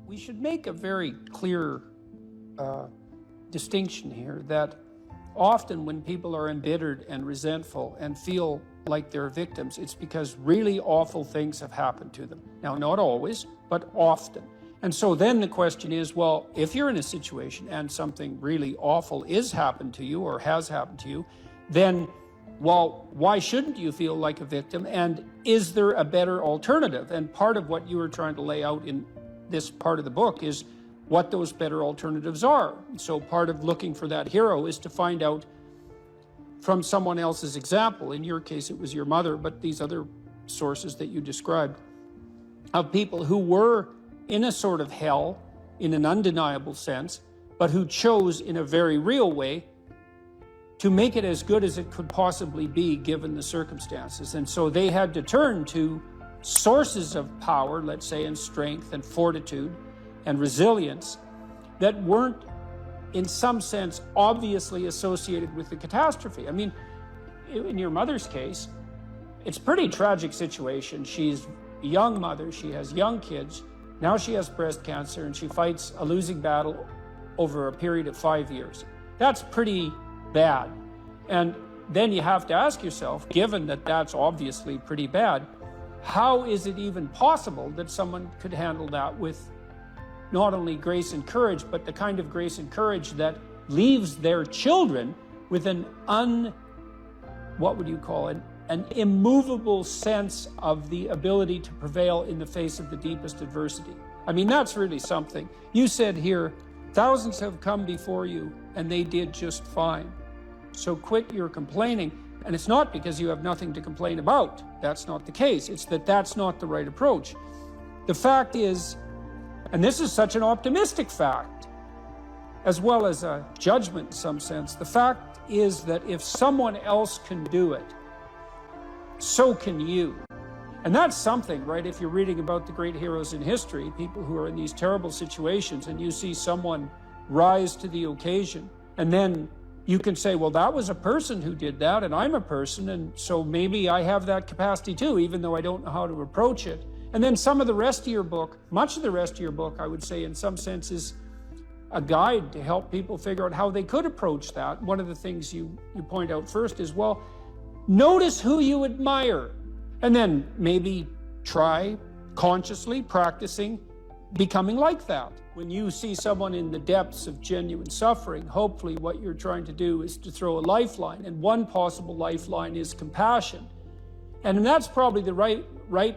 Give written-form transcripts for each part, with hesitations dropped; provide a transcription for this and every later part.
We should make a very clear distinction here that often when people are embittered and resentful and feel like they're victims, it's because really awful things have happened to them. Now, not always, but often. And so then the question is, well, if you're in a situation and something really awful is happened to you or has happened to you, then, well, why shouldn't you feel like a victim? And is there a better alternative? And part of what you were trying to lay out in this part of the book is what those better alternatives are. So part of looking for that hero is to find out from someone else's example. In your case, it was your mother, but these other sources that you described of people who were in a sort of hell in an undeniable sense, but who chose in a very real way to make it as good as it could possibly be given the circumstances. And so they had to turn to sources of power, let's say, and strength and fortitude and resilience that weren't, in some sense, obviously associated with the catastrophe. I mean, in your mother's case, it's a pretty tragic situation. She's a young mother, she has young kids, now she has breast cancer, and she fights a losing battle over a period of 5 years. That's pretty bad. And then you have to ask yourself, given that that's obviously pretty bad, how is it even possible that someone could handle that with not only grace and courage, but the kind of grace and courage that leaves their children with an an immovable sense of the ability to prevail in the face of the deepest adversity. I mean, that's really something. You said here, thousands have come before you and they did just fine. So quit your complaining. And it's not because you have nothing to complain about. That's not the case. It's that that's not the right approach. The fact is, and this is such an optimistic fact, as well as a judgment in some sense, the fact is that if someone else can do it, so can you. And that's something, right? If you're reading about the great heroes in history, people who are in these terrible situations, and you see someone rise to the occasion, and then you can say, well, that was a person who did that, and I'm a person, and so maybe I have that capacity too, even though I don't know how to approach it. And then some of the rest of your book, much of the rest of your book, I would say in some sense is a guide to help people figure out how they could approach that. One of the things you point out first is, well, notice who you admire, and then maybe try consciously practicing becoming like that. When you see someone in the depths of genuine suffering, hopefully what you're trying to do is to throw a lifeline, and one possible lifeline is compassion. And that's probably the right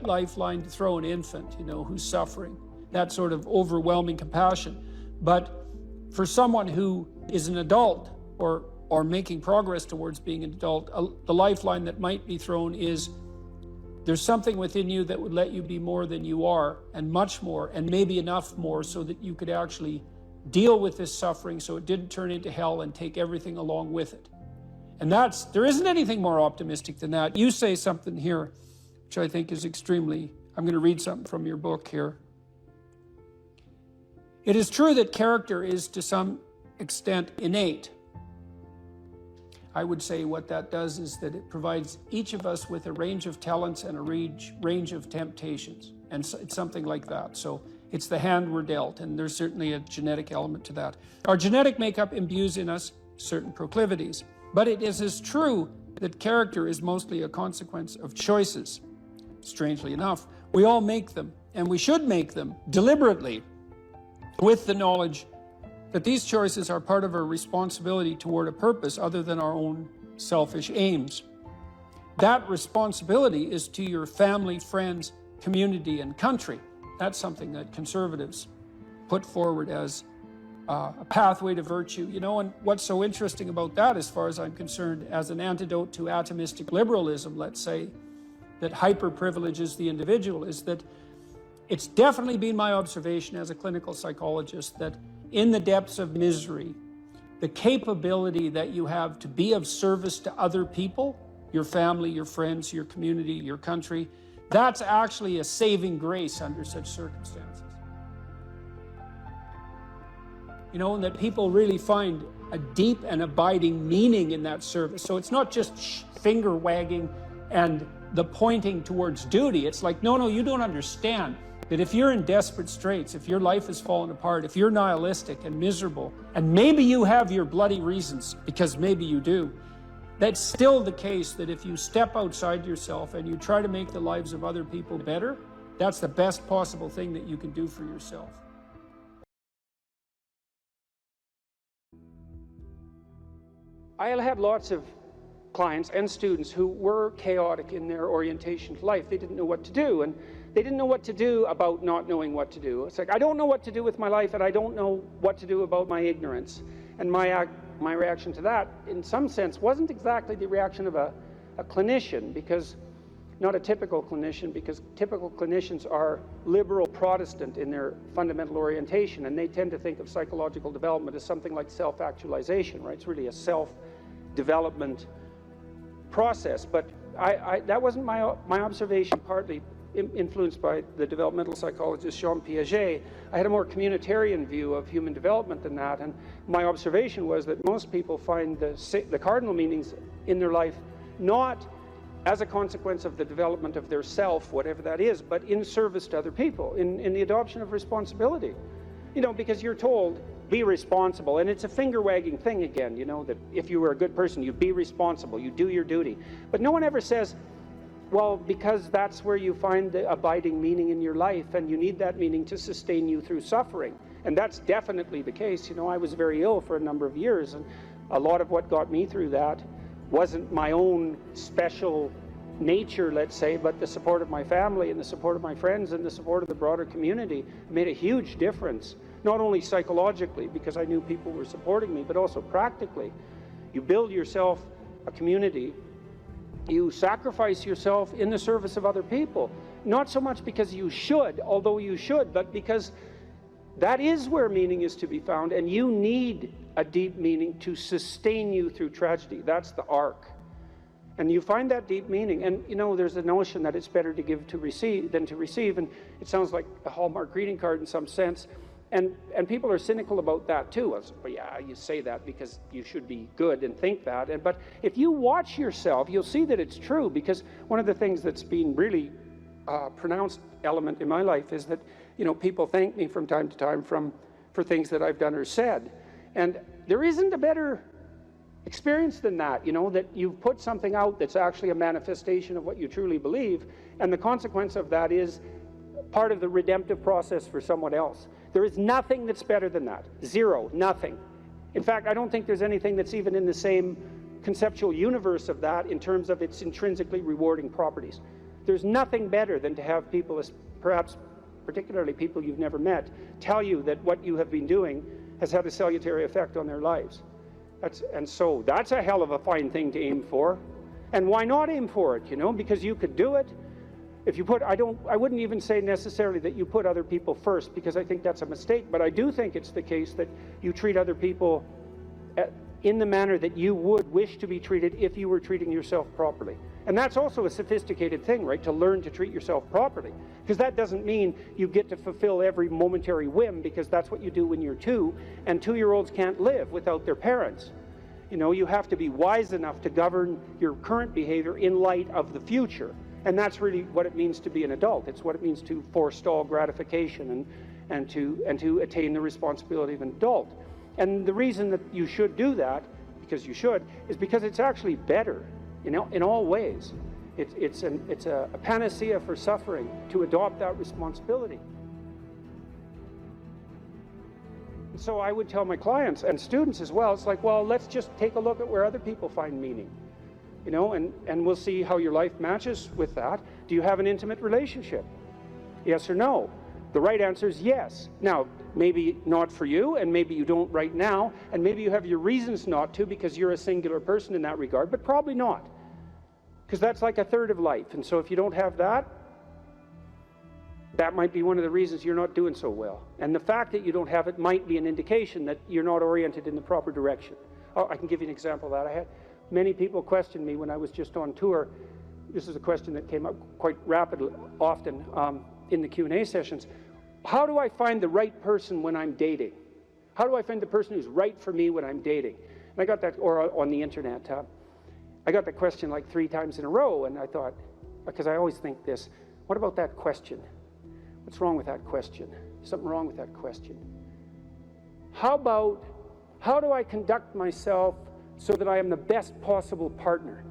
lifeline to throw an infant, who's suffering, that sort of overwhelming compassion. But for someone who is an adult or making progress towards being an adult, the lifeline that might be thrown is there's something within you that would let you be more than you are, and much more, and maybe enough more so that you could actually deal with this suffering so it didn't turn into hell and take everything along with it. And there isn't anything more optimistic than that. You say something here, which I think is extremely, I'm going to read something from your book here. It is true that character is to some extent innate. I would say what that does is that it provides each of us with a range of talents and a range of temptations. And so it's something like that. So it's the hand we're dealt, and there's certainly a genetic element to that. Our genetic makeup imbues in us certain proclivities. But it is as true that character is mostly a consequence of choices. Strangely enough, we all make them, and we should make them deliberately, with the knowledge that these choices are part of our responsibility toward a purpose other than our own selfish aims. That responsibility is to your family, friends, community, and country. That's something that conservatives put forward as a pathway to virtue. And what's so interesting about that, as far as I'm concerned, as an antidote to atomistic liberalism, let's say, that hyper-privileges the individual, is that it's definitely been my observation as a clinical psychologist that in the depths of misery, the capability that you have to be of service to other people, your family, your friends, your community, your country, that's actually a saving grace under such circumstances. And that people really find a deep and abiding meaning in that service. So it's not just finger wagging and the pointing towards duty. It's like, no, you don't understand. that if you're in desperate straits, if your life has fallen apart, if you're nihilistic and miserable, and maybe you have your bloody reasons, because maybe you do, that's still the case that if you step outside yourself and you try to make the lives of other people better, that's the best possible thing that you can do for yourself. I had lots of clients and students who were chaotic in their orientation to life. They didn't know what to do, and they didn't know what to do about not knowing what to do. It's like, I don't know what to do with my life, and I don't know what to do about my ignorance. And my reaction to that, in some sense, wasn't exactly the reaction of a clinician, because not a typical clinician, because typical clinicians are liberal Protestant in their fundamental orientation, and they tend to think of psychological development as something like self-actualization, right? It's really a self-development process. But that wasn't my observation, partly influenced by the developmental psychologist Jean Piaget. I had a more communitarian view of human development than that, and my observation was that most people find the cardinal meanings in their life not as a consequence of the development of their self, whatever that is, but in service to other people, in the adoption of responsibility. You know, because you're told, be responsible, and it's a finger-wagging thing again, you know, that if you were a good person, you be responsible, you do your duty. But no one ever says, well, because that's where you find the abiding meaning in your life, and you need that meaning to sustain you through suffering. And that's definitely the case. You know, I was very ill for a number of years, and a lot of what got me through that wasn't my own special nature, let's say, but the support of my family and the support of my friends and the support of the broader community made a huge difference, not only psychologically, because I knew people were supporting me, but also practically. You build yourself a community, you sacrifice yourself in the service of other people, not so much because you should, although you should, but because that is where meaning is to be found, and you need a deep meaning to sustain you through tragedy. That's the arc. And you find that deep meaning, and you know, there's a notion that it's better to give to receive than to receive, and it sounds like a Hallmark greeting card in some sense, and people are cynical about that too. But yeah, you say that because you should be good and think that, but if you watch yourself, you'll see that it's true, because one of the things that's been really pronounced element in my life is that, you know, people thank me from time to time for things that I've done or said, and there isn't a better experience than that, you know, that you've put something out that's actually a manifestation of what you truly believe, and the consequence of that is part of the redemptive process for someone else. There is nothing that's better than that. Zero, nothing. In fact, I don't think there's anything that's even in the same conceptual universe of that in terms of its intrinsically rewarding properties. There's nothing better than to have people, perhaps particularly people you've never met, tell you that what you have been doing has had a salutary effect on their lives. And so that's a hell of a fine thing to aim for. And why not aim for it, you know? Because you could do it. If you put, I wouldn't even say necessarily that you put other people first, because I think that's a mistake, but I do think it's the case that you treat other people in the manner that you would wish to be treated if you were treating yourself properly. And that's also a sophisticated thing, right? To learn to treat yourself properly. Because that doesn't mean you get to fulfill every momentary whim, because that's what you do when you're 2, and 2-year-olds can't live without their parents. You know, you have to be wise enough to govern your current behavior in light of the future. And that's really what it means to be an adult. It's what it means to forestall gratification and to attain the responsibility of an adult. And the reason that you should do that, because you should, is because it's actually better, you know, in all ways. It's a panacea for suffering to adopt that responsibility. So I would tell my clients and students as well, it's like, well, let's just take a look at where other people find meaning, you know, and we'll see how your life matches with that. Do you have an intimate relationship? Yes or no? The right answer is yes. Now, maybe not for you, and maybe you don't right now, and maybe you have your reasons not to because you're a singular person in that regard, but probably not. Because that's like a third of life. And so if you don't have that, that might be one of the reasons you're not doing so well. And the fact that you don't have it might be an indication that you're not oriented in the proper direction. Oh, I can give you an example of that. I had many people question me when I was just on tour. This is a question that came up quite rapidly, often in the Q&A sessions. How do I find the right person when I'm dating? How do I find the person who's right for me when I'm dating? And I got that, or on the internet, I got that question like 3 times in a row, and I thought, because I always think this, what about that question? What's wrong with that question? Something wrong with that question. How about, how do I conduct myself so that I am the best possible partner?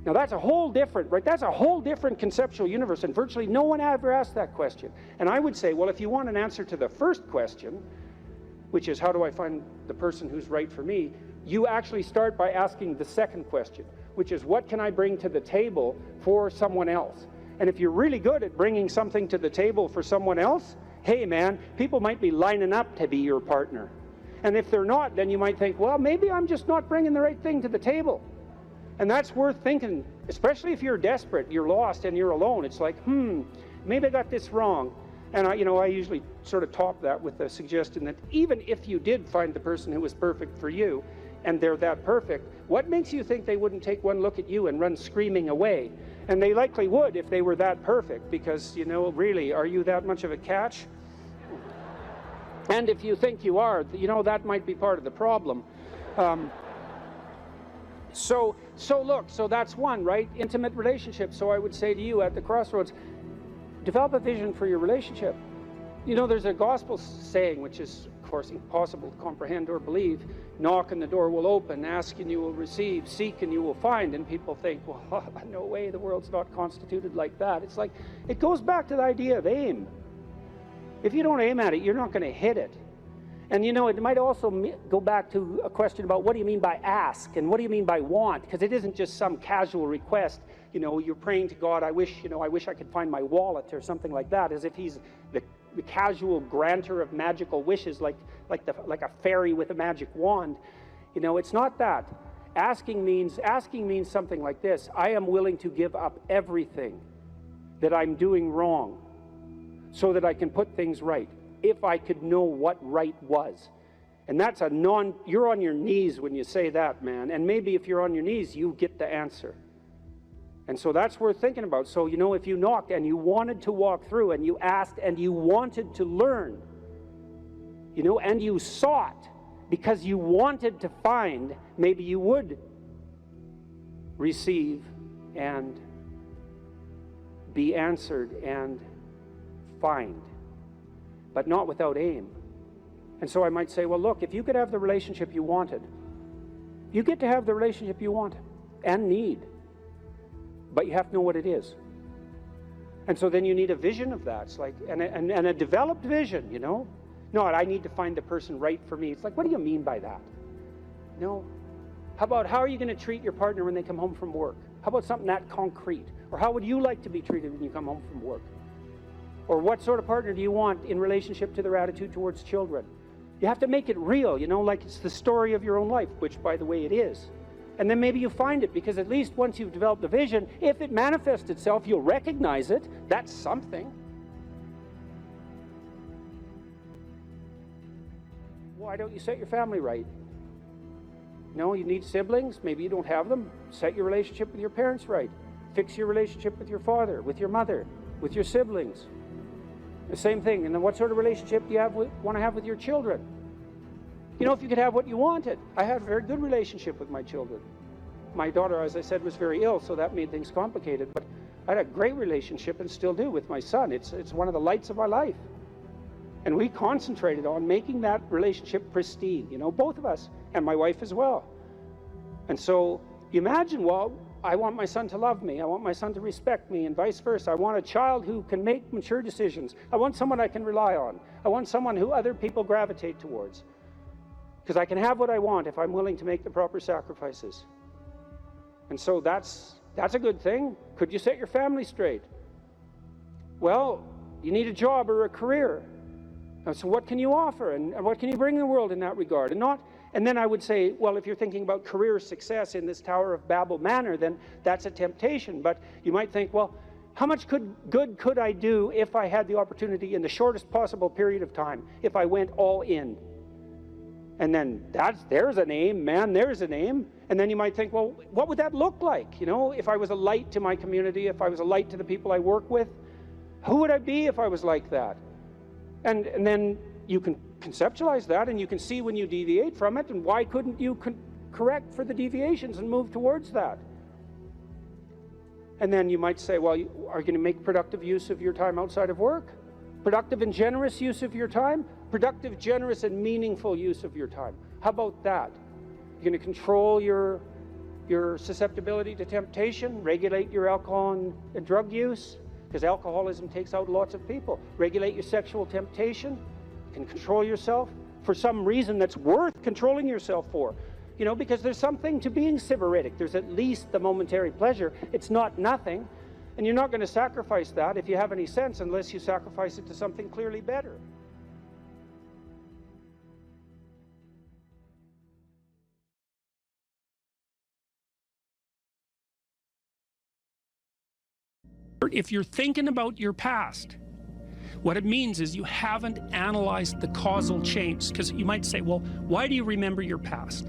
Now that's a whole different, right? That's a whole different conceptual universe, and virtually no one ever asked that question. And I would say, well, if you want an answer to the first question, which is how do I find the person who's right for me, you actually start by asking the second question, which is what can I bring to the table for someone else? And if you're really good at bringing something to the table for someone else, hey man, people might be lining up to be your partner. And if they're not, then you might think, well, maybe I'm just not bringing the right thing to the table. And that's worth thinking, especially if you're desperate, you're lost, and you're alone. It's like, maybe I got this wrong. And I usually sort of top that with the suggestion that even if you did find the person who was perfect for you, and they're that perfect, what makes you think they wouldn't take one look at you and run screaming away? And they likely would if they were that perfect, because, really, are you that much of a catch? And if you think you are, that might be part of the problem. So that's one, right? Intimate relationship. So I would say to you at the crossroads, develop a vision for your relationship. There's a gospel saying, which is, of course, impossible to comprehend or believe. Knock and the door will open, ask and you will receive, seek and you will find. And people think, well, no way, the world's not constituted like that. It's like, it goes back to the idea of aim. If you don't aim at it, you're not going to hit it. And it might also go back to a question about what do you mean by ask and what do you mean by want? Because it isn't just some casual request. You're praying to God, I wish I could find my wallet or something like that, as if he's the casual granter of magical wishes, like a fairy with a magic wand. It's not that. Asking means something like this: I am willing to give up everything that I'm doing wrong so that I can put things right, if I could know what right was. And that's you're on your knees when you say that, man. And maybe if you're on your knees, you get the answer. And so that's worth thinking about. So, if you knocked and you wanted to walk through and you asked and you wanted to learn, and you sought because you wanted to find, maybe you would receive and be answered and find, but not without aim. And so I might say, well, look, if you could have the relationship you wanted, you get to have the relationship you want and need, but you have to know what it is. And so then you need a vision of that. It's like, and a developed vision, Not, I need to find the person right for me. It's like, what do you mean by that? How are you going to treat your partner when they come home from work? How about something that concrete? Or how would you like to be treated when you come home from work? Or what sort of partner do you want in relationship to their attitude towards children? You have to make it real, like it's the story of your own life, which, by the way, it is. And then maybe you find it, because at least once you've developed a vision, if it manifests itself, you'll recognize it. That's something. Why don't you set your family right? You need siblings. Maybe you don't have them. Set your relationship with your parents right. Fix your relationship with your father, with your mother, with your siblings. The same thing. And then what sort of relationship do you want to have with your children? If you could have what you wanted. I had a very good relationship with my children. My daughter, as I said, was very ill, so that made things complicated. But I had a great relationship, and still do, with my son. It's one of the lights of my life. And we concentrated on making that relationship pristine, both of us, and my wife as well. And so you imagine, well, I want my son to love me. I want my son to respect me, and vice versa. I want a child who can make mature decisions. I want someone I can rely on. I want someone who other people gravitate towards. Because I can have what I want if I'm willing to make the proper sacrifices. And so that's a good thing. Could you set your family straight? Well, you need a job or a career. And so what can you offer, and what can you bring the world in that regard? And then I would say, well, if you're thinking about career success in this Tower of Babel manner, then that's a temptation. But you might think, well, how much good could I do if I had the opportunity in the shortest possible period of time, if I went all in? And then there's an aim, man, there's an aim. And then you might think, well, what would that look like? If I was a light to my community, if I was a light to the people I work with, who would I be if I was like that? And then you can conceptualize that, and you can see when you deviate from it, and why couldn't you correct for the deviations and move towards that? And then you might say, well, are you going to make productive use of your time outside of work? Productive and generous use of your time, productive, generous, and meaningful use of your time. How about that? You're going to control your susceptibility to temptation, regulate your alcohol and drug use, because alcoholism takes out lots of people. Regulate your sexual temptation, you can control yourself for some reason that's worth controlling yourself for. You know, because there's something to being sybaritic. There's at least the momentary pleasure. It's not nothing. And you're not going to sacrifice that, if you have any sense, unless you sacrifice it to something clearly better. If you're thinking about your past, what it means is you haven't analyzed the causal chains. Because you might say, well, why do you remember your past?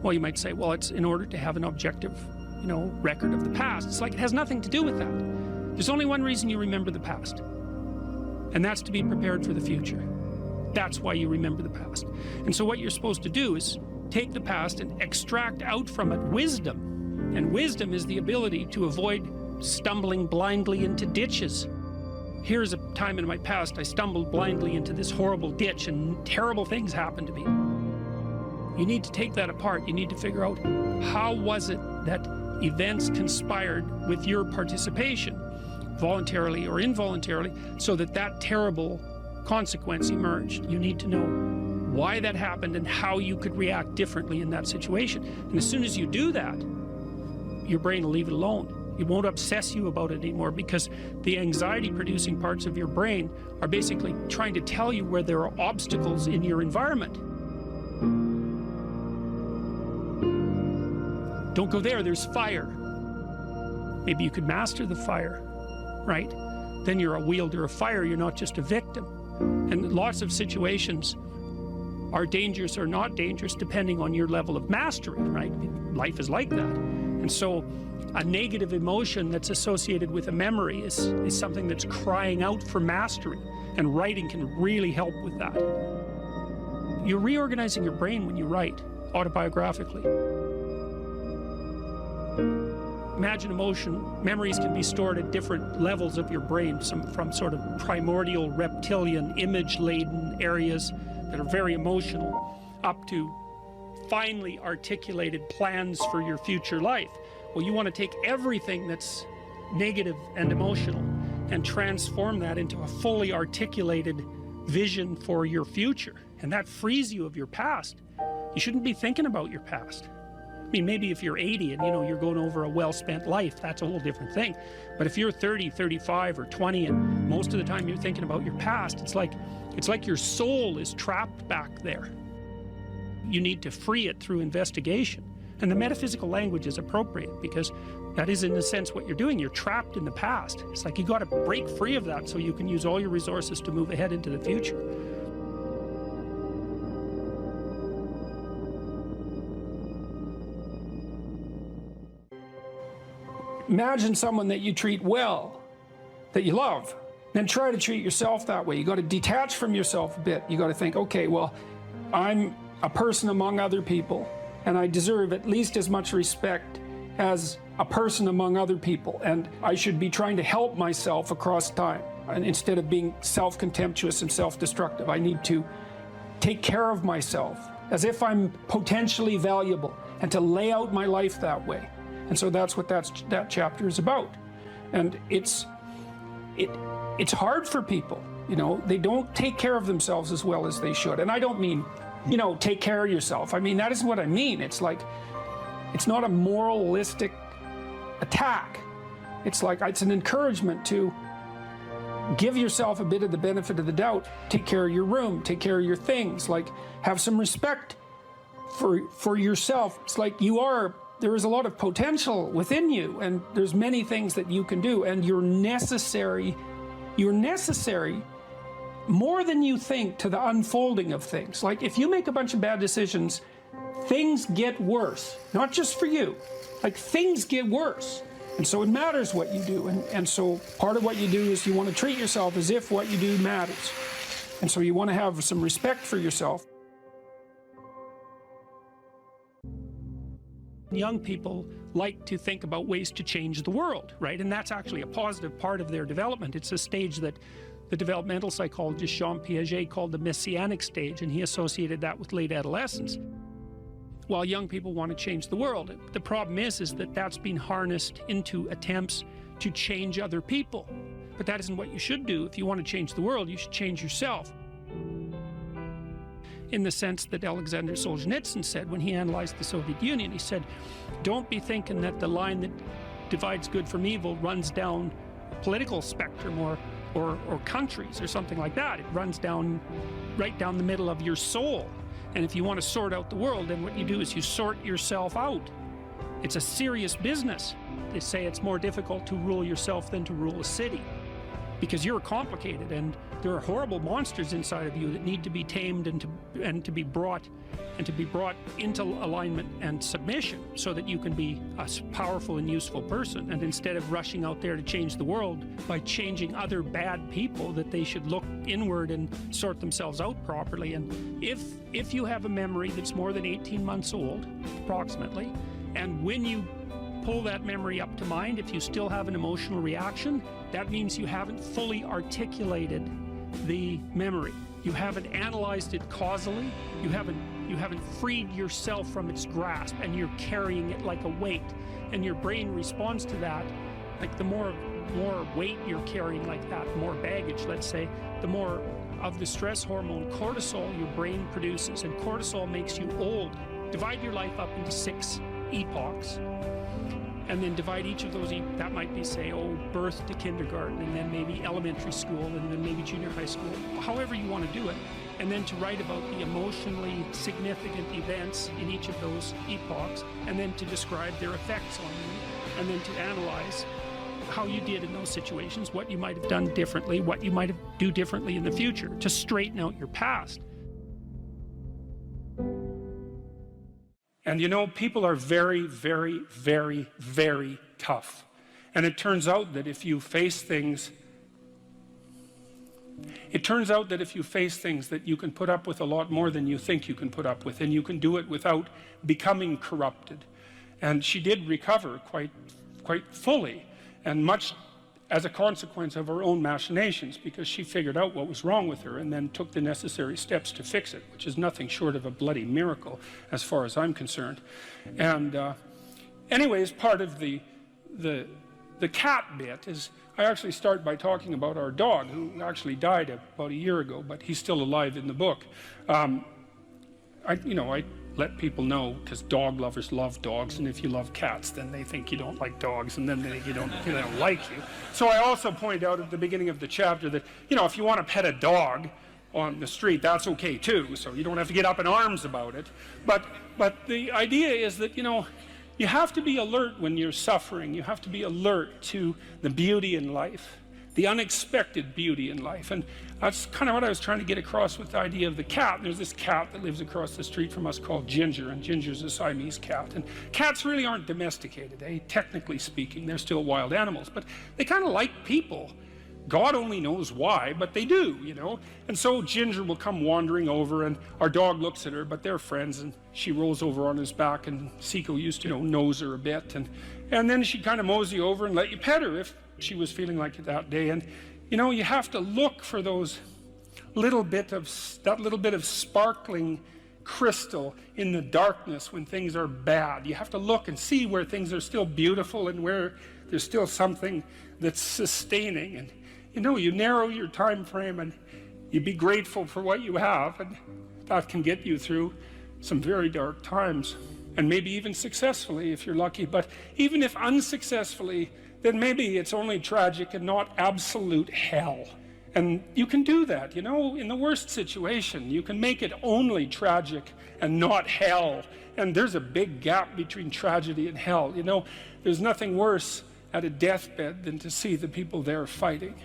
Well, you might say, well, it's in order to have an objective, record of the past. It's like it has nothing to do with that. There's only one reason you remember the past, and that's to be prepared for the future. That's why you remember the past. And so what you're supposed to do is take the past and extract out from it wisdom. And wisdom is the ability to avoid stumbling blindly into ditches. Here's a time in my past I stumbled blindly into this horrible ditch and terrible things happened to me. You need to take that apart. You need to figure out, how was it that events conspired with your participation, voluntarily or involuntarily, so that that terrible consequence emerged. You need to know why that happened and how you could react differently in that situation. And as soon as you do that, your brain will leave it alone. It won't obsess you about it anymore, because the anxiety-producing parts of your brain are basically trying to tell you where there are obstacles in your environment. Don't go there, there's fire. Maybe you could master the fire, right? Then you're a wielder of fire, you're not just a victim. And lots of situations are dangerous or not dangerous depending on your level of mastery, right? Life is like that. And so a negative emotion that's associated with a memory is something that's crying out for mastery, and writing can really help with that. You're reorganizing your brain when you write autobiographically. Imagine memories can be stored at different levels of your brain, from sort of primordial, reptilian, image-laden areas that are very emotional, up to finely articulated plans for your future life. Well, you want to take everything that's negative and emotional and transform that into a fully articulated vision for your future. And that frees you of your past. You shouldn't be thinking about your past. I mean, maybe if you're 80 and you're going over a well-spent life, that's a whole different thing. But if you're 30, 35, or 20, and most of the time you're thinking about your past, it's like your soul is trapped back there. You need to free it through investigation. And the metaphysical language is appropriate, because that is, in a sense, what you're doing. You're trapped in the past. It's like you got to break free of that so you can use all your resources to move ahead into the future. Imagine someone that you treat well, that you love, then try to treat yourself that way. You got to detach from yourself a bit. You got to think, okay, well, I'm a person among other people, and I deserve at least as much respect as a person among other people, and I should be trying to help myself across time. And instead of being self-contemptuous and self-destructive, I need to take care of myself as if I'm potentially valuable, and to lay out my life that way. And so that's what that chapter is about. And it's hard for people, they don't take care of themselves as well as they should. And I don't mean, take care of yourself. I mean, that isn't what I mean. It's like, it's not a moralistic attack. It's like, it's an encouragement to give yourself a bit of the benefit of the doubt. Take care of your room, take care of your things, like have some respect for yourself. It's like there is a lot of potential within you, and there's many things that you can do, and you're necessary more than you think to the unfolding of things. Like, if you make a bunch of bad decisions, things get worse, not just for you, like things get worse. And so it matters what you do, and so part of what you do is you want to treat yourself as if what you do matters. And so you want to have some respect for yourself. Young people like to think about ways to change the world, right? And that's actually a positive part of their development. It's a stage that the developmental psychologist Jean Piaget called the messianic stage, and he associated that with late adolescence. While young people want to change the world, the problem is that that's been harnessed into attempts to change other people. But that isn't what you should do. If you want to change the world, you should change yourself. In the sense that Alexander Solzhenitsyn said when he analyzed the Soviet Union, he said, don't be thinking that the line that divides good from evil runs down a political spectrum or countries or something like that. It runs down, right down the middle of your soul. And if you want to sort out the world, then what you do is you sort yourself out. It's a serious business. They say it's more difficult to rule yourself than to rule a city, because you're complicated and there are horrible monsters inside of you that need to be tamed and to be brought into alignment and submission so that you can be a powerful and useful person. And instead of rushing out there to change the world by changing other bad people, that they should look inward and sort themselves out properly. And if you have a memory that's more than 18 months old, approximately, and when you pull that memory up to mind, if you still have an emotional reaction, that means you haven't fully articulated the memory. You haven't analyzed it causally. You haven't freed yourself from its grasp, and you're carrying it like a weight. And your brain responds to that. Like the more weight you're carrying like that, more baggage, let's say, the more of the stress hormone cortisol your brain produces. And cortisol makes you old. Divide your life up into 6 epochs. And then divide each of those, that might be, say, birth to kindergarten, and then maybe elementary school, and then maybe junior high school, however you want to do it. And then to write about the emotionally significant events in each of those epochs, and then to describe their effects on you, and then to analyze how you did in those situations, what you might have done differently, what you might do differently in the future, to straighten out your past. And you know, people are very, very, very, very tough. And it turns out that if you face things, that you can put up with a lot more than you think you can put up with, and you can do it without becoming corrupted. And she did recover quite fully, and much as a consequence of her own machinations, because she figured out what was wrong with her and then took the necessary steps to fix it, which is nothing short of a bloody miracle as far as I'm concerned. And anyways, part of the cat bit is I actually start by talking about our dog, who actually died about a year ago, but he's still alive in the book. I let people know, because dog lovers love dogs, and if you love cats, then they think you don't like dogs, and then they think they don't like you. So I also point out at the beginning of the chapter that, if you want to pet a dog on the street, that's okay too, so you don't have to get up in arms about it. But the idea is that, you have to be alert when you're suffering. You have to be alert to the beauty in life, the unexpected beauty in life. And that's kind of what I was trying to get across with the idea of the cat. And there's this cat that lives across the street from us called Ginger, and Ginger's a Siamese cat. And cats really aren't domesticated, technically speaking. They're still wild animals, but they kind of like people. God only knows why, but they do, And so Ginger will come wandering over, and our dog looks at her, but they're friends, and she rolls over on his back, and Seiko used to, nose her a bit, and then she'd kind of mosey over and let you pet her if she was feeling like it that day. And you have to look for that little bit of sparkling crystal in the darkness when things are bad. You have to look and see where things are still beautiful and where there's still something that's sustaining. And you narrow your time frame, and you be grateful for what you have, and that can get you through some very dark times, and maybe even successfully if you're lucky. But even if unsuccessfully, then maybe it's only tragic and not absolute hell. And you can do that, in the worst situation. You can make it only tragic and not hell. And there's a big gap between tragedy and hell. There's nothing worse at a deathbed than to see the people there fighting.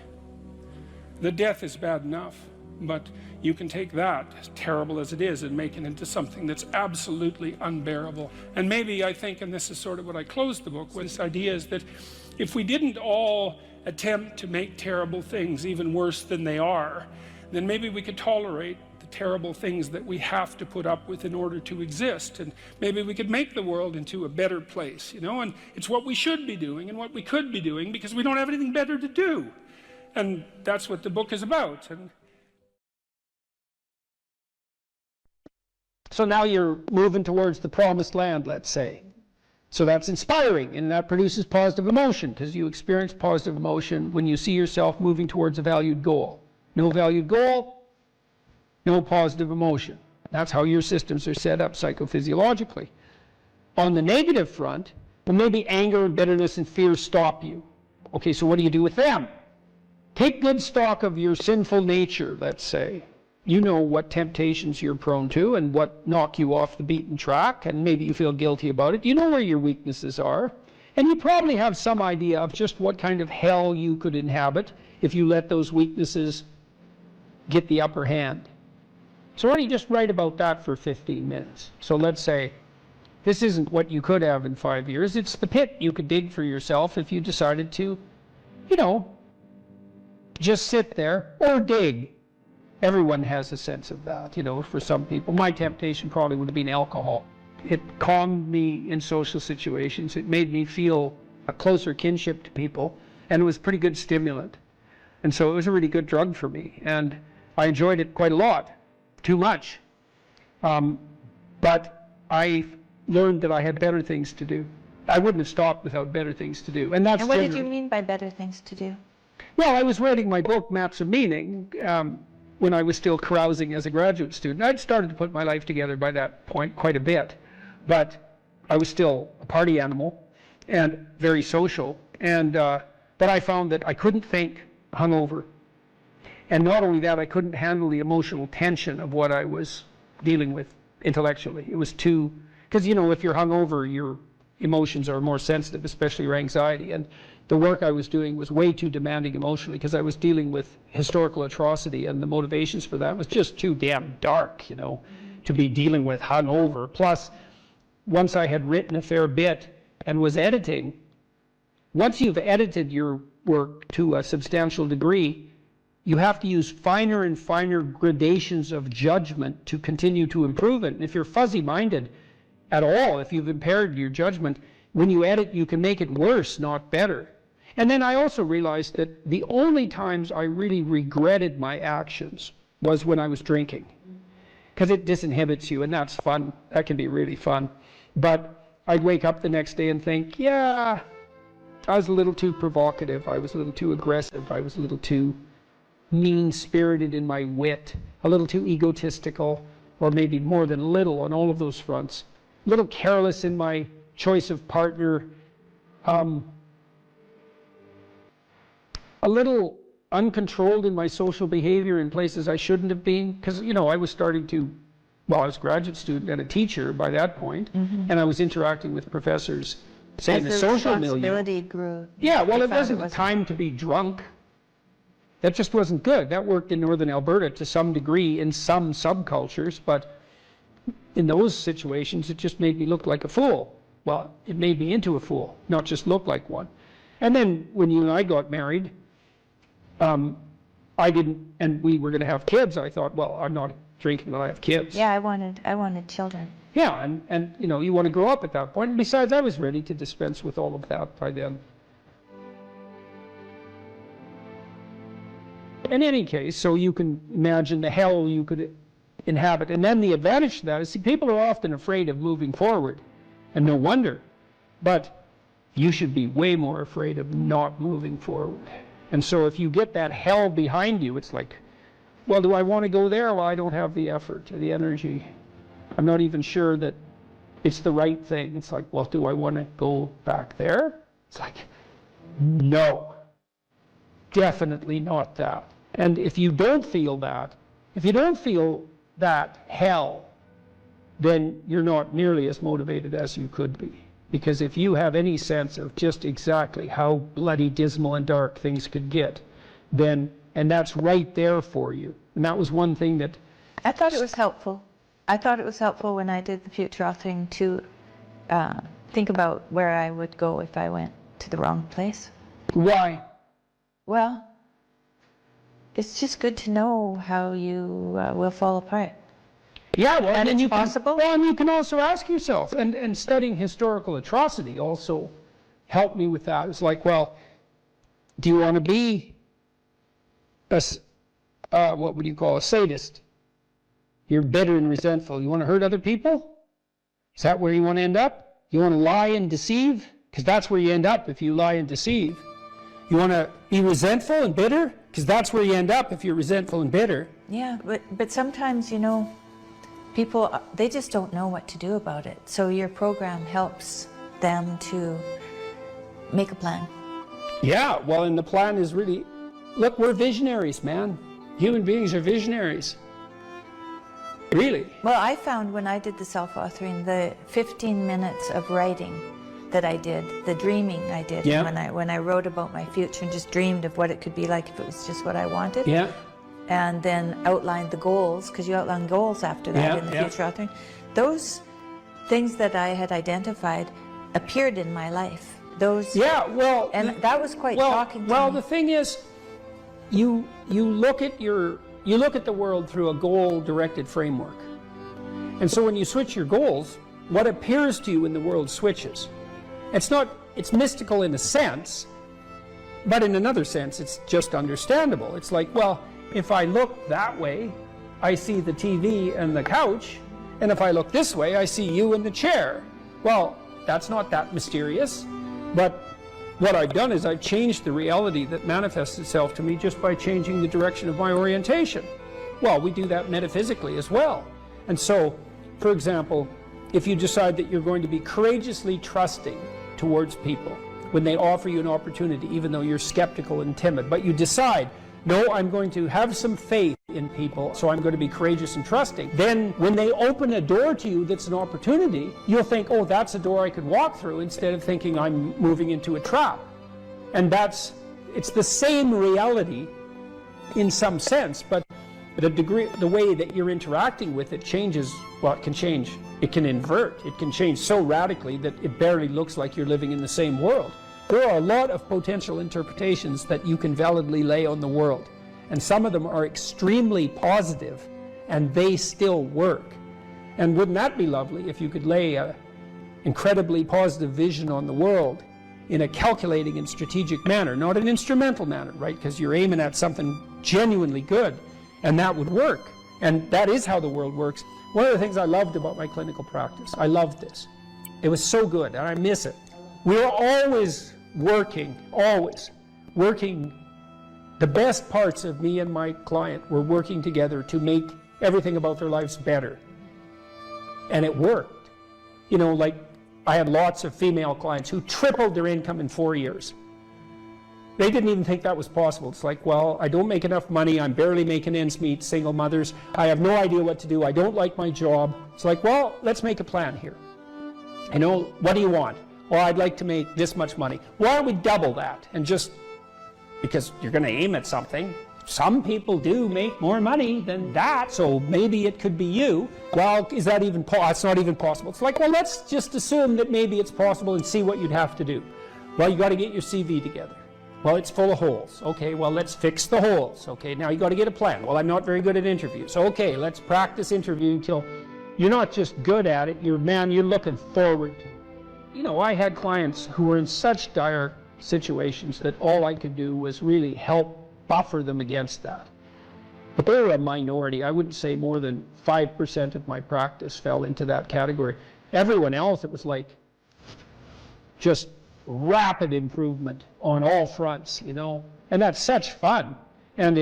The death is bad enough, but you can take that, as terrible as it is, and make it into something that's absolutely unbearable. And maybe I think, and this is sort of what I closed the book with, this idea is that if we didn't all attempt to make terrible things even worse than they are, then maybe we could tolerate the terrible things that we have to put up with in order to exist. And maybe we could make the world into a better place, and it's what we should be doing and what we could be doing, because we don't have anything better to do. And that's what the book is about. And so now you're moving towards the promised land, let's say. So that's inspiring, and that produces positive emotion, because you experience positive emotion when you see yourself moving towards a valued goal. No valued goal, no positive emotion. That's how your systems are set up psychophysiologically. On the negative front, well, maybe anger and bitterness and fear stop you. Okay, so what do you do with them? Take good stock of your sinful nature, let's say. You know what temptations you're prone to and what knock you off the beaten track, and maybe you feel guilty about it. You know where your weaknesses are, and you probably have some idea of just what kind of hell you could inhabit if you let those weaknesses get the upper hand. So why don't you just write about that for 15 minutes? So let's say this isn't what you could have in 5 years. It's the pit you could dig for yourself if you decided to, just sit there or dig. Everyone has a sense of that, for some people. My temptation probably would have been alcohol. It calmed me in social situations. It made me feel a closer kinship to people, and it was a pretty good stimulant. And so it was a really good drug for me, and I enjoyed it quite a lot, too much. But I learned that I had better things to do. I wouldn't have stopped without better things to do. And what did you mean by better things to do? Well, I was writing my book, Maps of Meaning, when I was still carousing as a graduate student. I'd started to put my life together by that point quite a bit, but I was still a party animal and very social. And but I found that I couldn't think hungover. And not only that, I couldn't handle the emotional tension of what I was dealing with intellectually. It was too, because if you're hungover, your emotions are more sensitive, especially your anxiety. And the work I was doing was way too demanding emotionally, because I was dealing with historical atrocity, and the motivations for that was just too damn dark, to be dealing with hungover. Plus, once I had written a fair bit and was editing, once you've edited your work to a substantial degree, you have to use finer and finer gradations of judgment to continue to improve it. And if you're fuzzy-minded at all, if you've impaired your judgment, when you edit, you can make it worse, not better. And then I also realized that the only times I really regretted my actions was when I was drinking, because it disinhibits you, and that's fun. That can be really fun. But I'd wake up the next day and think, yeah, I was a little too provocative. I was a little too aggressive. I was a little too mean-spirited in my wit, a little too egotistical, or maybe more than a little on all of those fronts. A little careless in my choice of partner, a little uncontrolled in my social behavior in places I shouldn't have been, because I was starting to, I was a graduate student and a teacher by that point, and I was interacting with professors, say, in the social milieu. Responsibility grew. Yeah, well, it wasn't the time to be drunk. That just wasn't good. That worked in northern Alberta to some degree in some subcultures, but in those situations, it just made me look like a fool. Well, it made me into a fool, not just look like one. And then when you and I got married, I didn't, and we were going to have kids. I thought, well, I'm not drinking when I have kids. Yeah, I wanted children. Yeah, and you want to grow up at that point. And besides, I was ready to dispense with all of that by then. In any case, so you can imagine the hell you could inhabit. And then the advantage to that is, see, people are often afraid of moving forward, and no wonder. But you should be way more afraid of not moving forward. And so if you get that hell behind you, it's like, well, do I want to go there? Well, I don't have the effort or the energy. I'm not even sure that it's the right thing. It's like, well, do I want to go back there? It's like, no, definitely not that. And if you don't feel that, hell, then you're not nearly as motivated as you could be. Because if you have any sense of just exactly how bloody dismal and dark things could get, then, and that's right there for you. And that was one thing that... I thought it was helpful. I thought it was helpful when I did the future authoring to think about where I would go if I went to the wrong place. Why? Well, it's just good to know how you will fall apart. Yeah, well, and it's possible. And you can also ask yourself, and studying historical atrocity also helped me with that. It's like, well, do you want to be what would you call a sadist. You're bitter and resentful. You want to hurt other people? Is that where you want to end up? You want to lie and deceive? Because that's where you end up if you lie and deceive. You want to be resentful and bitter? Because that's where you end up if you're resentful and bitter. Yeah, but sometimes, you know, people, they just don't know what to do about it. So your program helps them to make a plan. Yeah, well, and the plan is really, look, we're visionaries, man. Human beings are visionaries. Really. Well, I found when I did the self-authoring, the 15 minutes of writing that I did, the dreaming I did, yeah. when I wrote about my future and just dreamed of what it could be like if it was just what I wanted. Yeah. And then outlined the goals, because you outline goals after that in the future authoring. Those things that I had identified appeared in my life. Those. Yeah, well. And that was quite shocking to me. Well, the thing is, you look at the world through a goal-directed framework. And so when you switch your goals, what appears to you in the world switches. It's mystical in a sense, but in another sense, it's just understandable. It's like, well, if I look that way, I see the TV and the couch, and if I look this way, I see you in the chair. Well, that's not that mysterious, but what I've done is I've changed the reality that manifests itself to me just by changing the direction of my orientation. Well, we do that metaphysically as well. And so, for example, if you decide that you're going to be courageously trusting towards people when they offer you an opportunity, even though you're skeptical and timid, but you decide, no, I'm going to have some faith in people, so I'm going to be courageous and trusting. Then when they open a door to you that's an opportunity, you'll think, oh, that's a door I could walk through, instead of thinking I'm moving into a trap. And it's the same reality in some sense, but the degree, the way that you're interacting with it changes. Well, it can change. It can invert. It can change so radically that it barely looks like you're living in the same world. There are a lot of potential interpretations that you can validly lay on the world, and some of them are extremely positive, and they still work. And wouldn't that be lovely if you could lay an incredibly positive vision on the world in a calculating and strategic manner, not an instrumental manner, right? Because you're aiming at something genuinely good, and that would work. And that is how the world works. One of the things I loved about my clinical practice, I loved this. It was so good, and I miss it. We were always working. The best parts of me and my client were working together to make everything about their lives better. And it worked. You know, like I had lots of female clients who tripled their income in 4 years. They didn't even think that was possible. It's like, well, I don't make enough money, I'm barely making ends meet, single mothers, I have no idea what to do, I don't like my job. It's like, well, let's make a plan here. You know, what do you want? Well, I'd like to make this much money. Why don't we double that? And just, because you're going to aim at something. Some people do make more money than that, so maybe it could be you. Well, is that even possible? It's not even possible. It's like, well, let's just assume that maybe it's possible and see what you'd have to do. Well, you got to get your CV together. Well, it's full of holes. Okay, well, let's fix the holes. Okay, now you got to get a plan. Well, I'm not very good at interviews. Okay, let's practice interviewing till you're not just good at it, you're looking forward to it. You know, I had clients who were in such dire situations that all I could do was really help buffer them against that. But they were a minority. I wouldn't say more than 5% of my practice fell into that category. Everyone else, it was like just rapid improvement on all fronts, you know. And that's such fun. And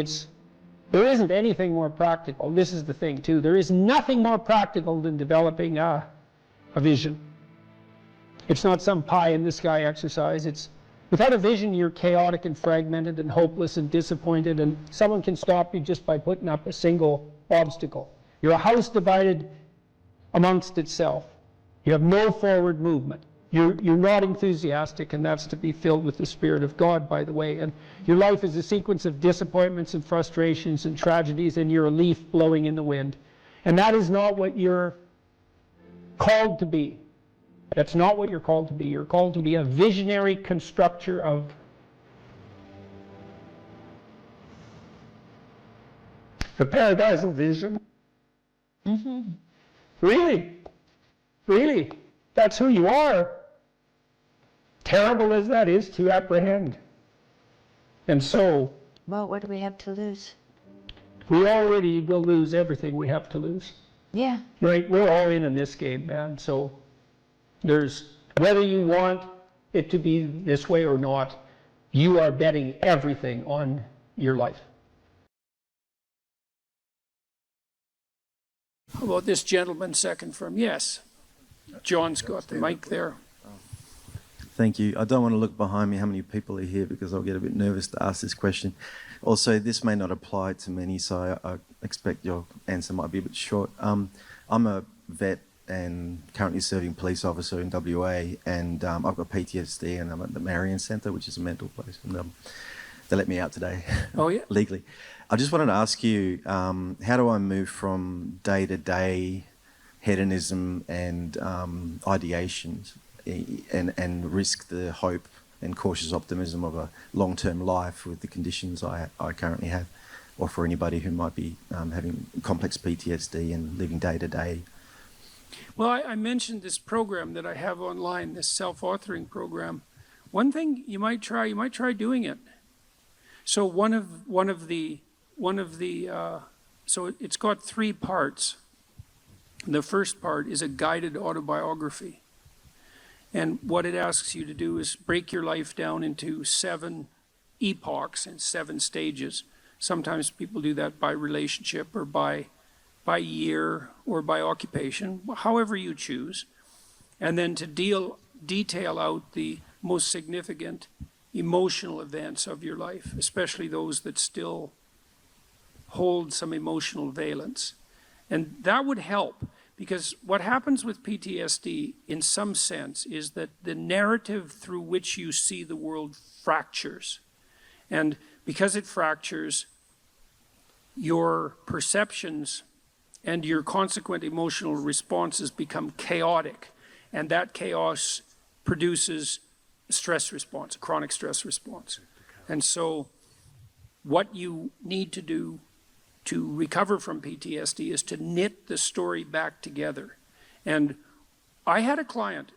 there isn't anything more practical. This is the thing, too. There is nothing more practical than developing a vision. It's not some pie-in-the-sky exercise. Without a vision, you're chaotic and fragmented and hopeless and disappointed, and someone can stop you just by putting up a single obstacle. You're a house divided amongst itself. You have no forward movement. You're not enthusiastic, and that's to be filled with the Spirit of God, by the way. And your life is a sequence of disappointments and frustrations and tragedies, and you're a leaf blowing in the wind. And that is not what you're called to be. That's not what you're called to be. You're called to be a visionary constructor of the paradise of vision. Mm-hmm. Really, that's who you are. Terrible as that is to apprehend. And so, Well, what do we have to lose? We already will lose everything we have to lose. Yeah. Right? We're all in this game, man. So there's, whether you want it to be this way or not, you are betting everything on your life. How about this gentleman second from? Yes. John's got the mic there. Thank you. I don't want to look behind me how many people are here because I'll get a bit nervous to ask this question. Also, this may not apply to many, so I expect your answer might be a bit short. I'm a vet and currently serving police officer in WA, and I've got PTSD, and I'm at the Marion Centre, which is a mental place, and they let me out today. Oh, yeah? Legally. I just wanted to ask you, how do I move from day-to-day hedonism and ideations and risk the hope and cautious optimism of a long-term life with the conditions I currently have, or for anybody who might be having complex PTSD and living day-to-day? Well, I mentioned this program that I have online, this self-authoring program. One thing you might try doing it. So so it's got 3 parts. The first part is a guided autobiography. And what it asks you to do is break your life down into 7 epochs and 7 stages. Sometimes people do that by relationship or by year or by occupation, however you choose. And then to detail out the most significant emotional events of your life, especially those that still hold some emotional valence. And that would help, because what happens with PTSD in some sense is that the narrative through which you see the world fractures. And because it fractures, your perceptions and your consequent emotional responses become chaotic. And that chaos produces a stress response, a chronic stress response. And so what you need to do to recover from PTSD is to knit the story back together. And I had a client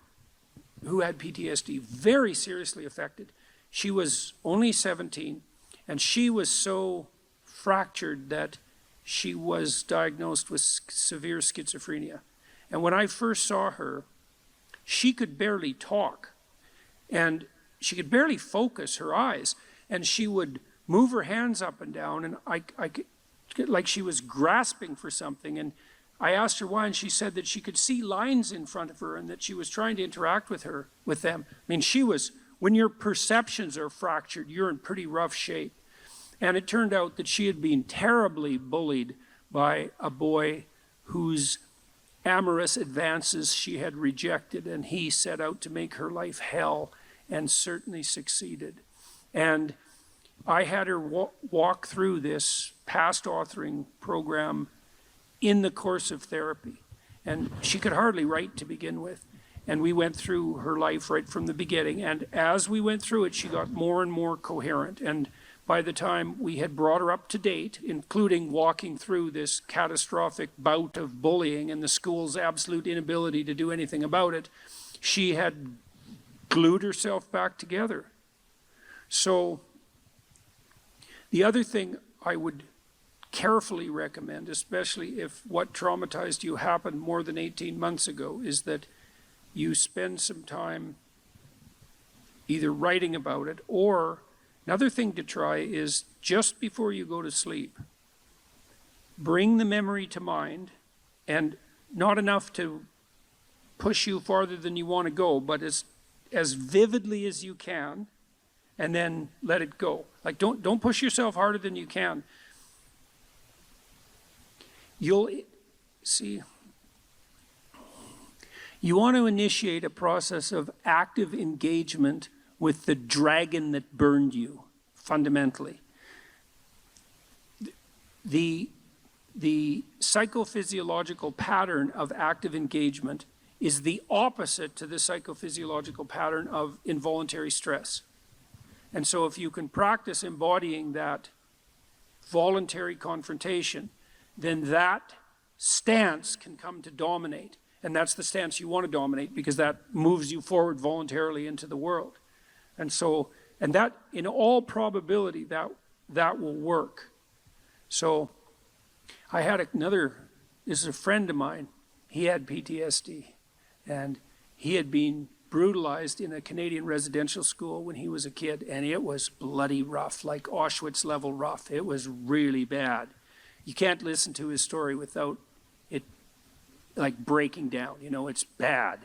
who had PTSD, very seriously affected. She was only 17, and she was so fractured that she was diagnosed with severe schizophrenia. And when I first saw her, she could barely talk, and she could barely focus her eyes, and she would move her hands up and down, and I could, like she was grasping for something. And I asked her why, and she said that she could see lines in front of her and that she was trying to interact with them. I mean, when your perceptions are fractured, you're in pretty rough shape. And it turned out that she had been terribly bullied by a boy whose amorous advances she had rejected, and he set out to make her life hell, and certainly succeeded. And I had her walk through this past authoring program in the course of therapy. And she could hardly write to begin with. And we went through her life right from the beginning. And as we went through it, she got more and more coherent. And by the time we had brought her up to date, including walking through this catastrophic bout of bullying and the school's absolute inability to do anything about it, she had glued herself back together. So the other thing I would carefully recommend, especially if what traumatized you happened more than 18 months ago, is that you spend some time either writing about it, or another thing to try is just before you go to sleep, bring the memory to mind, and not enough to push you farther than you want to go, but as vividly as you can, and then let it go. Like, don't push yourself harder than you can. You'll see, you want to initiate a process of active engagement with the dragon that burned you, fundamentally. The psychophysiological pattern of active engagement is the opposite to the psychophysiological pattern of involuntary stress. And so if you can practice embodying that voluntary confrontation, then that stance can come to dominate. And that's the stance you want to dominate, because that moves you forward voluntarily into the world. And so, and that, in all probability, that that will work. So I had this is a friend of mine, he had PTSD, and he had been brutalized in a Canadian residential school when he was a kid, and it was bloody rough, like Auschwitz level rough. It was really bad. You can't listen to his story without it like breaking down, you know, it's bad.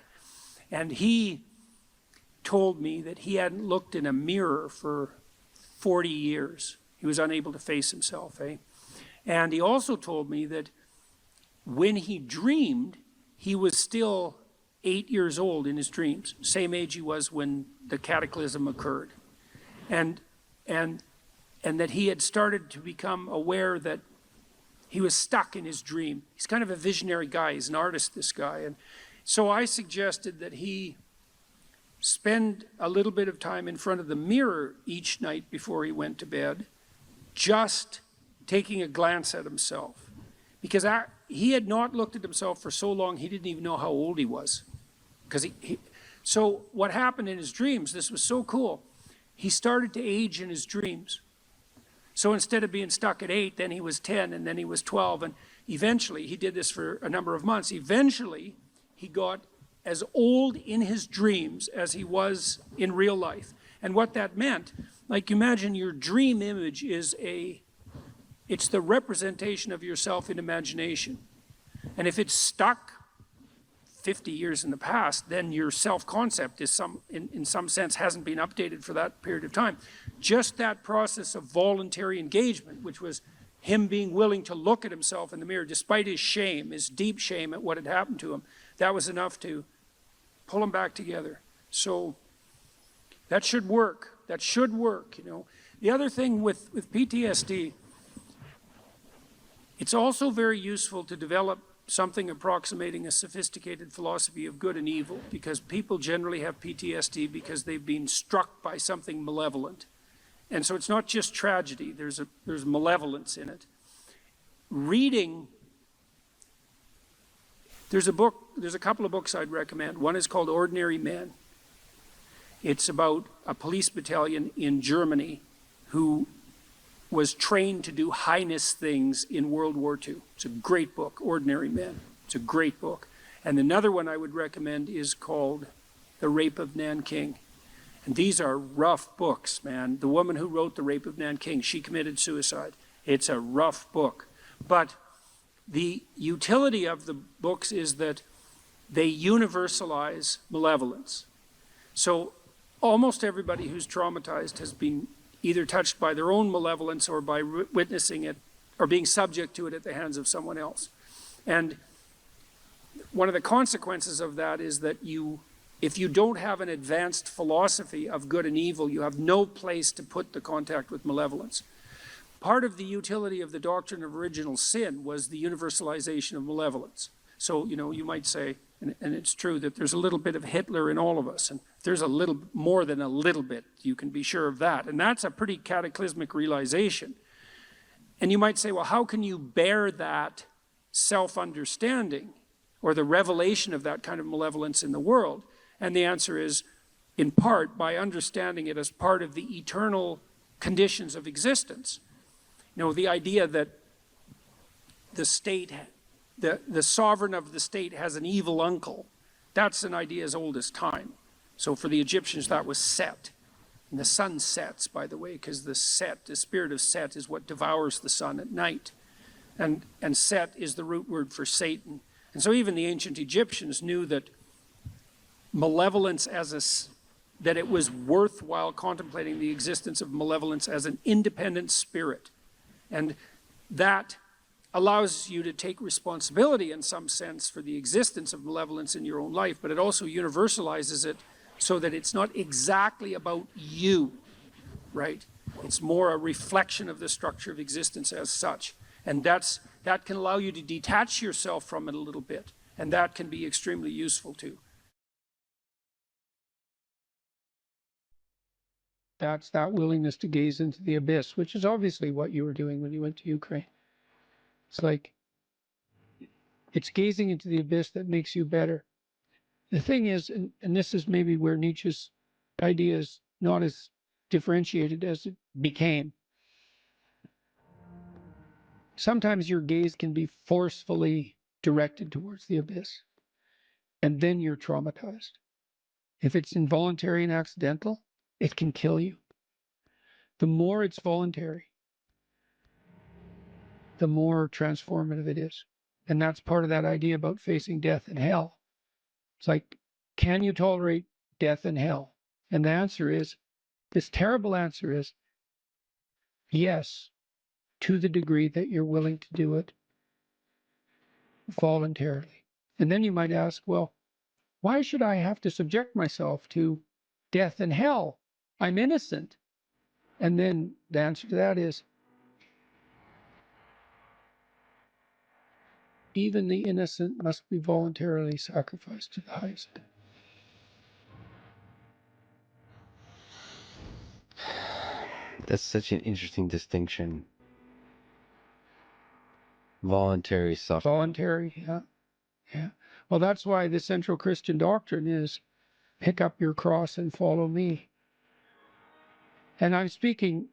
And he told me that he hadn't looked in a mirror for 40 years. He was unable to face himself, eh? And he also told me that when he dreamed, he was still 8 years old in his dreams, same age he was when the cataclysm occurred. And that he had started to become aware that he was stuck in his dream. He's kind of a visionary guy, he's an artist, this guy. And so I suggested that he spend a little bit of time in front of the mirror each night before he went to bed, just taking a glance at himself. Because he had not looked at himself for so long, he didn't even know how old he was. So what happened in his dreams, this was so cool, he started to age in his dreams. So instead of being stuck at 8, then he was 10, and then he was 12, and eventually, he did this for a number of months, eventually he got as old in his dreams as he was in real life. And what that meant, like imagine your dream image it's the representation of yourself in imagination. And if it's stuck 50 years in the past, then your self-concept is in some sense hasn't been updated for that period of time. Just that process of voluntary engagement, which was him being willing to look at himself in the mirror, despite his shame, his deep shame at what had happened to him, that was enough to pull him back together. So that should work. That should work, you know. The other thing with PTSD, it's also very useful to develop something approximating a sophisticated philosophy of good and evil, because people generally have PTSD because they've been struck by something malevolent. And so it's not just tragedy, there's malevolence in it. Reading, there's a couple of books I'd recommend. One is called Ordinary Men. It's about a police battalion in Germany who was trained to do heinous things in World War II. It's a great book, Ordinary Men. It's a great book. And another one I would recommend is called The Rape of Nanking. And these are rough books, man. The woman who wrote The Rape of Nanking, she committed suicide. It's a rough book. But the utility of the books is that they universalize malevolence. So almost everybody who's traumatized has been either touched by their own malevolence or by witnessing it or being subject to it at the hands of someone else. And one of the consequences of that is that if you don't have an advanced philosophy of good and evil, you have no place to put the contact with malevolence. Part of the utility of the doctrine of original sin was the universalization of malevolence. So, you know, you might say, and it's true, that there's a little bit of Hitler in all of us, and there's a little more than a little bit, you can be sure of that. And that's a pretty cataclysmic realization. And you might say, well, how can you bear that self-understanding or the revelation of that kind of malevolence in the world? And the answer is, in part, by understanding it as part of the eternal conditions of existence. You know, the idea that the state, the sovereign of the state has an evil uncle, that's an idea as old as time. So for the Egyptians, that was Set. And the sun sets, by the way, because the spirit of Set is what devours the sun at night. And Set is the root word for Satan. And so even the ancient Egyptians knew that malevolence that it was worthwhile contemplating the existence of malevolence as an independent spirit. And that allows you to take responsibility in some sense for the existence of malevolence in your own life, but it also universalizes it so that it's not exactly about you, right? It's more a reflection of the structure of existence as such. And that can allow you to detach yourself from it a little bit, and that can be extremely useful too. That's that willingness to gaze into the abyss, which is obviously what you were doing when you went to Ukraine. It's like, it's gazing into the abyss that makes you better. The thing is, and this is maybe where Nietzsche's idea is not as differentiated as it became, sometimes your gaze can be forcefully directed towards the abyss, and then you're traumatized. If it's involuntary and accidental, it can kill you. The more it's voluntary, the more transformative it is. And that's part of that idea about facing death and hell. It's like, can you tolerate death and hell? And the answer is, this terrible answer is, yes, to the degree that you're willing to do it voluntarily. And then you might ask, well, why should I have to subject myself to death and hell? I'm innocent. And then the answer to that is, even the innocent must be voluntarily sacrificed to the highest. That's such an interesting distinction. Voluntary suffering. Voluntary, yeah. Yeah. Well, that's why the central Christian doctrine is pick up your cross and follow me. And I'm speaking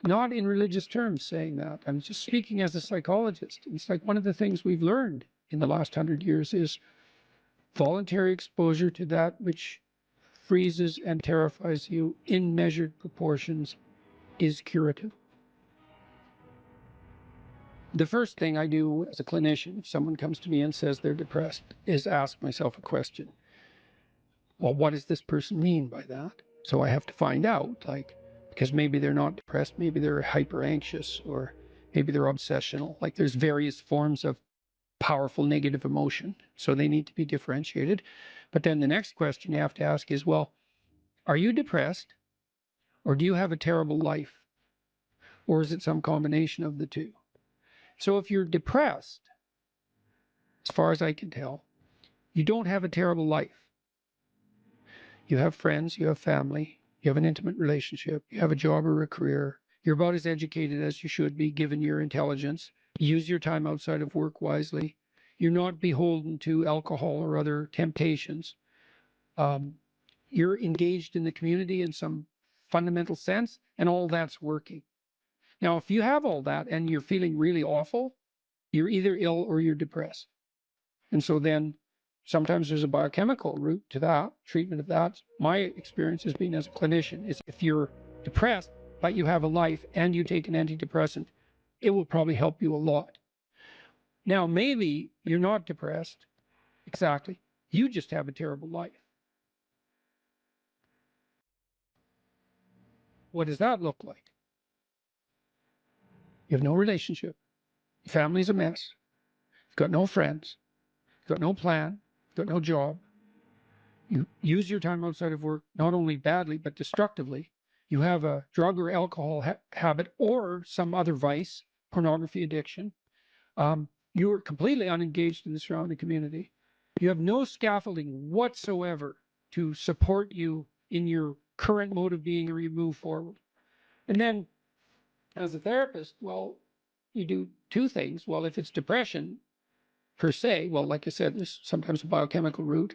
not in religious terms saying that. I'm just speaking as a psychologist. It's like one of the things we've learned in the last 100 years is voluntary exposure to that which freezes and terrifies you in measured proportions is curative. The first thing I do as a clinician, if someone comes to me and says they're depressed, is ask myself a question. Well, what does this person mean by that? So I have to find out, like, because maybe they're not depressed, maybe they're hyper anxious, or maybe they're obsessional. Like there's various forms of powerful negative emotion. So they need to be differentiated. But then the next question you have to ask is, well, are you depressed? Or do you have a terrible life? Or is it some combination of the two? So if you're depressed, as far as I can tell, you don't have a terrible life. You have friends, you have family, you have an intimate relationship, you have a job or a career. You're about as educated as you should be given your intelligence. Use your time outside of work wisely. You're not beholden to alcohol or other temptations. You're engaged in the community in some fundamental sense, and all that's working. Now, if you have all that and you're feeling really awful, you're either ill or you're depressed. And so then sometimes there's a biochemical route to that, treatment of that. My experience has been as a clinician is if you're depressed, but you have a life and you take an antidepressant, it will probably help you a lot. Now, maybe you're not depressed. Exactly. You just have a terrible life. What does that look like? You have no relationship. Your family's a mess. You've got no friends. You've got no plan. You've got no job. You use your time outside of work, not only badly, but destructively. You have a drug or alcohol habit or some other vice, pornography addiction. You are completely unengaged in the surrounding community. You have no scaffolding whatsoever to support you in your current mode of being or you move forward. And then as a therapist, well, you do two things. Well, if it's depression per se, well, like I said, there's sometimes a biochemical route,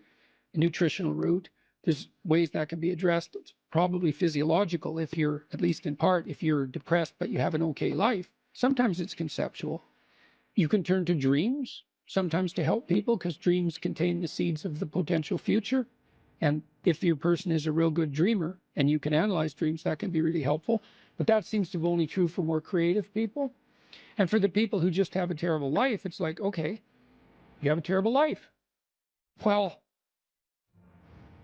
a nutritional route. There's ways that can be addressed. It's probably physiological if you're, at least in part, if you're depressed but you have an okay life. Sometimes it's conceptual. You can turn to dreams, sometimes to help people, because dreams contain the seeds of the potential future. And if your person is a real good dreamer and you can analyze dreams, that can be really helpful. But that seems to be only true for more creative people. And for the people who just have a terrible life, it's like, okay, you have a terrible life. Well,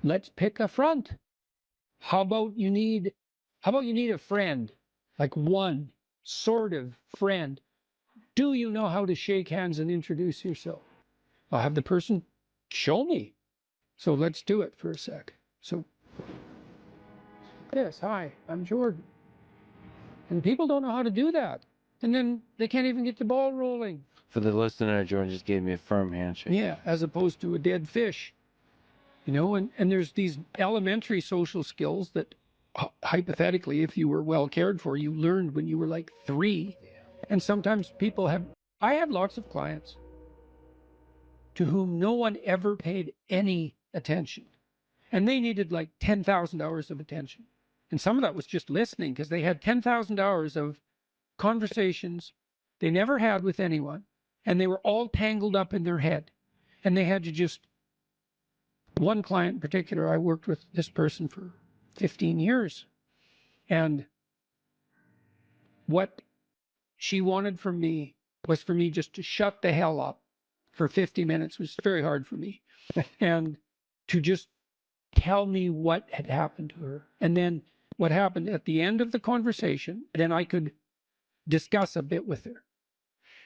let's pick a front. How about you need a friend, like one sort of friend. Do you know how to shake hands and introduce yourself? I'll have the person show me. So let's do it for a sec. So, yes, hi, I'm Jordan. And people don't know how to do that. And then they can't even get the ball rolling. For the listener, Jordan just gave me a firm handshake. Yeah, as opposed to a dead fish. You know, and there's these elementary social skills that hypothetically, if you were well cared for, you learned when you were like 3. And sometimes people I have lots of clients to whom no one ever paid any attention. And they needed like 10,000 hours of attention. And some of that was just listening because they had 10,000 hours of conversations they never had with anyone, and they were all tangled up in their head. And they had to just, one client in particular, I worked with this person for 15 years. And what she wanted from me was for me just to shut the hell up for 50 minutes, which was very hard for me, and to just tell me what had happened to her. And then what happened at the end of the conversation, then I could discuss a bit with her.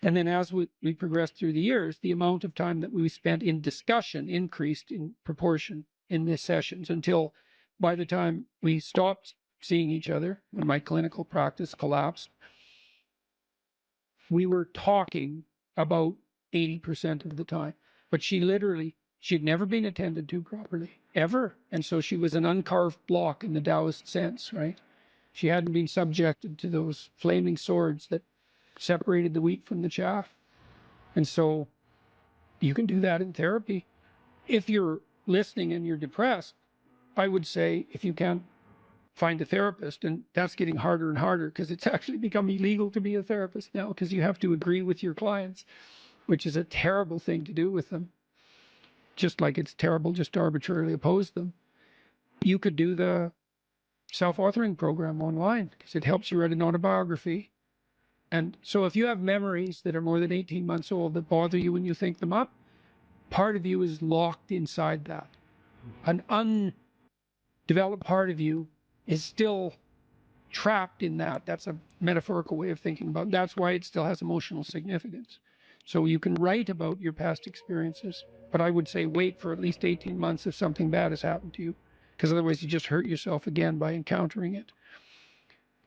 And then as we progressed through the years, the amount of time that we spent in discussion increased in proportion in the sessions until by the time we stopped seeing each other, when my clinical practice collapsed, we were talking about 80% of the time. But she'd never been attended to properly, ever. And so she was an uncarved block in the Taoist sense, right? She hadn't been subjected to those flaming swords that separated the wheat from the chaff. And so you can do that in therapy. If you're listening and you're depressed, I would say if you can't find a therapist, and that's getting harder and harder because it's actually become illegal to be a therapist now because you have to agree with your clients, which is a terrible thing to do with them. Just like it's terrible just to arbitrarily oppose them. You could do the self-authoring program online because it helps you write an autobiography. And so if you have memories that are more than 18 months old that bother you when you think them up, part of you is locked inside that. An undeveloped part of you is still trapped in that. That's a metaphorical way of thinking about it. That's why it still has emotional significance. So you can write about your past experiences, but I would say wait for at least 18 months if something bad has happened to you, because otherwise you just hurt yourself again by encountering it.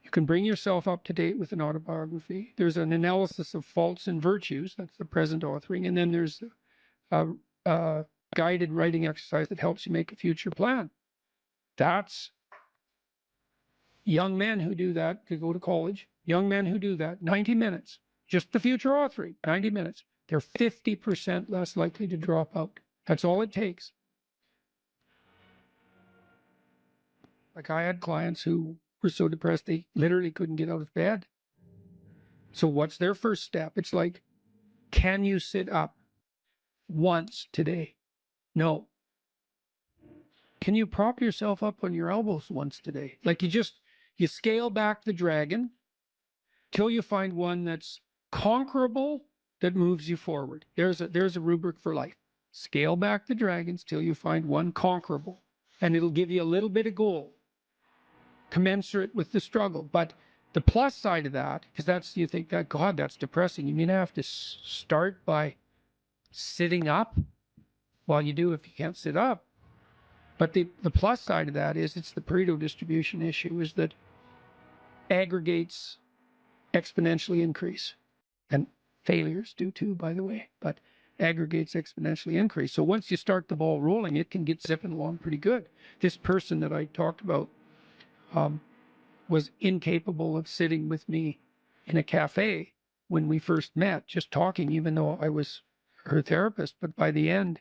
You can bring yourself up to date with an autobiography. There's an analysis of faults and virtues, that's the present authoring, and then there's a guided writing exercise that helps you make a future plan. That's young men who do that could go to college. Young men who do that, 90 minutes, just the future authoring, 90 minutes. They're 50% less likely to drop out. That's all it takes. Like I had clients who were so depressed they literally couldn't get out of bed. So what's their first step? It's like, can you sit up once today? No. Can you prop yourself up on your elbows once today? Like you scale back the dragon till you find one that's conquerable that moves you forward. There's a rubric for life. Scale back the dragons till you find one conquerable. And it'll give you a little bit of gold, commensurate with the struggle. But the plus side of that, because you think that, God, that's depressing. You mean I have to start by sitting up? Well, you do if you can't sit up. But the plus side of that is it's the Pareto distribution issue, is that aggregates exponentially increase. And failures do too, by the way, but aggregates exponentially increase. So once you start the ball rolling, it can get zipping along pretty good. This person that I talked about was incapable of sitting with me in a cafe when we first met, just talking, even though I was her therapist. But by the end,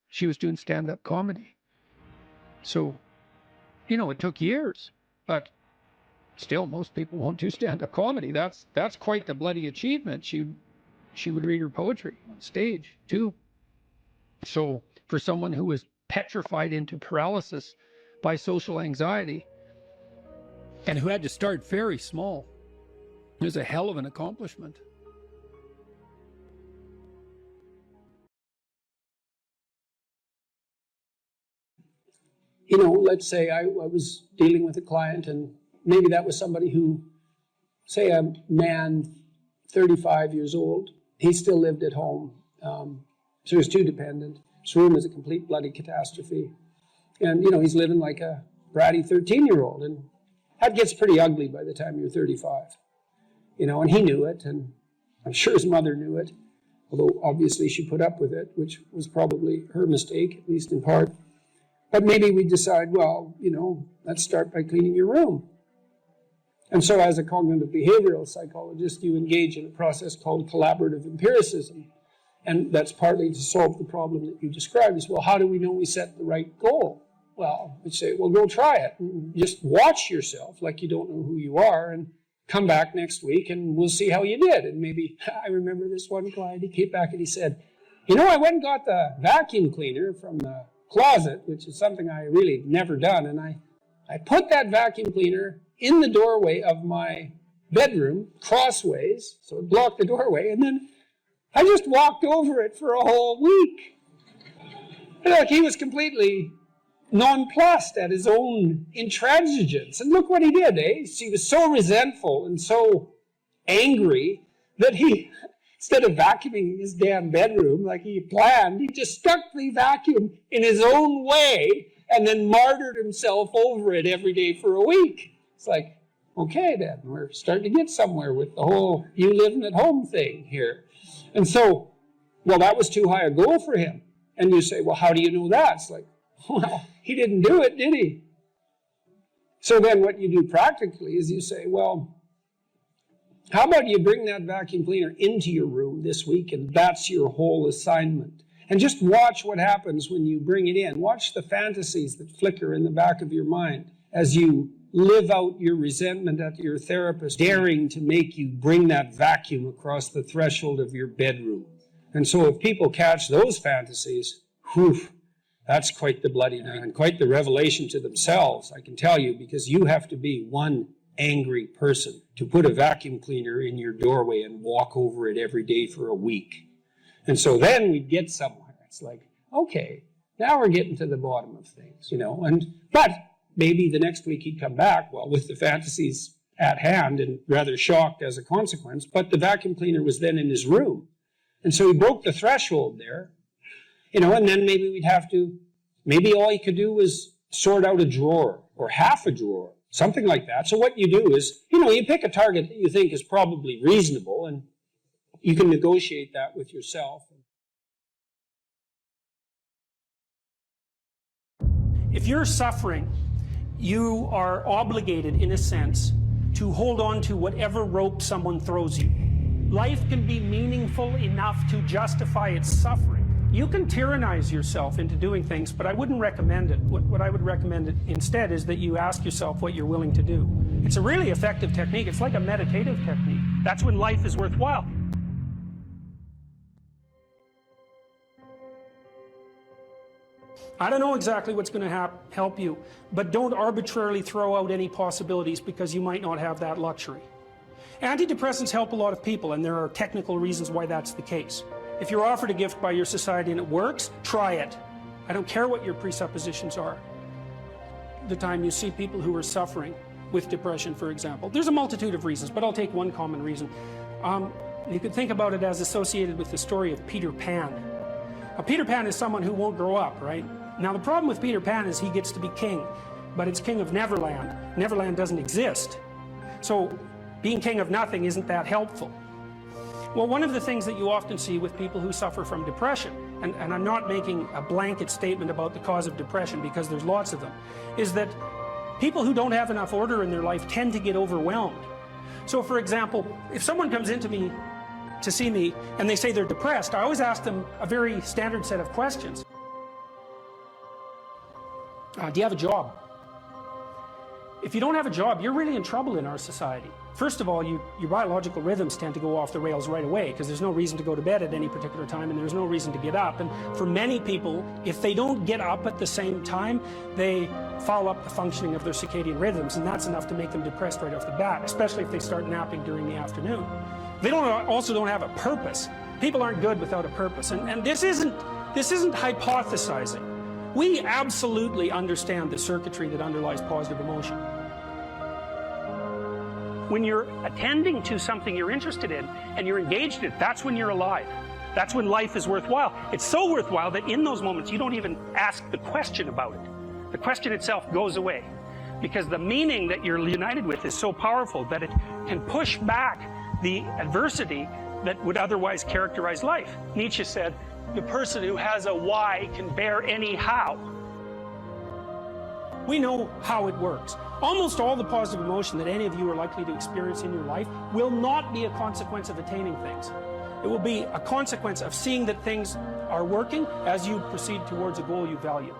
she was doing stand-up comedy. So, it took years, but still, most people won't do stand-up comedy. That's quite the bloody achievement. She would read her poetry on stage too. So for someone who was petrified into paralysis by social anxiety and who had to start very small, it was a hell of an accomplishment. Let's say I was dealing with a client, and maybe that was somebody who, say a man, 35 years old, he still lived at home. So he was too dependent. His room was a complete bloody catastrophe. And, he's living like a bratty 13-year-old. And that gets pretty ugly by the time you're 35. And he knew it, and I'm sure his mother knew it, although obviously she put up with it, which was probably her mistake, at least in part. But maybe we decide, well, let's start by cleaning your room. And so as a cognitive behavioral psychologist, you engage in a process called collaborative empiricism. And that's partly to solve the problem that you described as, well, how do we know we set the right goal? Well, we say, well, go try it. And just watch yourself like you don't know who you are and come back next week and we'll see how you did. And maybe, I remember this one client, he came back and he said, you know, I went and got the vacuum cleaner from the closet, which is something I really never done, and I put that vacuum cleaner in the doorway of my bedroom, crossways, so it blocked the doorway, and then I just walked over it for a whole week. And like, he was completely nonplussed at his own intransigence. And look what he did, eh? He was so resentful and so angry that he, instead of vacuuming his damn bedroom like he planned, he just stuck the vacuum in his own way and then martyred himself over it every day for a week. It's like, okay then, we're starting to get somewhere with the whole you living at home thing here. And so, well, that was too high a goal for him. And you say, well, how do you know that? It's like, well, he didn't do it, did he? So then what you do practically is you say, well, how about you bring that vacuum cleaner into your room this week, and that's your whole assignment. And just watch what happens when you bring it in. Watch the fantasies that flicker in the back of your mind as you live out your resentment at your therapist, daring to make you bring that vacuum across the threshold of your bedroom. And so if people catch those fantasies, whew, that's quite the bloody night and quite the revelation to themselves, I can tell you, because you have to be one angry person to put a vacuum cleaner in your doorway and walk over it every day for a week. And so then we get somewhere. It's like, okay, now we're getting to the bottom of things, you know. But maybe the next week he'd come back, well, with the fantasies at hand and rather shocked as a consequence, but the vacuum cleaner was then in his room. And so he broke the threshold there, you know, and then maybe all he could do was sort out a drawer or half a drawer, something like that. So what you do is, you know, you pick a target that you think is probably reasonable, and you can negotiate that with yourself. If you're suffering, you are obligated, in a sense, to hold on to whatever rope someone throws you. Life can be meaningful enough to justify its suffering. You can tyrannize yourself into doing things, but I wouldn't recommend it. What I would recommend instead is that you ask yourself what you're willing to do. It's a really effective technique. It's like a meditative technique. That's when life is worthwhile. I don't know exactly what's going to help you, but don't arbitrarily throw out any possibilities because you might not have that luxury. Antidepressants help a lot of people, and there are technical reasons why that's the case. If you're offered a gift by your society and it works, try it. I don't care what your presuppositions are. The time you see people who are suffering with depression, for example, there's a multitude of reasons, but I'll take one common reason. You could think about it as associated with the story of Peter Pan. Peter Pan is someone who won't grow up, right? Now, the problem with Peter Pan is he gets to be king, but it's king of Neverland. Neverland doesn't exist. So being king of nothing isn't that helpful. Well, one of the things that you often see with people who suffer from depression, and I'm not making a blanket statement about the cause of depression because there's lots of them, is that people who don't have enough order in their life tend to get overwhelmed. So, for example, if someone comes into me to see me and they say they're depressed, I always ask them a very standard set of questions. Do you have a job? If you don't have a job, you're really in trouble in our society. First of all, your biological rhythms tend to go off the rails right away because there's no reason to go to bed at any particular time and there's no reason to get up. And for many people, if they don't get up at the same time, they foul up the functioning of their circadian rhythms, and that's enough to make them depressed right off the bat, especially if they start napping during the afternoon. They also don't have a purpose. People aren't good without a purpose, and this isn't hypothesizing. We absolutely understand the circuitry that underlies positive emotion. When you're attending to something you're interested in and you're engaged in it, that's when you're alive. That's when life is worthwhile. It's so worthwhile that in those moments you don't even ask the question about it. The question itself goes away because the meaning that you're united with is so powerful that it can push back the adversity that would otherwise characterize life. Nietzsche said, the person who has a why can bear any how. We know how it works. Almost all the positive emotion that any of you are likely to experience in your life will not be a consequence of attaining things. It will be a consequence of seeing that things are working as you proceed towards a goal you value.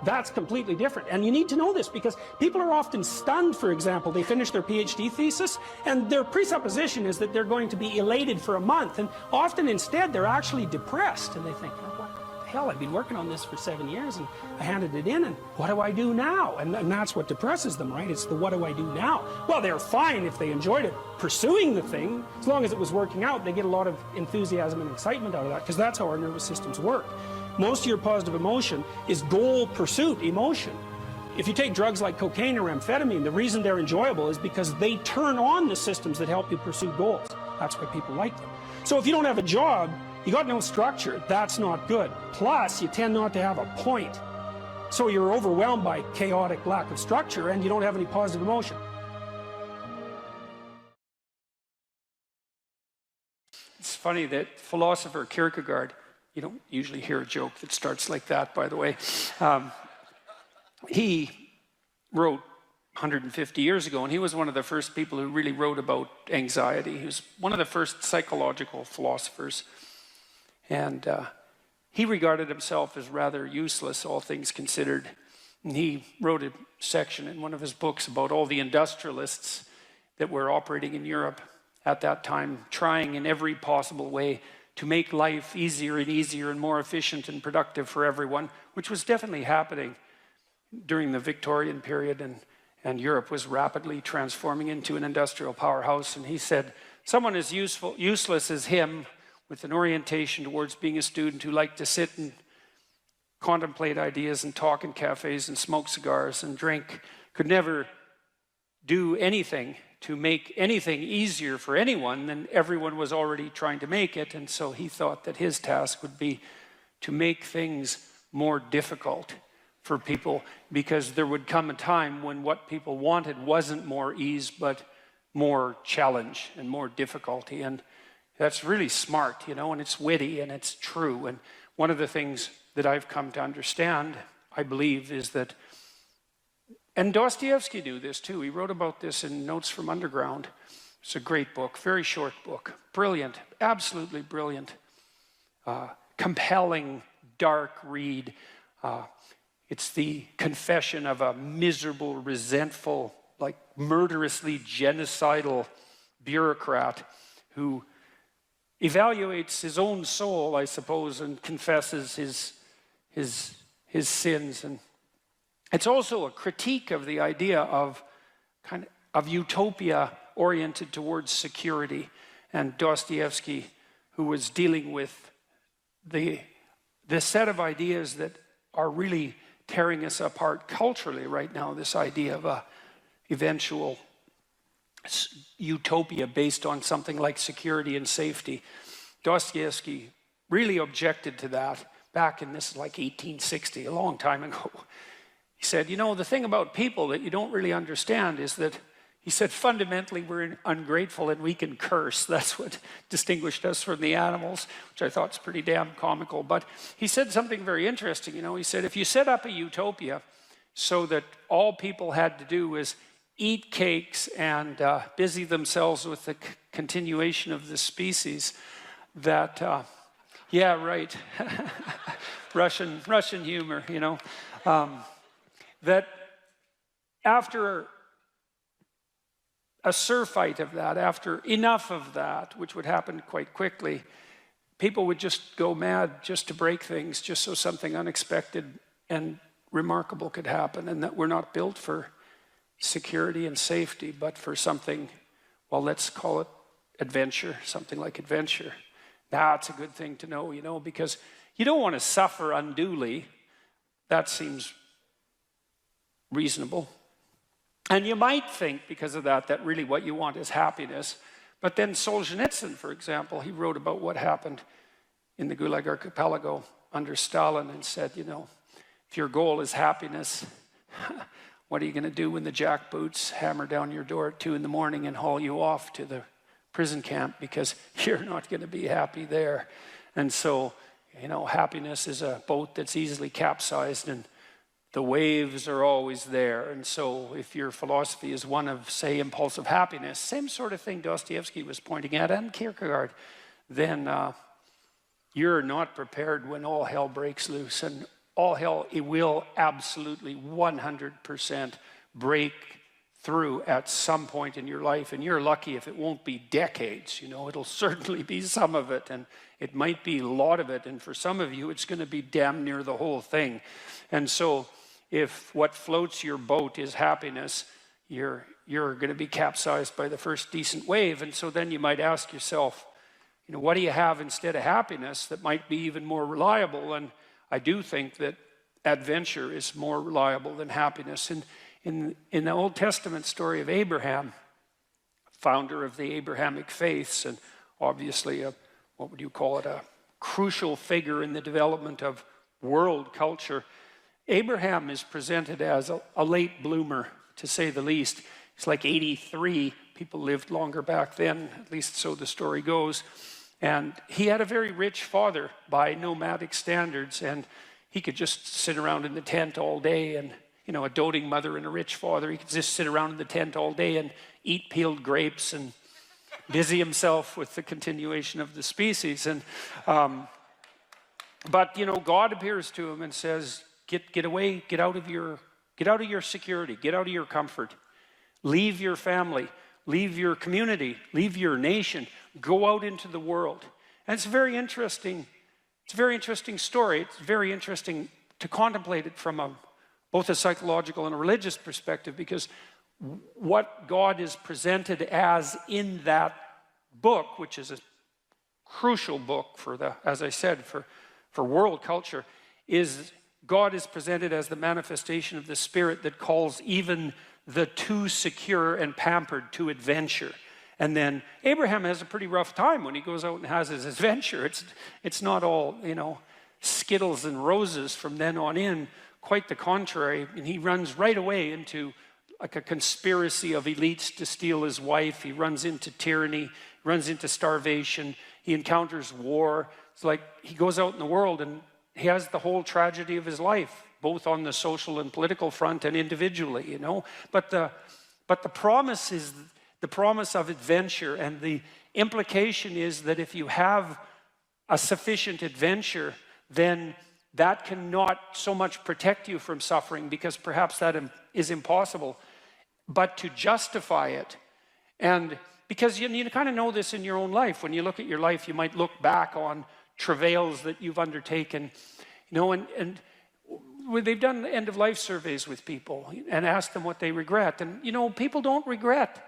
That's completely different. And you need to know this because people are often stunned, for example, they finish their PhD thesis and their presupposition is that they're going to be elated for a month. And often instead they're actually depressed and they think, oh, what the hell, I've been working on this for 7 years and I handed it in and what do I do now? And that's what depresses them, right? It's the what do I do now? Well, they're fine if they enjoyed it, pursuing the thing, as long as it was working out, they get a lot of enthusiasm and excitement out of that because that's how our nervous systems work. Most of your positive emotion is goal pursuit emotion. If you take drugs like cocaine or amphetamine, the reason they're enjoyable is because they turn on the systems that help you pursue goals. That's why people like them. So if you don't have a job, you got no structure, that's not good. Plus, you tend not to have a point. So you're overwhelmed by chaotic lack of structure and you don't have any positive emotion. It's funny that philosopher Kierkegaard, you don't usually hear a joke that starts like that, by the way. He wrote 150 years ago, and he was one of the first people who really wrote about anxiety. He was one of the first psychological philosophers. And he regarded himself as rather useless, all things considered. And he wrote a section in one of his books about all the industrialists that were operating in Europe at that time, trying in every possible way to make life easier and more efficient and productive for everyone, which was definitely happening during the Victorian period, and Europe was rapidly transforming into an industrial powerhouse. And he said, someone as useless as him, with an orientation towards being a student who liked to sit and contemplate ideas and talk in cafes and smoke cigars and drink, could never do anything to make anything easier for anyone than everyone was already trying to make it. And so he thought that his task would be to make things more difficult for people, because there would come a time when what people wanted wasn't more ease, but more challenge and more difficulty. And that's really smart, you know, and it's witty and it's true. And one of the things that I've come to understand, I believe, is that, and Dostoevsky knew this too. He wrote about this in Notes from Underground. It's a great book, very short book, brilliant, absolutely brilliant, compelling, dark read. It's the confession of a miserable, resentful, like murderously genocidal bureaucrat who evaluates his own soul, I suppose, and confesses his sins. And it's also a critique of the idea of utopia oriented towards security. And Dostoevsky, who was dealing with the set of ideas that are really tearing us apart culturally right now, this idea of a eventual utopia based on something like security and safety. Dostoevsky really objected to that back in, this is like 1860, a long time ago. He said, you know, the thing about people that you don't really understand is that, he said, fundamentally we're ungrateful and we can curse. That's what distinguished us from the animals, which I thought is pretty damn comical. But he said something very interesting, you know. He said, if you set up a utopia so that all people had to do was eat cakes and busy themselves with the continuation of the species, that, yeah, right, Russian humor, you know, that after a surfeit of that, after enough of that, which would happen quite quickly, people would just go mad just to break things, just so something unexpected and remarkable could happen, and that we're not built for security and safety, but for something, well, let's call it adventure, something like adventure. That's a good thing to know, you know, because you don't want to suffer unduly. That seems reasonable. And you might think, because of that, that really what you want is happiness. But then Solzhenitsyn, for example, he wrote about what happened in the Gulag Archipelago under Stalin and said, you know, if your goal is happiness, what are you going to do when the jackboots hammer down your door at 2 in the morning and haul you off to the prison camp, because you're not going to be happy there. And so, you know, happiness is a boat that's easily capsized and the waves are always there. And so if your philosophy is one of, say, impulsive happiness, same sort of thing Dostoevsky was pointing at, and Kierkegaard, then you're not prepared when all hell breaks loose. And all hell, it will absolutely 100% break through at some point in your life, and you're lucky if it won't be decades. You know, it'll certainly be some of it, and it might be a lot of it, and for some of you it's going to be damn near the whole thing. And so if what floats your boat is happiness, you're going to be capsized by the first decent wave. And so then you might ask yourself, you know, what do you have instead of happiness that might be even more reliable? And I do think that adventure is more reliable than happiness. And in the Old Testament story of Abraham, founder of the Abrahamic faiths, and obviously what would you call it, a crucial figure in the development of world culture, Abraham is presented as a late bloomer, to say the least. He's like 83. People lived longer back then, at least so the story goes. And he had a very rich father by nomadic standards, and he could just sit around in the tent all day, and you know, a doting mother and a rich father, he could just sit around in the tent all day and eat peeled grapes and busy himself with the continuation of the species. And but you know, God appears to him and says, get away, get out of your security, get out of your comfort, leave your family, leave your community, leave your nation, go out into the world. And it's very interesting. It's a very interesting story. It's very interesting to contemplate it from both a psychological and a religious perspective, because what God is presented as in that book, which is a crucial book for as I said, for world culture, is God is presented as the manifestation of the Spirit that calls even the too secure and pampered to adventure. And then Abraham has a pretty rough time when he goes out and has his adventure. It's not all, you know, Skittles and roses from then on in. Quite the contrary. And he runs right away into like a conspiracy of elites to steal his wife. He runs into tyranny, runs into starvation. He encounters war. It's like he goes out in the world and he has the whole tragedy of his life, both on the social and political front and individually, you know. But the promise is the promise of adventure, and the implication is that if you have a sufficient adventure, then that cannot so much protect you from suffering, because perhaps that is impossible, but to justify it. And because you kind of know this in your own life. When you look at your life, you might look back on travails that you've undertaken, you know, and they've done end-of-life surveys with people and asked them what they regret. And, you know, people don't regret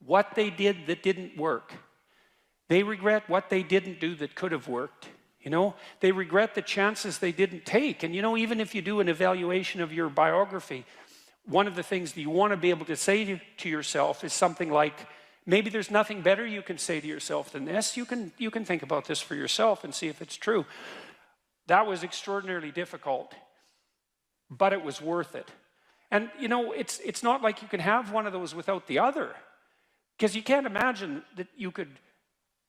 what they did that didn't work. They regret what they didn't do that could have worked. You know, they regret the chances they didn't take. And, you know, even if you do an evaluation of your biography, one of the things that you want to be able to say to yourself is something like, maybe there's nothing better you can say to yourself than this. You can think about this for yourself and see if it's true. That was extraordinarily difficult, but it was worth it. And, you know, it's not like you can have one of those without the other, because you can't imagine that you could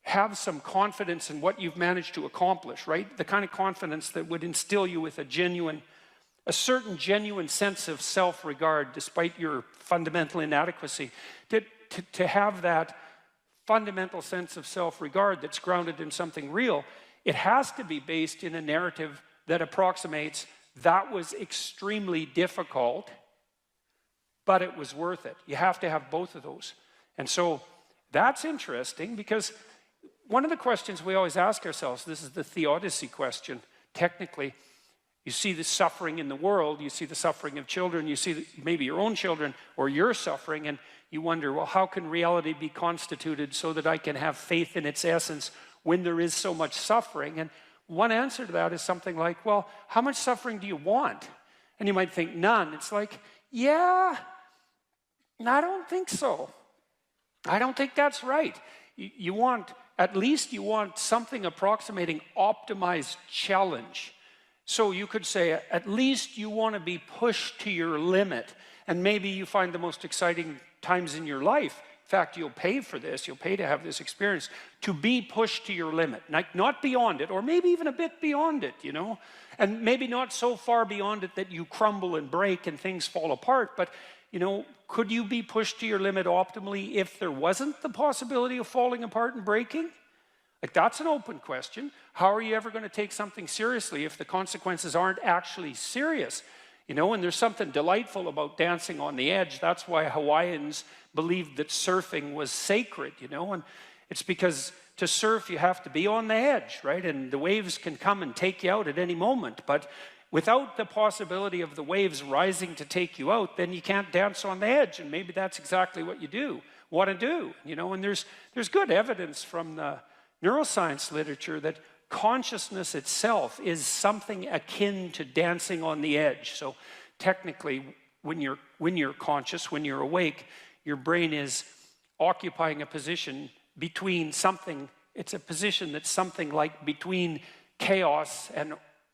have some confidence in what you've managed to accomplish, right? The kind of confidence that would instill you with a certain genuine sense of self-regard despite your fundamental inadequacy. To have that fundamental sense of self-regard that's grounded in something real, it has to be based in a narrative that approximates that was extremely difficult, but it was worth it. You have to have both of those. And so that's interesting, because one of the questions we always ask ourselves, this is the theodicy question, technically. You see the suffering in the world, you see the suffering of children, you see maybe your own children or your suffering, and you wonder, well, how can reality be constituted so that I can have faith in its essence when there is so much suffering? And one answer to that is something like, well, how much suffering do you want? And you might think, none. It's like, yeah, I don't think so. I don't think that's right. You want something approximating optimized challenge. So you could say, at least you want to be pushed to your limit. And maybe you find the most exciting times in your life. In fact, you'll pay for this. You'll pay to have this experience, to be pushed to your limit, not beyond it, or maybe even a bit beyond it, you know. And maybe not so far beyond it that you crumble and break and things fall apart, but, you know, could you be pushed to your limit optimally if there wasn't the possibility of falling apart and breaking? Like, that's an open question. How are you ever going to take something seriously if the consequences aren't actually serious? You know, and there's something delightful about dancing on the edge. That's why Hawaiians believed that surfing was sacred, you know, and it's because to surf you have to be on the edge, right? And the waves can come and take you out at any moment. But without the possibility of the waves rising to take you out, then you can't dance on the edge. And maybe that's exactly what you want to do, you know, and there's good evidence from the neuroscience literature that consciousness itself is something akin to dancing on the edge. So technically, when you're conscious, when you're awake, your brain is occupying a position between something. It's a position that's something like between chaos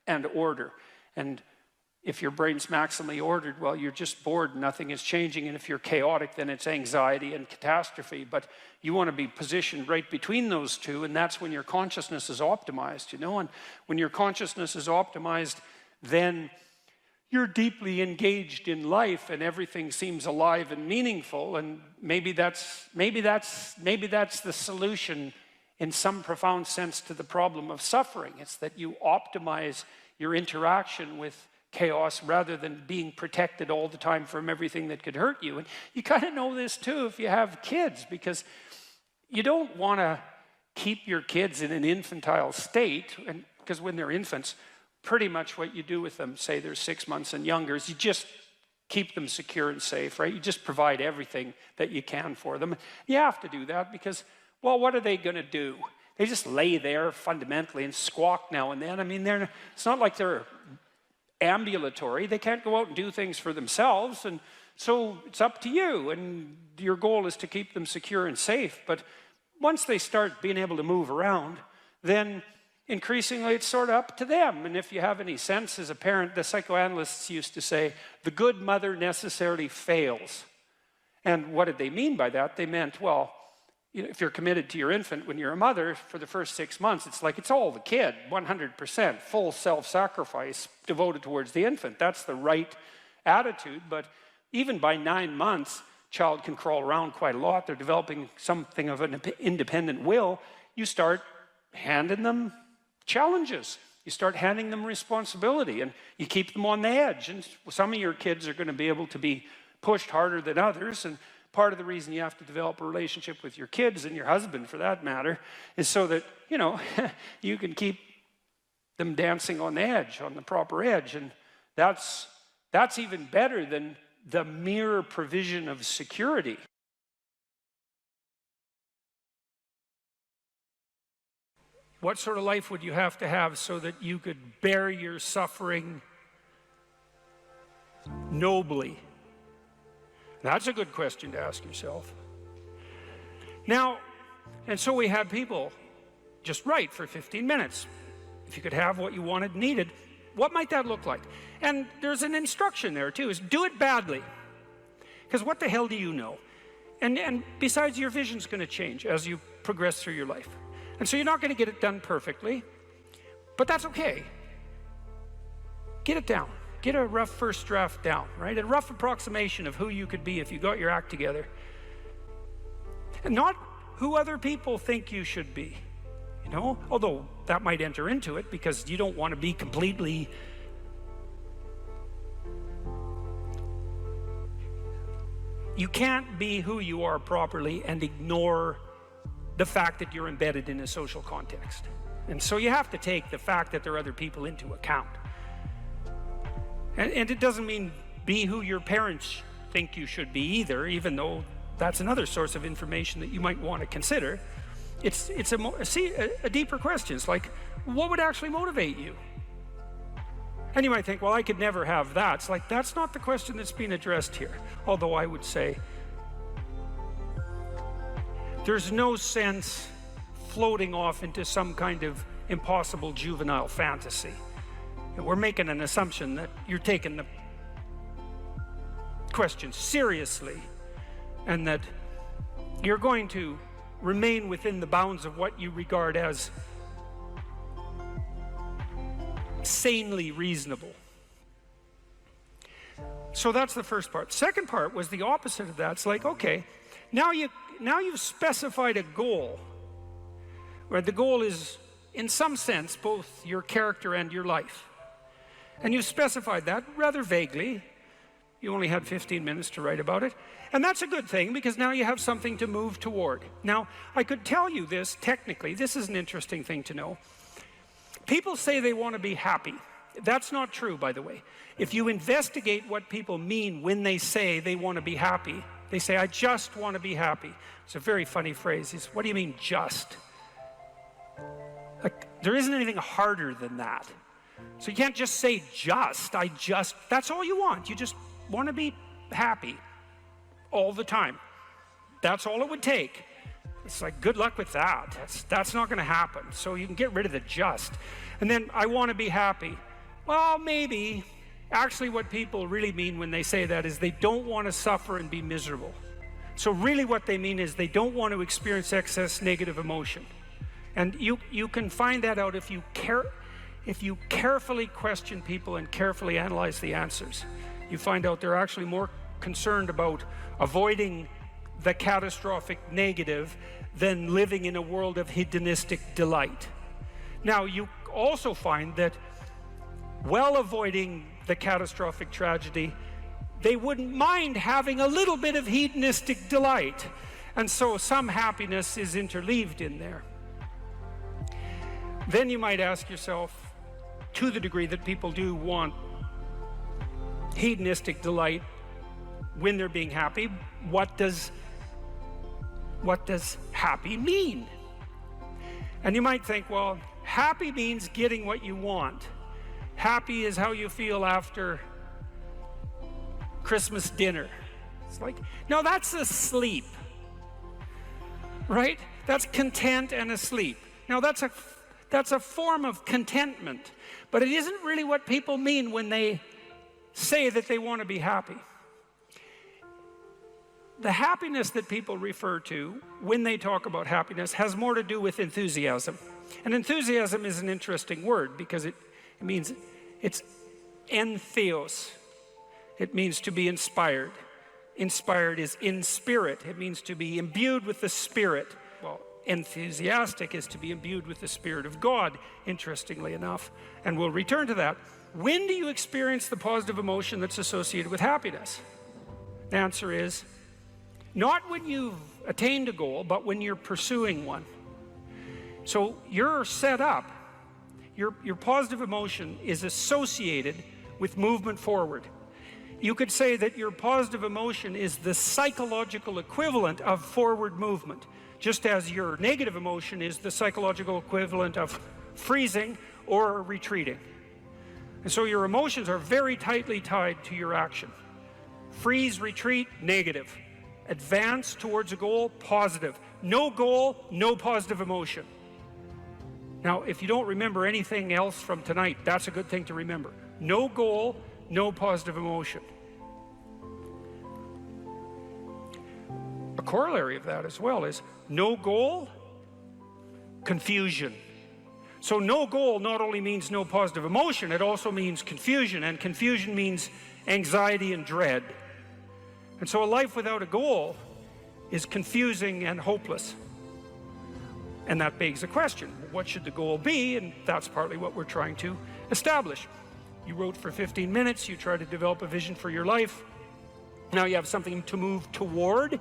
and order. And if your brain's maximally ordered, well, you're just bored, nothing is changing. And if you're chaotic, then it's anxiety and catastrophe. But you want to be positioned right between those two, and that's when your consciousness is optimized, you know? And when your consciousness is optimized, then you're deeply engaged in life and everything seems alive and meaningful. And maybe that's the solution in some profound sense to the problem of suffering. It's that you optimize your interaction with chaos rather than being protected all the time from everything that could hurt you. And you kind of know this too if you have kids, because you don't want to keep your kids in an infantile state, and because when they're infants, pretty much what you do with them, say they're 6 months and younger, is you just keep them secure and safe, right? You just provide everything that you can for them. You have to do that because, well, what are they going to do? They just lay there fundamentally and squawk now and then. I mean, it's not like they're ambulatory. They can't go out and do things for themselves, and so it's up to you, and your goal is to keep them secure and safe. But once they start being able to move around, then increasingly it's sort of up to them. And if you have any sense as a parent, the psychoanalysts used to say, the good mother necessarily fails. And what did they mean by that? They meant, well, you know, if you're committed to your infant when you're a mother for the first 6 months, it's like it's all the kid, 100%, full self-sacrifice devoted towards the infant. That's the right attitude. But even by 9 months, child can crawl around quite a lot. They're developing something of an independent will. You start handing them challenges. You start handing them responsibility, and you keep them on the edge. And some of your kids are going to be able to be pushed harder than others, and part of the reason you have to develop a relationship with your kids, and your husband for that matter, is so that, you know, you can keep them dancing on the edge, on the proper edge. And that's even better than the mere provision of security. What sort of life would you have to have so that you could bear your suffering nobly? That's a good question to ask yourself. Now, and so we had people just write for 15 minutes. If you could have what you wanted and needed, what might that look like? And there's an instruction there too, is do it badly. Because what the hell do you know? And besides, your vision's going to change as you progress through your life. And so you're not going to get it done perfectly, but that's okay. Get it down. Get a rough first draft down, right? A rough approximation of who you could be if you got your act together. And not who other people think you should be, you know? Although that might enter into it because you don't want to be completely... You can't be who you are properly and ignore the fact that you're embedded in a social context. And so you have to take the fact that there are other people into account. And it doesn't mean be who your parents think you should be either, even though that's another source of information that you might want to consider. It's a deeper question. It's like, what would actually motivate you? And you might think, well, I could never have that. It's like, that's not the question that's being addressed here. Although I would say, there's no sense floating off into some kind of impossible juvenile fantasy. We're making an assumption that you're taking the question seriously and that you're going to remain within the bounds of what you regard as sanely reasonable. So that's the first part. Second part was the opposite of that. It's like, okay, now you've specified a goal. where the goal is, in some sense, both your character and your life. And you specified that rather vaguely. You only had 15 minutes to write about it. And that's a good thing, because now you have something to move toward. Now, I could tell you this technically. This is an interesting thing to know. People say they want to be happy. That's not true, by the way. If you investigate what people mean when they say they want to be happy, they say, I just want to be happy. It's a very funny phrase. It's, what do you mean, just? Like, there isn't anything harder than that. So you can't just say just, that's all you want. You just want to be happy all the time. That's all it would take. It's like, good luck with that. That's not going to happen. So you can get rid of the just. And then, I want to be happy. Well, maybe. Actually, what people really mean when they say that is they don't want to suffer and be miserable. So really what they mean is they don't want to experience excess negative emotion. And you can find that out if you carefully question people and carefully analyze the answers. You find out they're actually more concerned about avoiding the catastrophic negative than living in a world of hedonistic delight. Now, you also find that while avoiding the catastrophic tragedy, they wouldn't mind having a little bit of hedonistic delight. And so some happiness is interleaved in there. Then you might ask yourself, to the degree that people do want hedonistic delight when they're being happy, what does happy mean? And you might think, well, happy means getting what you want. Happy is how you feel after Christmas dinner. It's like, no, that's asleep, right? That's content and asleep. Now, that's a form of contentment, but it isn't really what people mean when they say that they want to be happy. The happiness that people refer to when they talk about happiness has more to do with enthusiasm. And enthusiasm is an interesting word because it means, it's entheos. It means to be inspired. Inspired is in spirit. It means to be imbued with the Spirit. Well, enthusiastic is to be imbued with the Spirit of God, interestingly enough. And we'll return to that. When do you experience the positive emotion that's associated with happiness? The answer is, not when you've attained a goal, but when you're pursuing one. So you're set up. Your positive emotion is associated with movement forward. You could say that your positive emotion is the psychological equivalent of forward movement, just as your negative emotion is the psychological equivalent of freezing or retreating. And so your emotions are very tightly tied to your action. Freeze, retreat, negative. Advance towards a goal, positive. No goal, no positive emotion. Now, if you don't remember anything else from tonight, that's a good thing to remember. No goal, no positive emotion. A corollary of that as well is no goal, confusion. So no goal not only means no positive emotion, it also means confusion, and confusion means anxiety and dread. And so a life without a goal is confusing and hopeless. And that begs the question, what should the goal be? And that's partly what we're trying to establish. You wrote for 15 minutes, you tried to develop a vision for your life. Now you have something to move toward.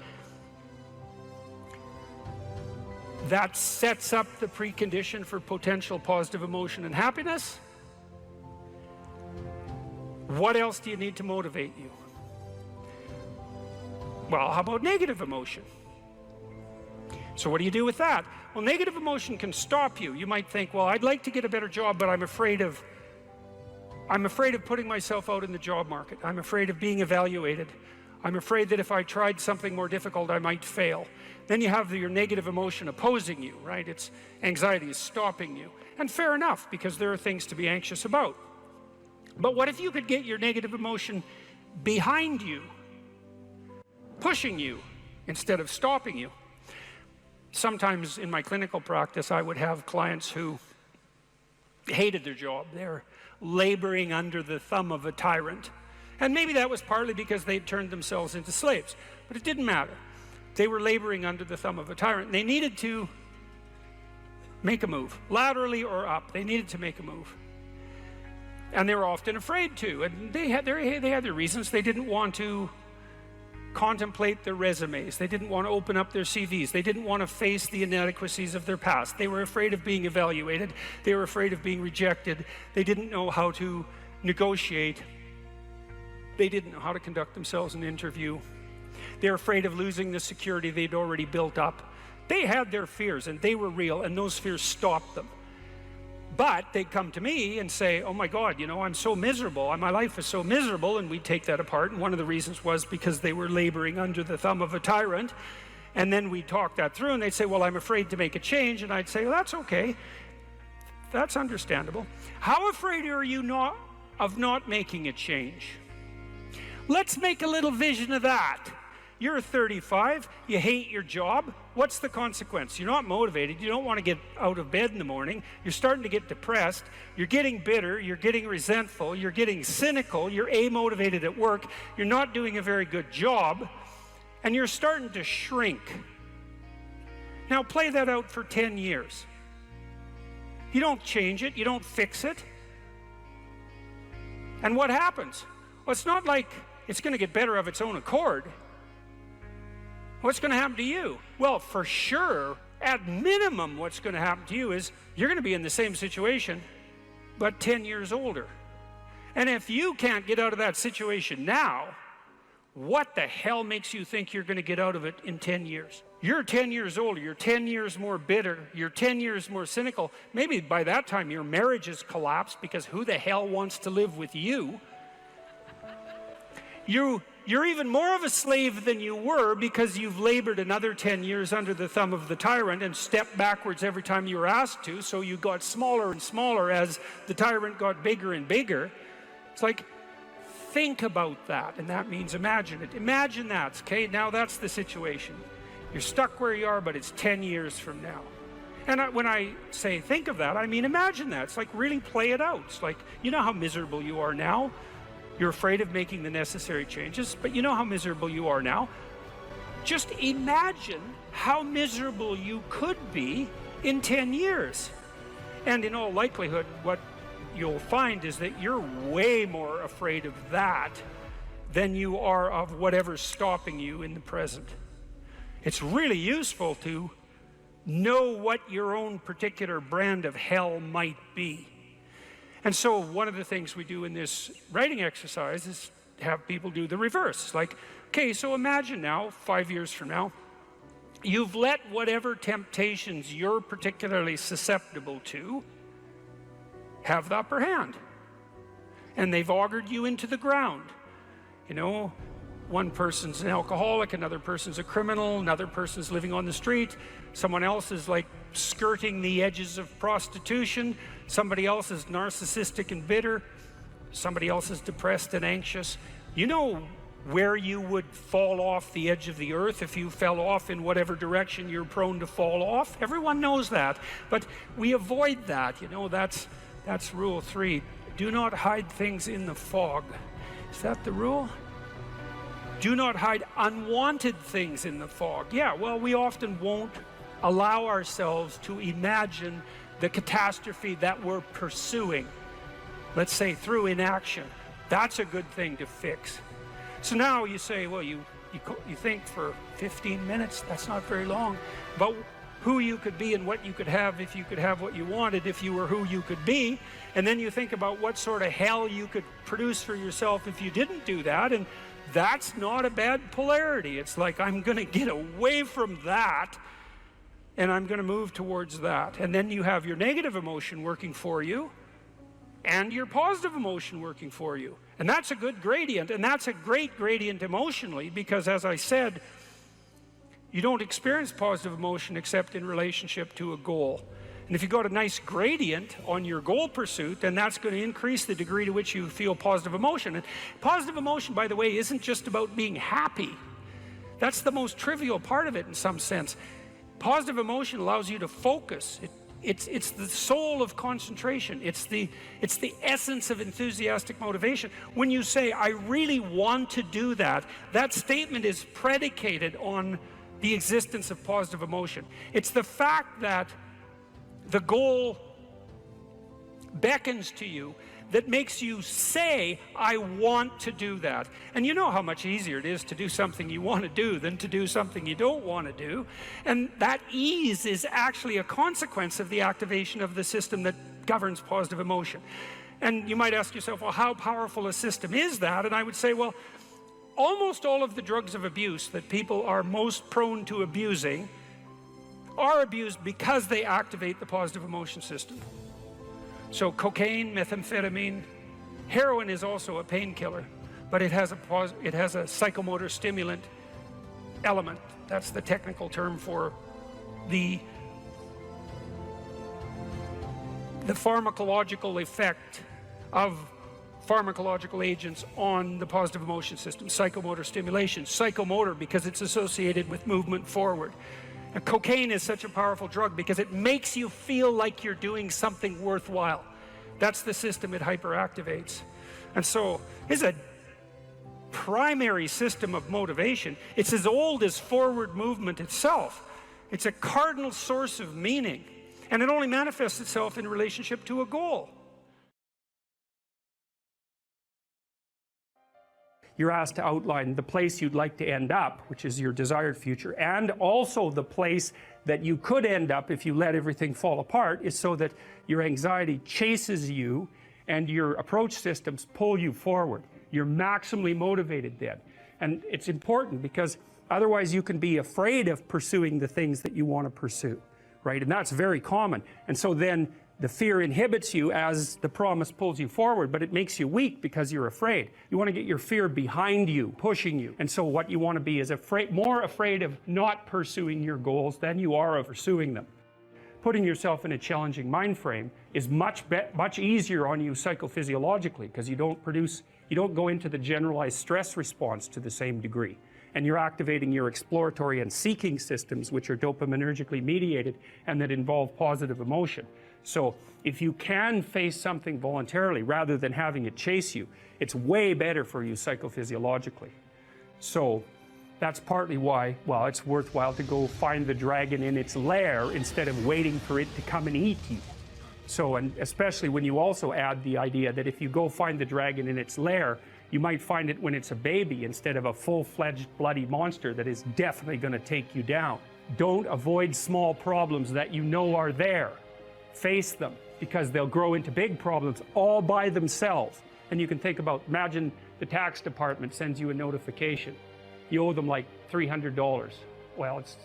That sets up the precondition for potential positive emotion and happiness. What else do you need to motivate you? Well, how about negative emotion? So what do you do with that? Well, negative emotion can stop you. You might think, well, I'd like to get a better job, but I'm afraid of putting myself out in the job market. I'm afraid of being evaluated. I'm afraid that if I tried something more difficult, I might fail. Then you have your negative emotion opposing you, right? It's anxiety is stopping you. And fair enough, because there are things to be anxious about. But what if you could get your negative emotion behind you, pushing you instead of stopping you? Sometimes in my clinical practice, I would have clients who hated their job. They're laboring under the thumb of a tyrant. And maybe that was partly because they'd turned themselves into slaves, but it didn't matter. They were laboring under the thumb of a tyrant. They needed to make a move, laterally or up. They needed to make a move. And they were often afraid to, and they had their reasons. They didn't want to contemplate their resumes. They didn't want to open up their CVs. They didn't want to face the inadequacies of their past. They were afraid of being evaluated. They were afraid of being rejected. They didn't know how to negotiate. They didn't know how to conduct themselves in an interview. They were afraid of losing the security they'd already built up. They had their fears, and they were real, and those fears stopped them. But they'd come to me and say, oh my God, you know, I'm so miserable. My life is so miserable. And we'd take that apart. And one of the reasons was because they were laboring under the thumb of a tyrant. And then we'd talk that through, and they'd say, well, I'm afraid to make a change. And I'd say, well, that's okay. That's understandable. How afraid are you of not making a change? Let's make a little vision of that. You're 35, you hate your job. What's the consequence? You're not motivated, you don't want to get out of bed in the morning, you're starting to get depressed, you're getting bitter, you're getting resentful, you're getting cynical, you're amotivated at work, you're not doing a very good job, and you're starting to shrink. Now play that out for 10 years. You don't change it, you don't fix it. And what happens? Well, it's not like it's going to get better of its own accord. What's going to happen to you? Well, for sure, at minimum, what's going to happen to you is you're going to be in the same situation, but 10 years older. And if you can't get out of that situation now, what the hell makes you think you're going to get out of it in 10 years? You're 10 years older, you're 10 years more bitter, you're 10 years more cynical. Maybe by that time your marriage has collapsed because who the hell wants to live with you? You're even more of a slave than you were because you've labored another 10 years under the thumb of the tyrant and stepped backwards every time you were asked to, so you got smaller and smaller as the tyrant got bigger and bigger. It's like, think about that, and that means imagine it. Imagine that, okay? Now that's the situation. You're stuck where you are, but it's 10 years from now. And when I say think of that, I mean imagine that. It's like really play it out. It's like, you know how miserable you are now? You're afraid of making the necessary changes, but you know how miserable you are now. Just imagine how miserable you could be in 10 years. And in all likelihood, what you'll find is that you're way more afraid of that than you are of whatever's stopping you in the present. It's really useful to know what your own particular brand of hell might be. And so one of the things we do in this writing exercise is have people do the reverse. It's like, okay, so imagine now, 5 years from now, you've let whatever temptations you're particularly susceptible to have the upper hand. And they've augured you into the ground. You know, one person's an alcoholic, another person's a criminal, another person's living on the street, someone else is like skirting the edges of prostitution, somebody else is narcissistic and bitter, somebody else is depressed and anxious. You know where you would fall off the edge of the earth if you fell off in whatever direction you're prone to fall off. Everyone knows that, but we avoid that. You know, that's rule 3. Do not hide things in the fog. Is that the rule? Do not hide unwanted things in the fog. Yeah, well, we often won't allow ourselves to imagine the catastrophe that we're pursuing, let's say through inaction. That's a good thing to fix. So now you say, well, you think for 15 minutes, that's not very long, about who you could be and what you could have if you could have what you wanted, if you were who you could be. And then you think about what sort of hell you could produce for yourself if you didn't do that. And that's not a bad polarity. It's like, I'm going to get away from that and I'm going to move towards that. And then you have your negative emotion working for you and your positive emotion working for you. And that's a good gradient, and that's a great gradient emotionally, because as I said, you don't experience positive emotion except in relationship to a goal. And if you've got a nice gradient on your goal pursuit, then that's going to increase the degree to which you feel positive emotion. And positive emotion, by the way, isn't just about being happy. That's the most trivial part of it in some sense. Positive emotion allows you to focus. It's the soul of concentration. It's the essence of enthusiastic motivation. When you say, I really want to do that, that statement is predicated on the existence of positive emotion. It's the fact that the goal beckons to you, that makes you say, I want to do that. And you know how much easier it is to do something you want to do than to do something you don't want to do. And that ease is actually a consequence of the activation of the system that governs positive emotion. And you might ask yourself, well, how powerful a system is that? And I would say, well, almost all of the drugs of abuse that people are most prone to abusing are abused because they activate the positive emotion system. So cocaine, methamphetamine, heroin is also a painkiller, but it has a psychomotor stimulant element. That's the technical term for the pharmacological effect of pharmacological agents on the positive emotion system. Psychomotor stimulation. Psychomotor because it's associated with movement forward. And cocaine is such a powerful drug because it makes you feel like you're doing something worthwhile. That's the system it hyperactivates. And so it's a primary system of motivation. It's as old as forward movement itself. It's a cardinal source of meaning. And it only manifests itself in relationship to a goal. You're asked to outline the place you'd like to end up, which is your desired future, and also the place that you could end up if you let everything fall apart, is so that your anxiety chases you and your approach systems pull you forward. You're maximally motivated then. And it's important because otherwise you can be afraid of pursuing the things that you want to pursue, right? And that's very common. And so then the fear inhibits you as the promise pulls you forward, but it makes you weak because you're afraid. You want to get your fear behind you, pushing you. And so what you want to be is more afraid of not pursuing your goals than you are of pursuing them. Putting yourself in a challenging mind frame is much easier on you psychophysiologically because you don't go into the generalized stress response to the same degree. And you're activating your exploratory and seeking systems, which are dopaminergically mediated and that involve positive emotion. So if you can face something voluntarily rather than having it chase you, it's way better for you psychophysiologically. So that's partly why, well, it's worthwhile to go find the dragon in its lair instead of waiting for it to come and eat you. So, and especially when you also add the idea that if you go find the dragon in its lair, you might find it when it's a baby instead of a full-fledged bloody monster that is definitely going to take you down. Don't avoid small problems that you know are there. Face them, because they'll grow into big problems all by themselves. And you can think about, imagine the tax department sends you a notification. You owe them like $300. Well, it's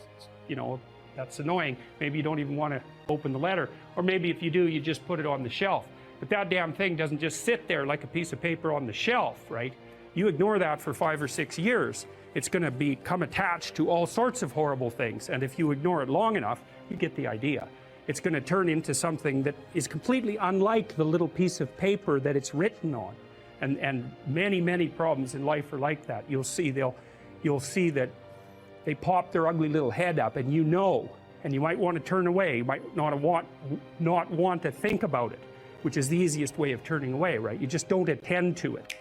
you know, that's annoying. Maybe you don't even want to open the letter. Or maybe if you do, you just put it on the shelf. But that damn thing doesn't just sit there like a piece of paper on the shelf, right? You ignore that for 5 or 6 years, it's going to become attached to all sorts of horrible things. And if you ignore it long enough, you get the idea. It's going to turn into something that is completely unlike the little piece of paper that it's written on. And many, many problems in life are like that. You'll see that they pop their ugly little head up, and you know, and you might want to turn away. You might not want to think about it, which is the easiest way of turning away, right? You just don't attend to it.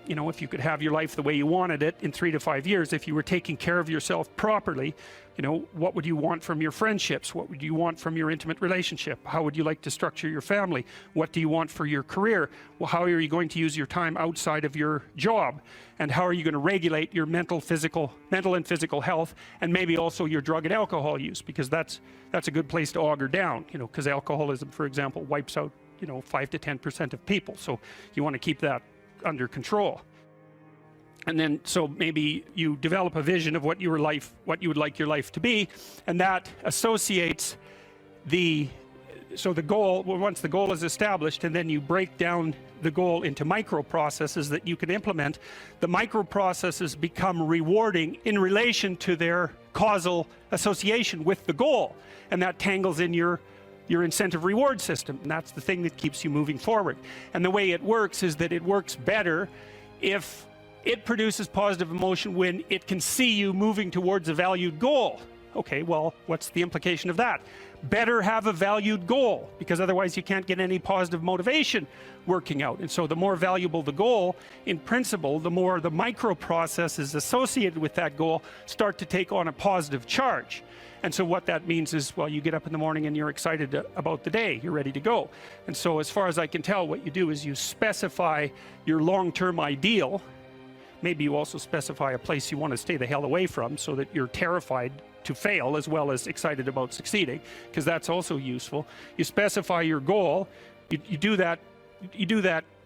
You know, if you could have your life the way you wanted it in 3 to 5 years, if you were taking care of yourself properly, you know, what would you want from your friendships? What would you want from your intimate relationship? How would you like to structure your family? What do you want for your career? Well, how are you going to use your time outside of your job? And how are you going to regulate your mental and physical health, and maybe also your drug and alcohol use? Because that's a good place to auger down, you know, because alcoholism, for example, wipes out, you know, 5 to 10% of people. So you want to keep that under control. And then, so maybe you develop a vision of what you would like your life to be, and that associates the goal. Well, once the goal is established, and then you break down the goal into micro processes that you can implement, the micro processes become rewarding in relation to their causal association with the goal, and that tangles in your incentive reward system, and that's the thing that keeps you moving forward. And the way it works is that it works better if it produces positive emotion when it can see you moving towards a valued goal. Okay, well, what's the implication of that? Better have a valued goal, because otherwise you can't get any positive motivation working out. And so the more valuable the goal, in principle, the more the micro processes associated with that goal start to take on a positive charge. And so what that means is, well, you get up in the morning and you're excited about the day, you're ready to go. And so as far as I can tell, what you do is you specify your long-term ideal. Maybe you also specify a place you want to stay the hell away from, so that you're terrified to fail as well as excited about succeeding, because that's also useful. You specify your goal. You do that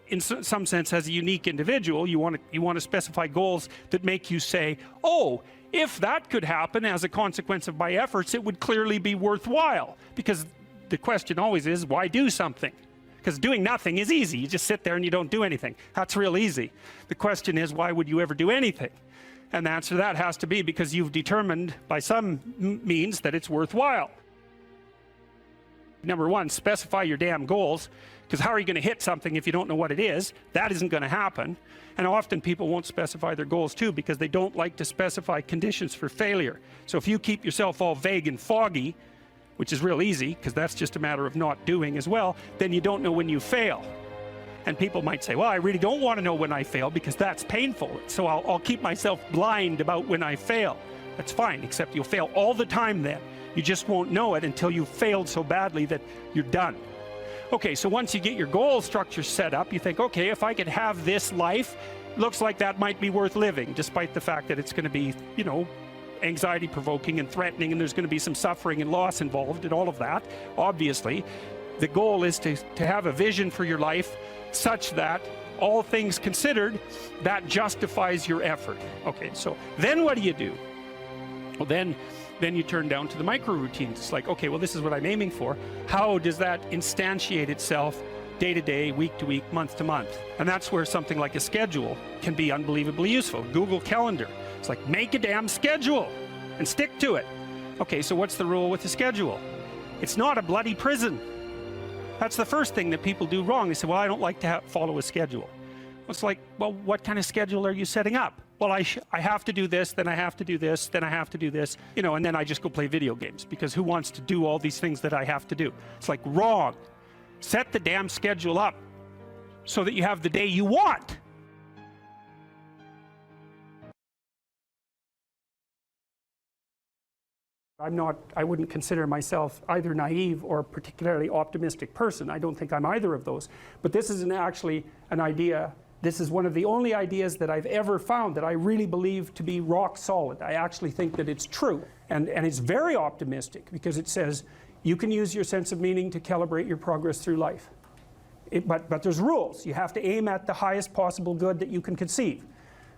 in some sense as a unique individual. You want to specify goals that make you say, oh, if that could happen as a consequence of my efforts, it would clearly be worthwhile. Because the question always is, why do something? Because doing nothing is easy. You just sit there and you don't do anything. That's real easy. The question is, why would you ever do anything? And the answer to that has to be because you've determined by some means that it's worthwhile. Number one, specify your damn goals, because how are you going to hit something if you don't know what it is? That isn't going to happen. And often people won't specify their goals too, because they don't like to specify conditions for failure. So if you keep yourself all vague and foggy, which is real easy, because that's just a matter of not doing as well, then you don't know when you fail. And people might say, well, I really don't want to know when I fail because that's painful. So I'll keep myself blind about when I fail. That's fine, except you'll fail all the time then. You just won't know it until you've failed so badly that you're done. Okay, so once you get your goal structure set up, you think, okay, if I could have this life, looks like that might be worth living, despite the fact that it's going to be, you know, anxiety provoking and threatening, and there's going to be some suffering and loss involved and all of that. Obviously, the goal is to have a vision for your life such that, all things considered, that justifies your effort. Okay, so then what do you do? Well, then you turn down to the micro routines. It's like, okay, well, this is what I'm aiming for. How does that instantiate itself day to day, week to week, month to month? And that's where something like a schedule can be unbelievably useful. Google Calendar. It's like, make a damn schedule and stick to it. Okay, so what's the rule with the schedule? It's not a bloody prison. That's the first thing that people do wrong. They say, well, I don't like to follow a schedule. It's like, well, what kind of schedule are you setting up? Well, I have to do this, then I have to do this, then I have to do this, you know, and then I just go play video games, because who wants to do all these things that I have to do? It's like, wrong. Set the damn schedule up so that you have the day you want. I wouldn't consider myself either naive or a particularly optimistic person. I don't think I'm either of those. But this is actually an idea. This is one of the only ideas that I've ever found that I really believe to be rock solid. I actually think that it's true. And it's very optimistic, because it says you can use your sense of meaning to calibrate your progress through life. But there's rules. You have to aim at the highest possible good that you can conceive.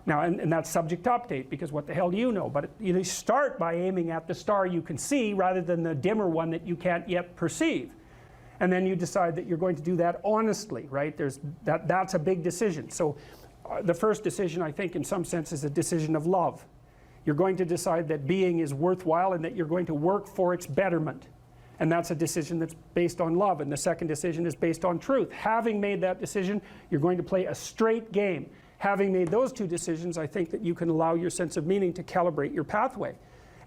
Now, and that's subject to update, because what the hell do you know? But you start by aiming at the star you can see rather than the dimmer one that you can't yet perceive. And then you decide that you're going to do that honestly, right? That's a big decision. So the first decision, I think, in some sense, is a decision of love. You're going to decide that being is worthwhile and that you're going to work for its betterment. And that's a decision that's based on love. And the second decision is based on truth. Having made that decision, you're going to play a straight game. Having made those two decisions, I think that you can allow your sense of meaning to calibrate your pathway.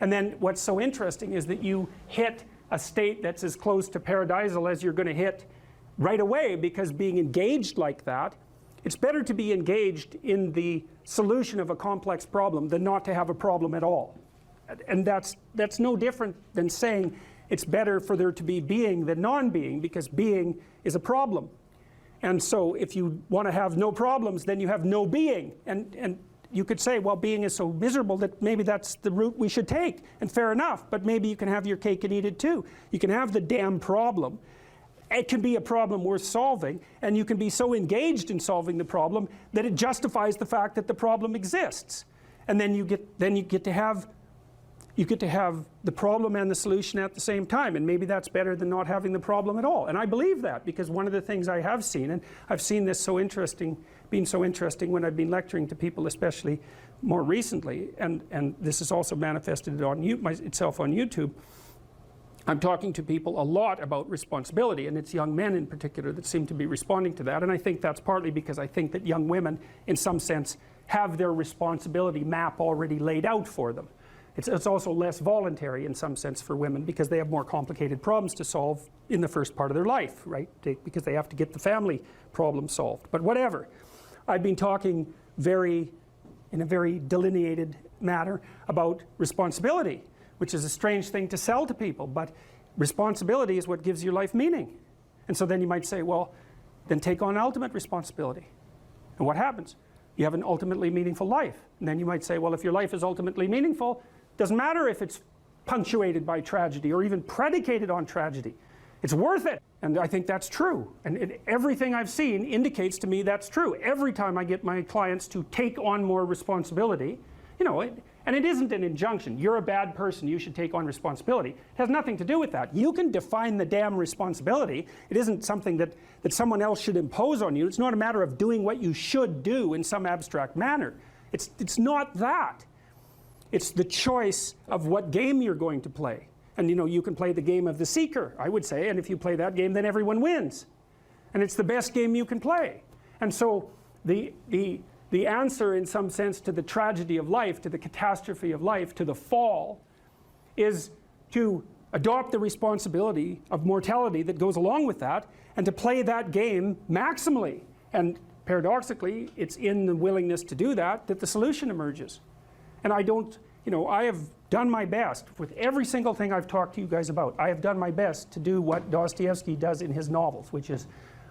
And then what's so interesting is that you hit a state that's as close to paradisal as you're going to hit right away, because being engaged like that, it's better to be engaged in the solution of a complex problem than not to have a problem at all. And that's no different than saying it's better for there to be being than non-being, because being is a problem. And so if you want to have no problems, then you have no being. And you could say, well, being is so miserable that maybe that's the route we should take. And fair enough, but maybe you can have your cake and eat it too. You can have the damn problem. It can be a problem worth solving, and you can be so engaged in solving the problem that it justifies the fact that the problem exists. And then you get to have the problem and the solution at the same time, and maybe that's better than not having the problem at all. And I believe that, because one of the things I have seen, and I've seen this being so interesting when I've been lecturing to people, especially more recently, and this is also manifested itself on YouTube. I'm talking to people a lot about responsibility, and it's young men in particular that seem to be responding to that. And I think that's partly because I think that young women, in some sense, have their responsibility map already laid out for them. It's also less voluntary in some sense for women because they have more complicated problems to solve in the first part of their life, right? Because they have to get the family problem solved. But whatever. I've been talking in a very delineated manner about responsibility, which is a strange thing to sell to people, but responsibility is what gives your life meaning. And so then you might say, well, then take on ultimate responsibility. And what happens? You have an ultimately meaningful life. And then you might say, well, if your life is ultimately meaningful, it doesn't matter if it's punctuated by tragedy or even predicated on tragedy. It's worth it. And I think that's true. And everything I've seen indicates to me that's true. Every time I get my clients to take on more responsibility, you know, and it isn't an injunction. You're a bad person, you should take on responsibility. It has nothing to do with that. You can define the damn responsibility. It isn't something that someone else should impose on you. It's not a matter of doing what you should do in some abstract manner. It's not that. It's the choice of what game you're going to play. And you know, you can play the game of the seeker, I would say, and if you play that game, then everyone wins. And it's the best game you can play. And so the answer in some sense to the tragedy of life, to the catastrophe of life, to the fall, is to adopt the responsibility of mortality that goes along with that, and to play that game maximally. And paradoxically, it's in the willingness to do that that the solution emerges. And I don't, you know, I have done my best with every single thing I've talked to you guys about. I have done my best to do what Dostoevsky does in his novels, which is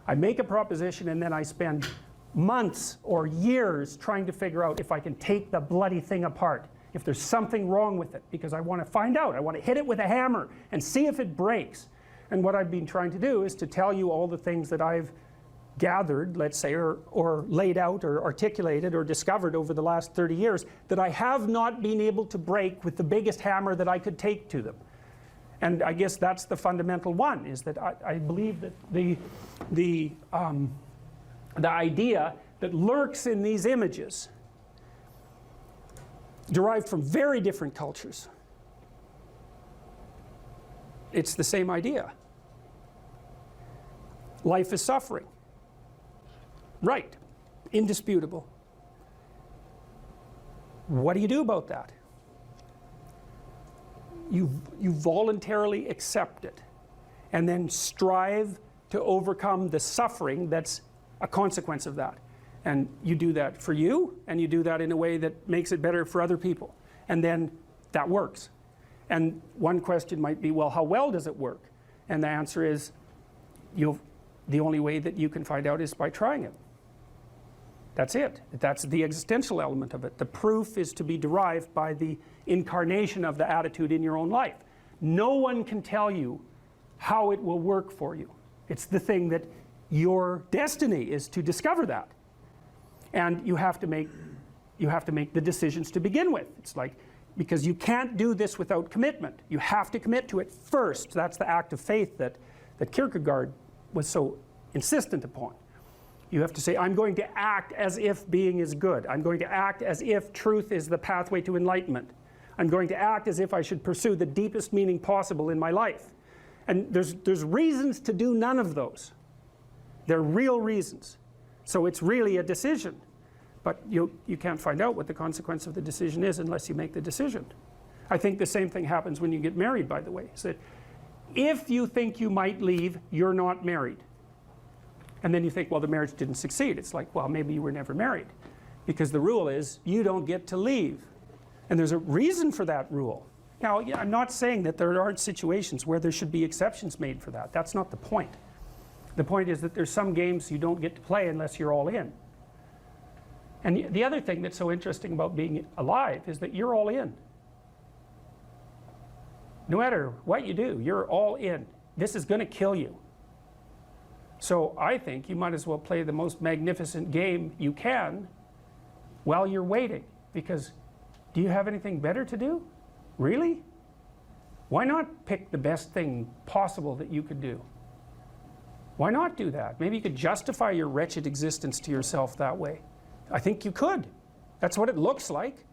I make a proposition and then I spend months or years trying to figure out if I can take the bloody thing apart, if there's something wrong with it, because I want to find out. I want to hit it with a hammer and see if it breaks. And what I've been trying to do is to tell you all the things that I've gathered, let's say, or laid out or articulated or discovered over the last 30 years that I have not been able to break with the biggest hammer that I could take to them. And I guess that's the fundamental one, is that I believe that the idea that lurks in these images, derived from very different cultures, it's the same idea. Life is suffering. Right, indisputable. What do you do about that? You voluntarily accept it and then strive to overcome the suffering that's a consequence of that. And you do that for you, and you do that in a way that makes it better for other people. And then that works. And one question might be, well, how well does it work? And the answer is, the only way that you can find out is by trying it. That's it. That's the existential element of it. The proof is to be derived by the incarnation of the attitude in your own life. No one can tell you how it will work for you. It's the thing that your destiny is to discover that. And you have to make the decisions to begin with. It's like, because you can't do this without commitment. You have to commit to it first. That's the act of faith that Kierkegaard was so insistent upon. You have to say, I'm going to act as if being is good. I'm going to act as if truth is the pathway to enlightenment. I'm going to act as if I should pursue the deepest meaning possible in my life. And there's reasons to do none of those. They're real reasons. So it's really a decision. But you can't find out what the consequence of the decision is unless you make the decision. I think the same thing happens when you get married, by the way. Is that if you think you might leave, you're not married. And then you think, well, the marriage didn't succeed. It's like, well, maybe you were never married. Because the rule is, you don't get to leave. And there's a reason for that rule. Now, I'm not saying that there aren't situations where there should be exceptions made for that. That's not the point. The point is that there's some games you don't get to play unless you're all in. And the other thing that's so interesting about being alive is that you're all in. No matter what you do, you're all in. This is going to kill you. So I think you might as well play the most magnificent game you can while you're waiting. Because do you have anything better to do? Really? Why not pick the best thing possible that you could do? Why not do that? Maybe you could justify your wretched existence to yourself that way. I think you could. That's what it looks like.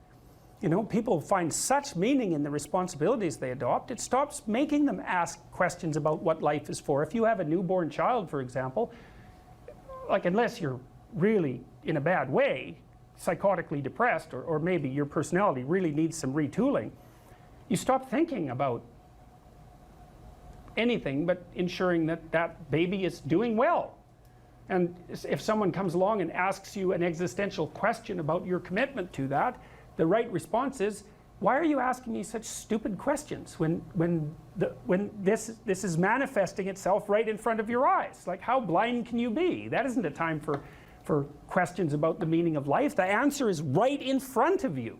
You know, people find such meaning in the responsibilities they adopt, it stops making them ask questions about what life is for. If you have a newborn child, for example, like unless you're really in a bad way, psychotically depressed, or maybe your personality really needs some retooling, you stop thinking about anything but ensuring that that baby is doing well. And if someone comes along and asks you an existential question about your commitment to that, the right response is, why are you asking me such stupid questions when this is manifesting itself right in front of your eyes? Like, how blind can you be? That isn't a time for questions about the meaning of life. The answer is right in front of you.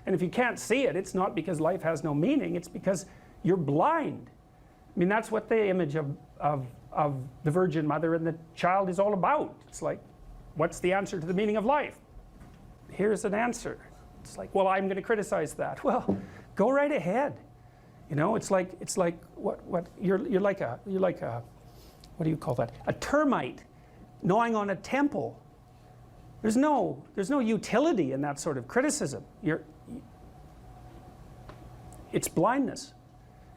And if you can't see it, it's not because life has no meaning, it's because you're blind. I mean, that's what the image of the Virgin Mother and the child is all about. It's like, what's the answer to the meaning of life? Here's an answer. It's like, well, I'm going to criticize that. Well, go right ahead. You know, it's like what you're like a what do you call that? A termite gnawing on a temple. There's no utility in that sort of criticism. It's blindness.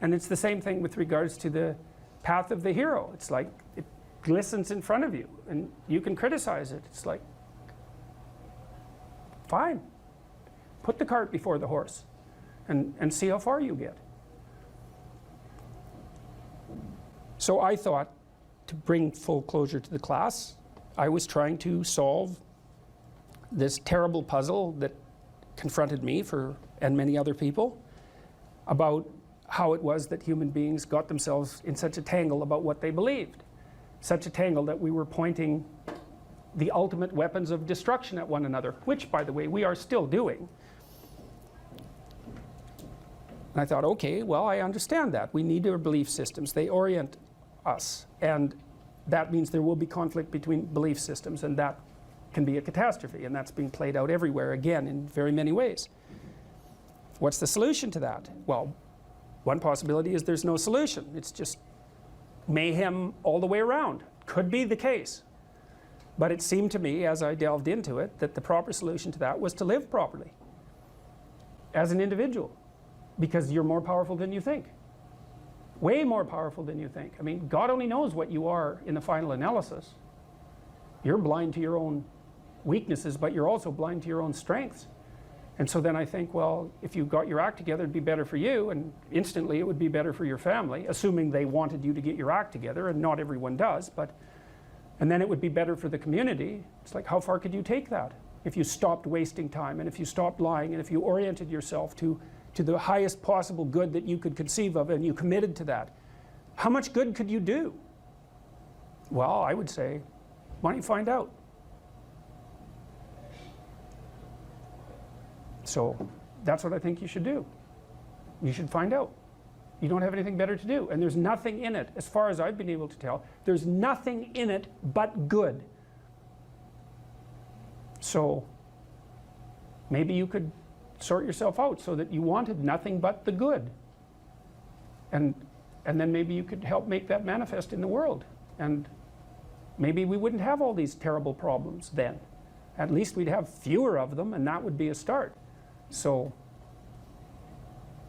And it's the same thing with regards to the path of the hero. It's like it glistens in front of you and you can criticize it. It's like, fine. Put the cart before the horse and see how far you get. So I thought, to bring full closure to the class, I was trying to solve this terrible puzzle that confronted me and many other people about how it was that human beings got themselves in such a tangle about what they believed. Such a tangle that we were pointing the ultimate weapons of destruction at one another, which, by the way, we are still doing. And I thought, okay, well, I understand that. We need our belief systems. They orient us. And that means there will be conflict between belief systems, and that can be a catastrophe. And that's being played out everywhere, again, in very many ways. What's the solution to that? Well, one possibility is there's no solution. It's just mayhem all the way around. Could be the case. But it seemed to me, as I delved into it, that the proper solution to that was to live properly as an individual, because you're more powerful than you think. Way more powerful than you think. I mean, God only knows what you are in the final analysis. You're blind to your own weaknesses, but you're also blind to your own strengths. And so then I think, well, if you got your act together, it'd be better for you, and instantly it would be better for your family, assuming they wanted you to get your act together, and not everyone does, and then it would be better for the community. It's like, how far could you take that? If you stopped wasting time, and if you stopped lying, and if you oriented yourself to the highest possible good that you could conceive of, and you committed to that, how much good could you do? Well, I would say, why don't you find out? So that's what I think you should do. You should find out. You don't have anything better to do. And there's nothing in it, as far as I've been able to tell, there's nothing in it but good. So maybe you could sort yourself out so that you wanted nothing but the good. And then maybe you could help make that manifest in the world. And maybe we wouldn't have all these terrible problems then. At least we'd have fewer of them, and that would be a start. So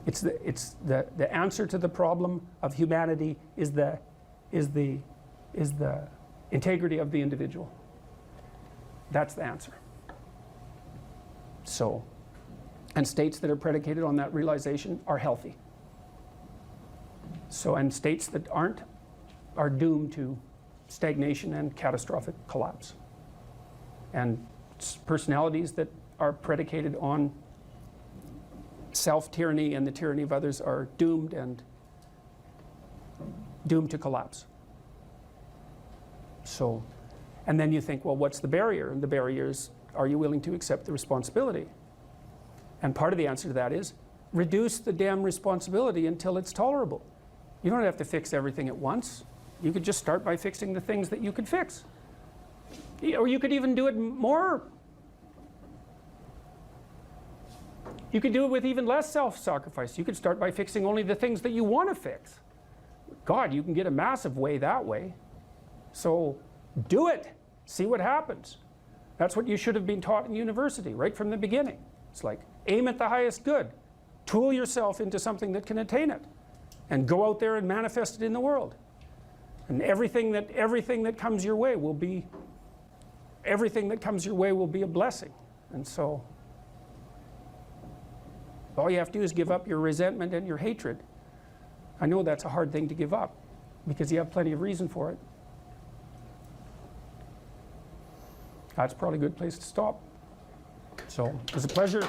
it's the answer to the problem of humanity is the integrity of the individual. That's the answer. So, and states that are predicated on that realization are healthy. So, and states that aren't are doomed to stagnation and catastrophic collapse. And personalities that are predicated on self-tyranny and the tyranny of others are doomed to collapse. So, and then you think, well, what's the barrier? And the barrier is, are you willing to accept the responsibility? And part of the answer to that is, reduce the damn responsibility until it's tolerable. You don't have to fix everything at once. You could just start by fixing the things that you could fix. Or you could even do it more. You could do it with even less self-sacrifice. You could start by fixing only the things that you want to fix. God, you can get a massive way that way. So do it. See what happens. That's what you should have been taught in university right from the beginning. It's like, aim at the highest good. Tool yourself into something that can attain it. And go out there and manifest it in the world. And everything that comes your way will be a blessing. And so, All you have to do is give up your resentment and your hatred. I know that's a hard thing to give up because you have plenty of reason for it. That's probably a good place to stop. So it was a pleasure.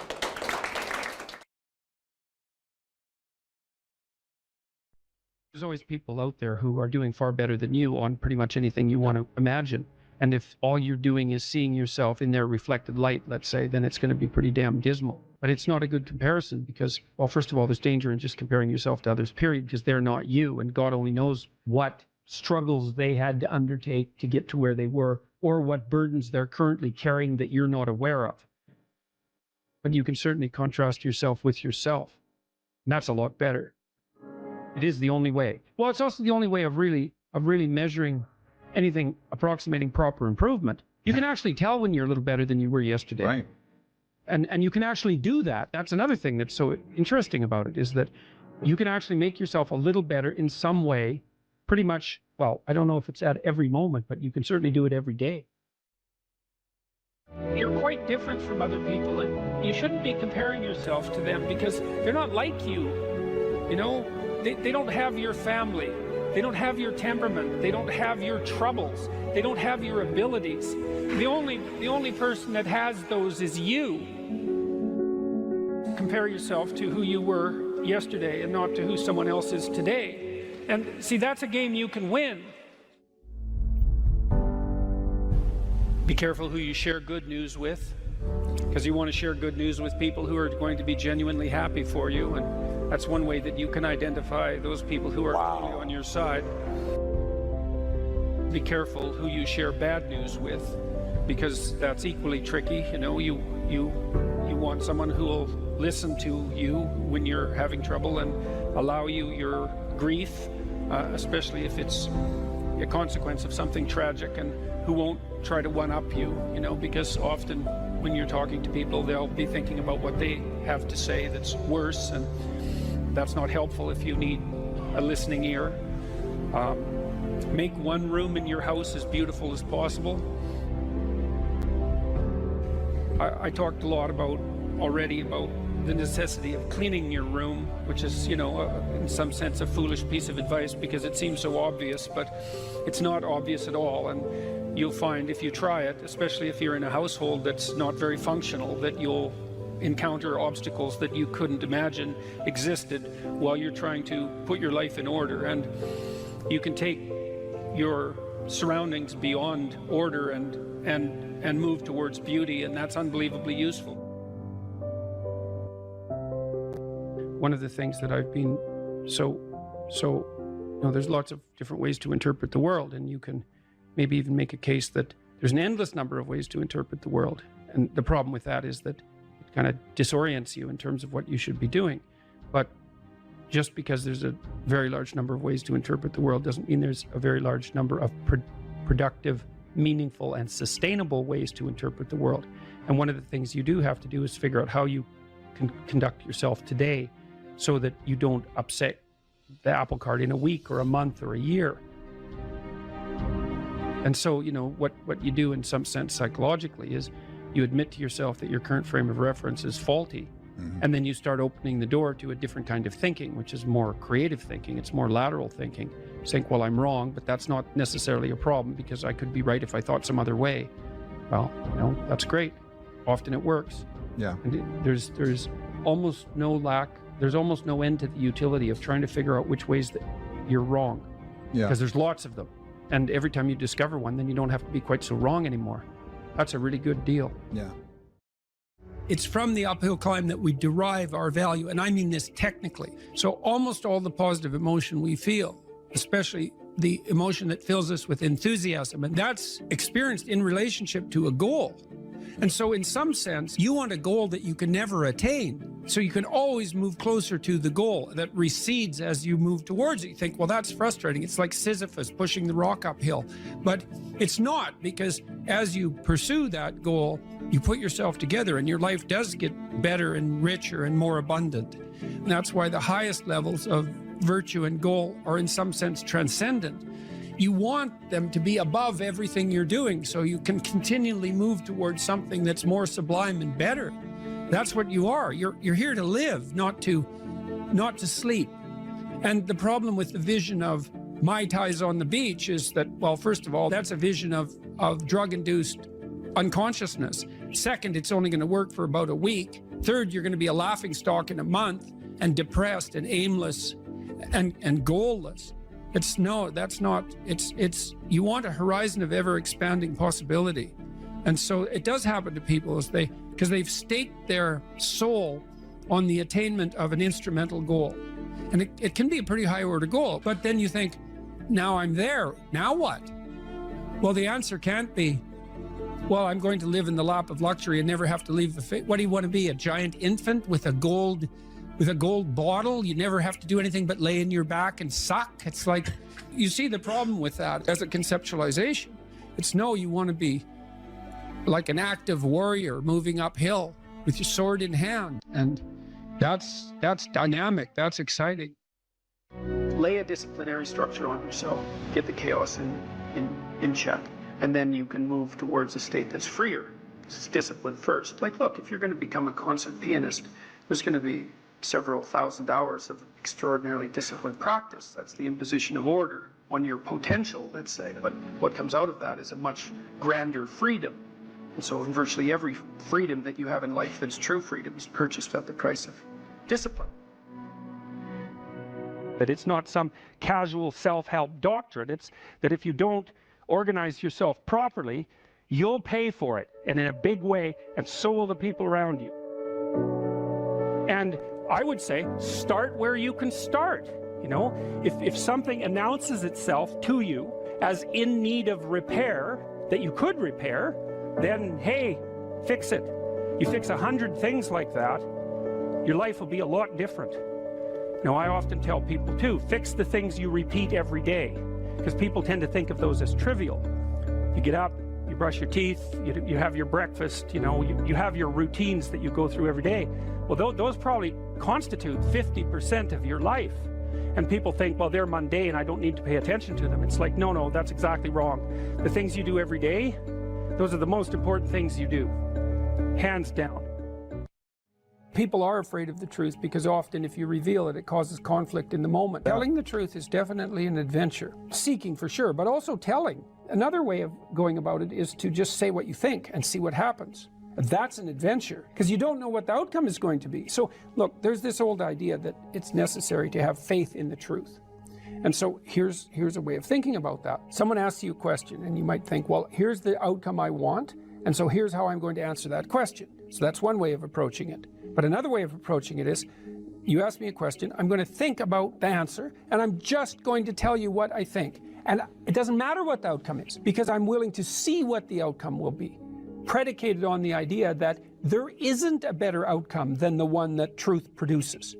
There's always people out there who are doing far better than you on pretty much anything you want to imagine. And if all you're doing is seeing yourself in their reflected light, let's say, then it's going to be pretty damn dismal. But it's not a good comparison because, well, first of all, there's danger in just comparing yourself to others, period, because they're not you. And God only knows what struggles they had to undertake to get to where they were, or what burdens they're currently carrying that you're not aware of. But you can certainly contrast yourself with yourself. And that's a lot better. It is the only way. Well, it's also the only way of really measuring anything approximating proper improvement. You can actually tell when you're a little better than you were yesterday. Right. And you can actually do that. That's another thing that's so interesting about it, is that you can actually make yourself a little better in some way, pretty much, well, I don't know if it's at every moment, but you can certainly do it every day. You're quite different from other people, and you shouldn't be comparing yourself to them because they're not like you. You know, they don't have your family. They don't have your temperament. They don't have your troubles. They don't have your abilities. The only person that has those is you. Compare yourself to who you were yesterday and not to who someone else is today. And see, that's a game you can win. Be careful who you share good news with, because you want to share good news with people who are going to be genuinely happy for you, and that's one way that you can identify those people who are totally on your side. Be careful who you share bad news with, because that's equally tricky. You know, you want someone who will listen to you when you're having trouble and allow you your grief, especially if it's a consequence of something tragic, and who won't try to one-up you, you know, because often when you're talking to people, they'll be thinking about what they have to say that's worse, and that's not helpful if you need a listening ear. Make one room in your house as beautiful as possible. I talked a lot already about the necessity of cleaning your room, which is, you know, in some sense a foolish piece of advice because it seems so obvious, but it's not obvious at all. And you'll find if you try it, especially if you're in a household that's not very functional, that you'll encounter obstacles that you couldn't imagine existed while you're trying to put your life in order. And you can take your surroundings beyond order and move towards beauty, and that's unbelievably useful. One of the things that I've been you know, there's lots of different ways to interpret the world, and you can maybe even make a case that there's an endless number of ways to interpret the world. And the problem with that is that it kind of disorients you in terms of what you should be doing. But just because there's a very large number of ways to interpret the world doesn't mean there's a very large number of productive, meaningful, and sustainable ways to interpret the world. And one of the things you do have to do is figure out how you can conduct yourself today so that you don't upset the apple cart in a week or a month or a year. And so, you know, what you do in some sense psychologically is you admit to yourself that your current frame of reference is faulty. And then you start opening the door to a different kind of thinking, which is more creative thinking. It's more lateral thinking. Saying, well, I'm wrong, but that's not necessarily a problem because I could be right if I thought some other way. Well, you know, that's great. Often it works. Yeah. And there's almost no end to the utility of trying to figure out which ways that you're wrong. Yeah. Because there's lots of them. And every time you discover one, then you don't have to be quite so wrong anymore. That's a really good deal. Yeah. It's from the uphill climb that we derive our value, and I mean this technically. So almost all the positive emotion we feel, especially the emotion that fills us with enthusiasm, and that's experienced in relationship to a goal. And so in some sense, you want a goal that you can never attain. So you can always move closer to the goal that recedes as you move towards it. You think, well, that's frustrating. It's like Sisyphus pushing the rock uphill. But it's not, because as you pursue that goal, you put yourself together and your life does get better and richer and more abundant. And that's why the highest levels of virtue and goal are in some sense transcendent. You want them to be above everything you're doing so you can continually move towards something that's more sublime and better. That's what you are. You're here to live, not to sleep. And the problem with the vision of Mai Tais on the beach is that, well, first of all, that's a vision of drug-induced unconsciousness. Second, it's only going to work for about a week. Third, you're going to be a laughingstock in a month and depressed and aimless and goalless. You want a horizon of ever-expanding possibility. And so it does happen to people because they've staked their soul on the attainment of an instrumental goal. And it can be a pretty high order goal, but then you think, now I'm there, now what? Well, the answer can't be, well, I'm going to live in the lap of luxury and never have to leave the faith. What do you want to be, a giant infant with a gold bottle? You never have to do anything but lay in your back and suck. It's like, you see the problem with that as a conceptualization. It's no, you want to be like an active warrior moving uphill with your sword in hand. And that's dynamic, that's exciting. Lay a disciplinary structure on yourself. Get the chaos in check. And then you can move towards a state that's freer. It's discipline first. Like, look, if you're going to become a concert pianist, there's going to be several thousand hours of extraordinarily disciplined practice. That's the imposition of order on your potential, let's say. But what comes out of that is a much grander freedom. And so virtually every freedom that you have in life that's true freedom is purchased at the price of discipline. That it's not some casual self-help doctrine. It's that if you don't organize yourself properly, you'll pay for it, and in a big way, and so will the people around you. And I would say, start where you can start. You know, if something announces itself to you as in need of repair, that you could repair, then, hey, fix it. You fix 100 things like that, your life will be a lot different. Now, I often tell people, too, fix the things you repeat every day, because people tend to think of those as trivial. You get up, you brush your teeth, you have your breakfast, you know, you have your routines that you go through every day. Well, those probably constitute 50% of your life. And people think, well, they're mundane, I don't need to pay attention to them. It's like, no, that's exactly wrong. The things you do every day, those are the most important things you do, hands down. People are afraid of the truth because often if you reveal it, it causes conflict in the moment. Telling the truth is definitely an adventure. Seeking for sure, but also telling. Another way of going about it is to just say what you think and see what happens. That's an adventure because you don't know what the outcome is going to be. So look, there's this old idea that it's necessary to have faith in the truth. And so here's a way of thinking about that. Someone asks you a question and you might think, well, here's the outcome I want, and so here's how I'm going to answer that question. So that's one way of approaching it. But another way of approaching it is, you ask me a question, I'm going to think about the answer, and I'm just going to tell you what I think. And it doesn't matter what the outcome is, because I'm willing to see what the outcome will be, predicated on the idea that there isn't a better outcome than the one that truth produces.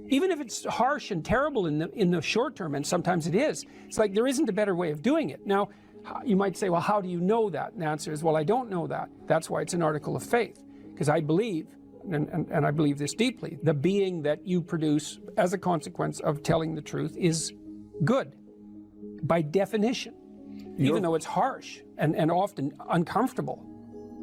Even if it's harsh and terrible in the short term, and sometimes it is, it's like there isn't a better way of doing it. Now, you might say, well, how do you know that? And the answer is, well, I don't know that. That's why it's an article of faith, because I believe, and I believe this deeply, the being that you produce as a consequence of telling the truth is good, by definition, even though it's harsh and often uncomfortable,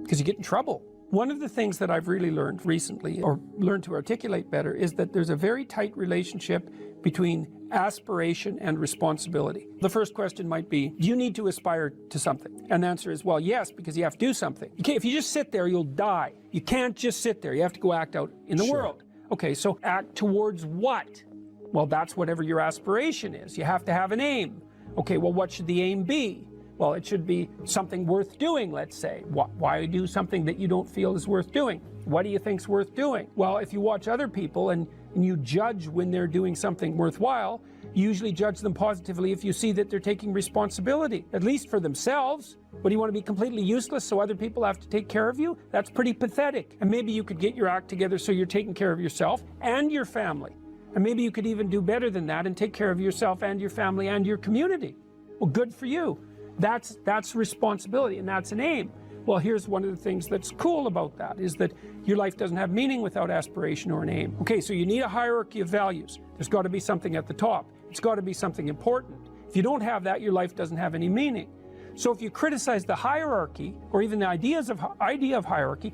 because you get in trouble. One of the things that I've really learned recently, or learned to articulate better, is that there's a very tight relationship between aspiration and responsibility. The first question might be, do you need to aspire to something? And the answer is, well, yes, because you have to do something. If you just sit there, you'll die. You can't just sit there. You have to go act out in the world. Okay, so act towards what? Well, that's whatever your aspiration is. You have to have an aim. Okay, well, what should the aim be? Well, it should be something worth doing, let's say. Why do something that you don't feel is worth doing? What do you think's worth doing? Well, if you watch other people and you judge when they're doing something worthwhile, you usually judge them positively if you see that they're taking responsibility, at least for themselves. But do you want to be completely useless so other people have to take care of you? That's pretty pathetic. And maybe you could get your act together so you're taking care of yourself and your family. And maybe you could even do better than that and take care of yourself and your family and your community. Well, good for you. That's responsibility, and that's an aim. Well, here's one of the things that's cool about that, is that your life doesn't have meaning without aspiration or an aim. Okay, so you need a hierarchy of values. There's got to be something at the top. It's got to be something important. If you don't have that, your life doesn't have any meaning. So if you criticize the hierarchy, or even the idea of hierarchy,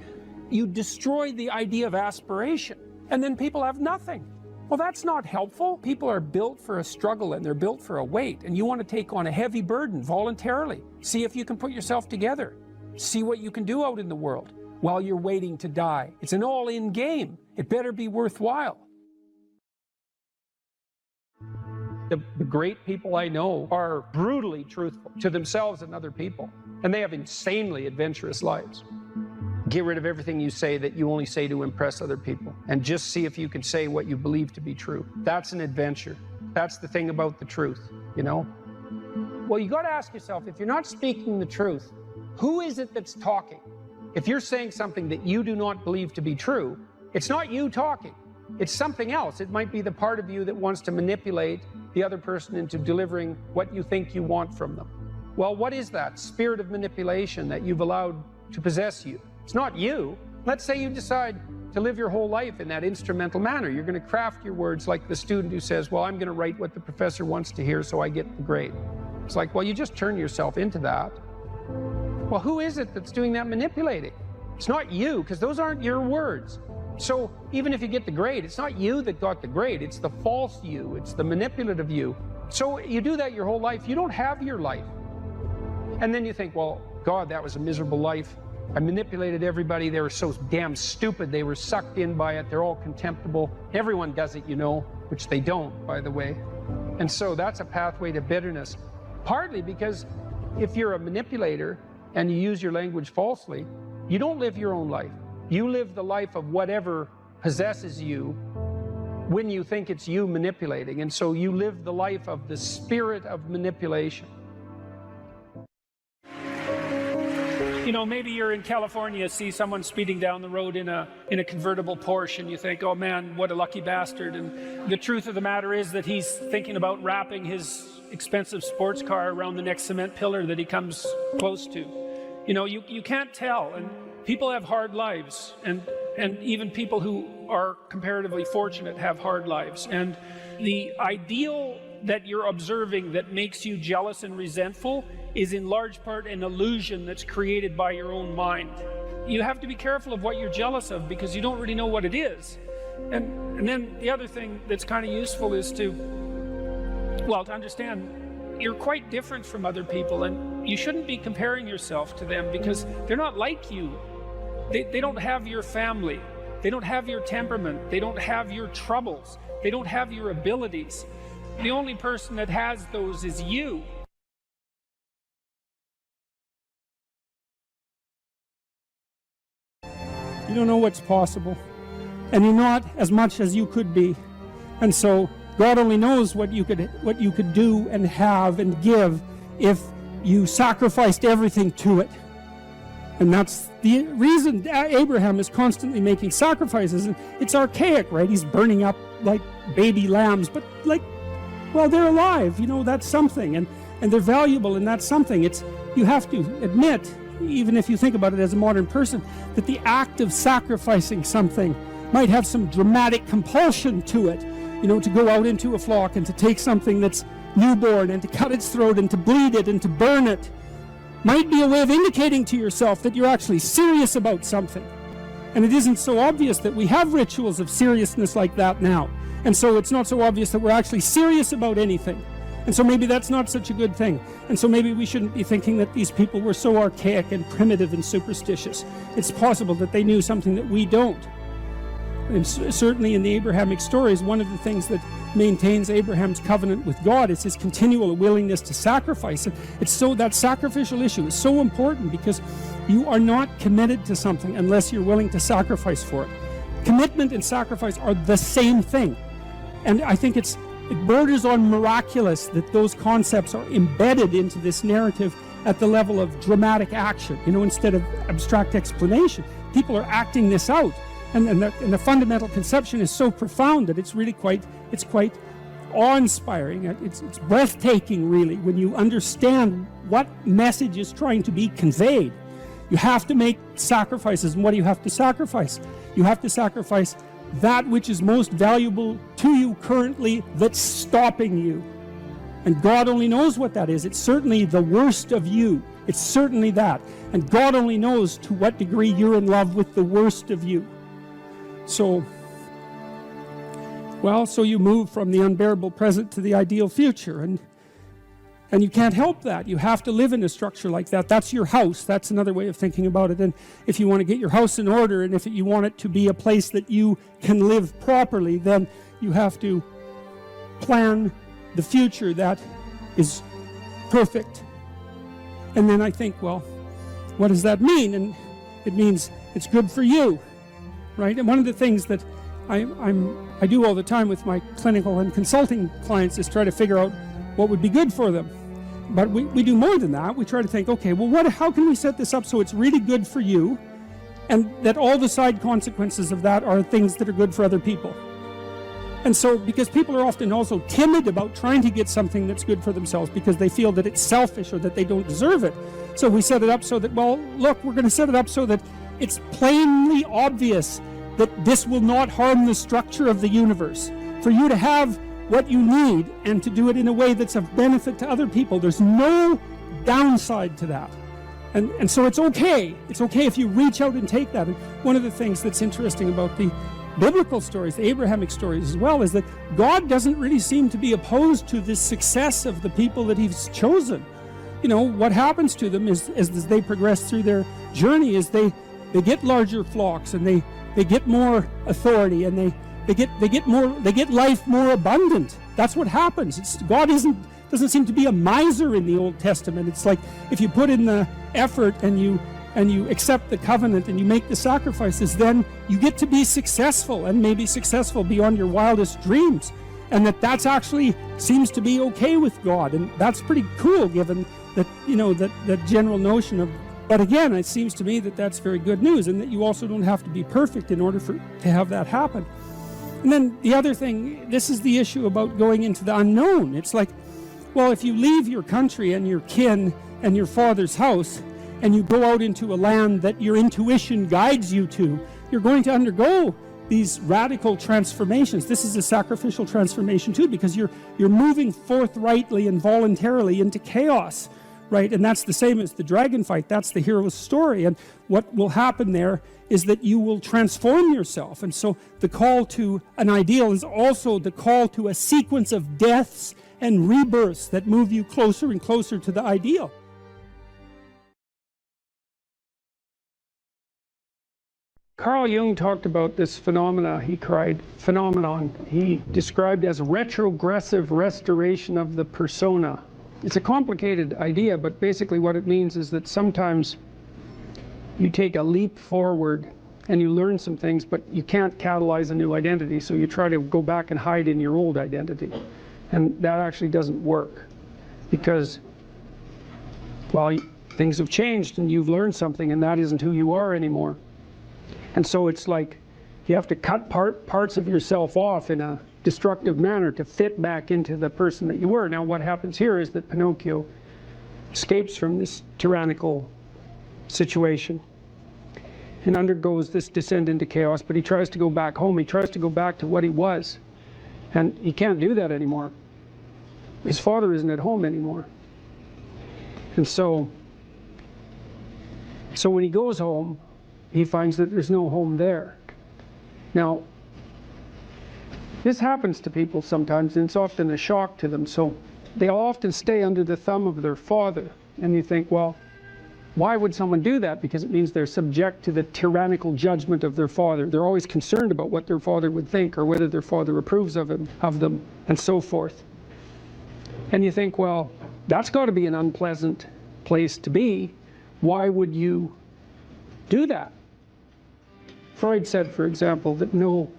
you destroy the idea of aspiration, and then people have nothing. Well, that's not helpful. People are built for a struggle and they're built for a weight, and you want to take on a heavy burden voluntarily. See if you can put yourself together. See what you can do out in the world while you're waiting to die. It's an all-in game. It better be worthwhile. The great people I know are brutally truthful to themselves and other people, and they have insanely adventurous lives. Get rid of everything you say that you only say to impress other people, and just see if you can say what you believe to be true. That's an adventure. That's the thing about the truth, you know? Well, you got to ask yourself, if you're not speaking the truth, who is it that's talking? If you're saying something that you do not believe to be true, it's not you talking. It's something else. It might be the part of you that wants to manipulate the other person into delivering what you think you want from them. Well, what is that spirit of manipulation that you've allowed to possess you? It's not you. Let's say you decide to live your whole life in that instrumental manner. You're going to craft your words like the student who says, well, I'm going to write what the professor wants to hear so I get the grade. It's like, well, you just turn yourself into that. Well, who is it that's doing that manipulating? It's not you, because those aren't your words. So even if you get the grade, it's not you that got the grade. It's the false you. It's the manipulative you. So you do that your whole life. You don't have your life. And then you think, well, God, that was a miserable life. I manipulated everybody. They were so damn stupid. They were sucked in by it. They're all contemptible. Everyone does it, you know, which they don't, by the way. And so that's a pathway to bitterness. Partly because if you're a manipulator and you use your language falsely, you don't live your own life. You live the life of whatever possesses you when you think it's you manipulating. And so you live the life of the spirit of manipulation. You know, maybe you're in California, see someone speeding down the road in a convertible Porsche, and you think, oh man, what a lucky bastard. And the truth of the matter is that he's thinking about wrapping his expensive sports car around the next cement pillar that he comes close to. You know, you can't tell. And people have hard lives, and even people who are comparatively fortunate have hard lives. And the ideal that you're observing that makes you jealous and resentful is in large part an illusion that's created by your own mind. You have to be careful of what you're jealous of, because you don't really know what it is. And then the other thing that's kind of useful is to understand you're quite different from other people, and you shouldn't be comparing yourself to them, because they're not like you. They don't have your family. They don't have your temperament. They don't have your troubles. They don't have your abilities. The only person that has those is you. You don't know what's possible, and you're not as much as you could be. And so God only knows what you could do and have and give if you sacrificed everything to it. And that's the reason Abraham is constantly making sacrifices. And it's archaic, right? He's burning up like baby lambs, but like, well, they're alive, you know, that's something, and they're valuable, and that's something. You have to admit, even if you think about it as a modern person, that the act of sacrificing something might have some dramatic compulsion to it, you know, to go out into a flock and to take something that's newborn and to cut its throat and to bleed it and to burn it, might be a way of indicating to yourself that you're actually serious about something. And it isn't so obvious that we have rituals of seriousness like that now. And so it's not so obvious that we're actually serious about anything. And so maybe that's not such a good thing. And so maybe we shouldn't be thinking that these people were so archaic and primitive and superstitious. It's possible that they knew something that we don't. And certainly in the Abrahamic stories, one of the things that maintains Abraham's covenant with God is his continual willingness to sacrifice. And it's so that sacrificial issue is so important, because you are not committed to something unless you're willing to sacrifice for it. Commitment and sacrifice are the same thing. And I think it borders on miraculous that those concepts are embedded into this narrative at the level of dramatic action, you know, instead of abstract explanation. People are acting this out. And the fundamental conception is so profound that it's really quite awe-inspiring. It's breathtaking, really, when you understand what message is trying to be conveyed. You have to make sacrifices, and what do you have to sacrifice? You have to sacrifice that which is most valuable to you currently that's stopping you. And God only knows what that is. It's certainly the worst of you It's certainly that. And God only knows to what degree you're in love with the worst of you. So you move from the unbearable present to the ideal future, and you can't help that. You have to live in a structure like that. That's your house. That's another way of thinking about it. And if you want to get your house in order, and if you want it to be a place that you can live properly, then you have to plan the future that is perfect. And then I think, well, what does that mean? And it means it's good for you, right? And one of the things that I do all the time with my clinical and consulting clients is try to figure out what would be good for them. But we do more than that. We try to think, okay, well, how can we set this up so it's really good for you, and that all the side consequences of that are things that are good for other people. And so, because people are often also timid about trying to get something that's good for themselves because they feel that it's selfish or that they don't deserve it. So we set it up so that, well, look, we're going to set it up so that it's plainly obvious that this will not harm the structure of the universe. For you to have what you need and to do it in a way that's of benefit to other people. There's no downside to that. And so it's okay. It's okay if you reach out and take that. And one of the things that's interesting about the biblical stories, the Abrahamic stories as well, is that God doesn't really seem to be opposed to the success of the people that he's chosen. You know, what happens to them is as they progress through their journey is they get larger flocks, and they get more authority, and they get life more abundant. That's what happens. God doesn't seem to be a miser in the Old Testament. It's like if you put in the effort and you accept the covenant and you make the sacrifices, then you get to be successful, and maybe successful beyond your wildest dreams. And that's actually seems to be okay with God, and that's pretty cool given that, you know, that general notion of. But again, it seems to me that that's very good news, and that you also don't have to be perfect in order to have that happen. And then the other thing, this is the issue about going into the unknown. It's like, well, if you leave your country and your kin and your father's house, and you go out into a land that your intuition guides you to, you're going to undergo these radical transformations. This is a sacrificial transformation too, because you're moving forthrightly and voluntarily into chaos, right? And that's the same as the dragon fight. That's the hero's story. And what will happen there is that you will transform yourself. And so the call to an ideal is also the call to a sequence of deaths and rebirths that move you closer and closer to the ideal. Carl Jung talked about this phenomenon he described as retrogressive restoration of the persona. It's a complicated idea, but basically what it means is that sometimes you take a leap forward and you learn some things, but you can't catalyze a new identity, so you try to go back and hide in your old identity. And that actually doesn't work, because, well, things have changed and you've learned something, and that isn't who you are anymore. And so it's like you have to cut parts of yourself off in a destructive manner to fit back into the person that you were. Now what happens here is that Pinocchio escapes from this tyrannical situation and undergoes this descent into chaos, but he tries to go back home. He tries to go back to what he was, and he can't do that anymore. His father isn't at home anymore. And so when he goes home, he finds that there's no home there. Now, this happens to people sometimes, and it's often a shock to them. So they'll often stay under the thumb of their father. And you think, well, why would someone do that? Because it means they're subject to the tyrannical judgment of their father. They're always concerned about what their father would think, or whether their father approves of them, and so forth. And you think, well, that's got to be an unpleasant place to be. Why would you do that? Freud said, for example, that no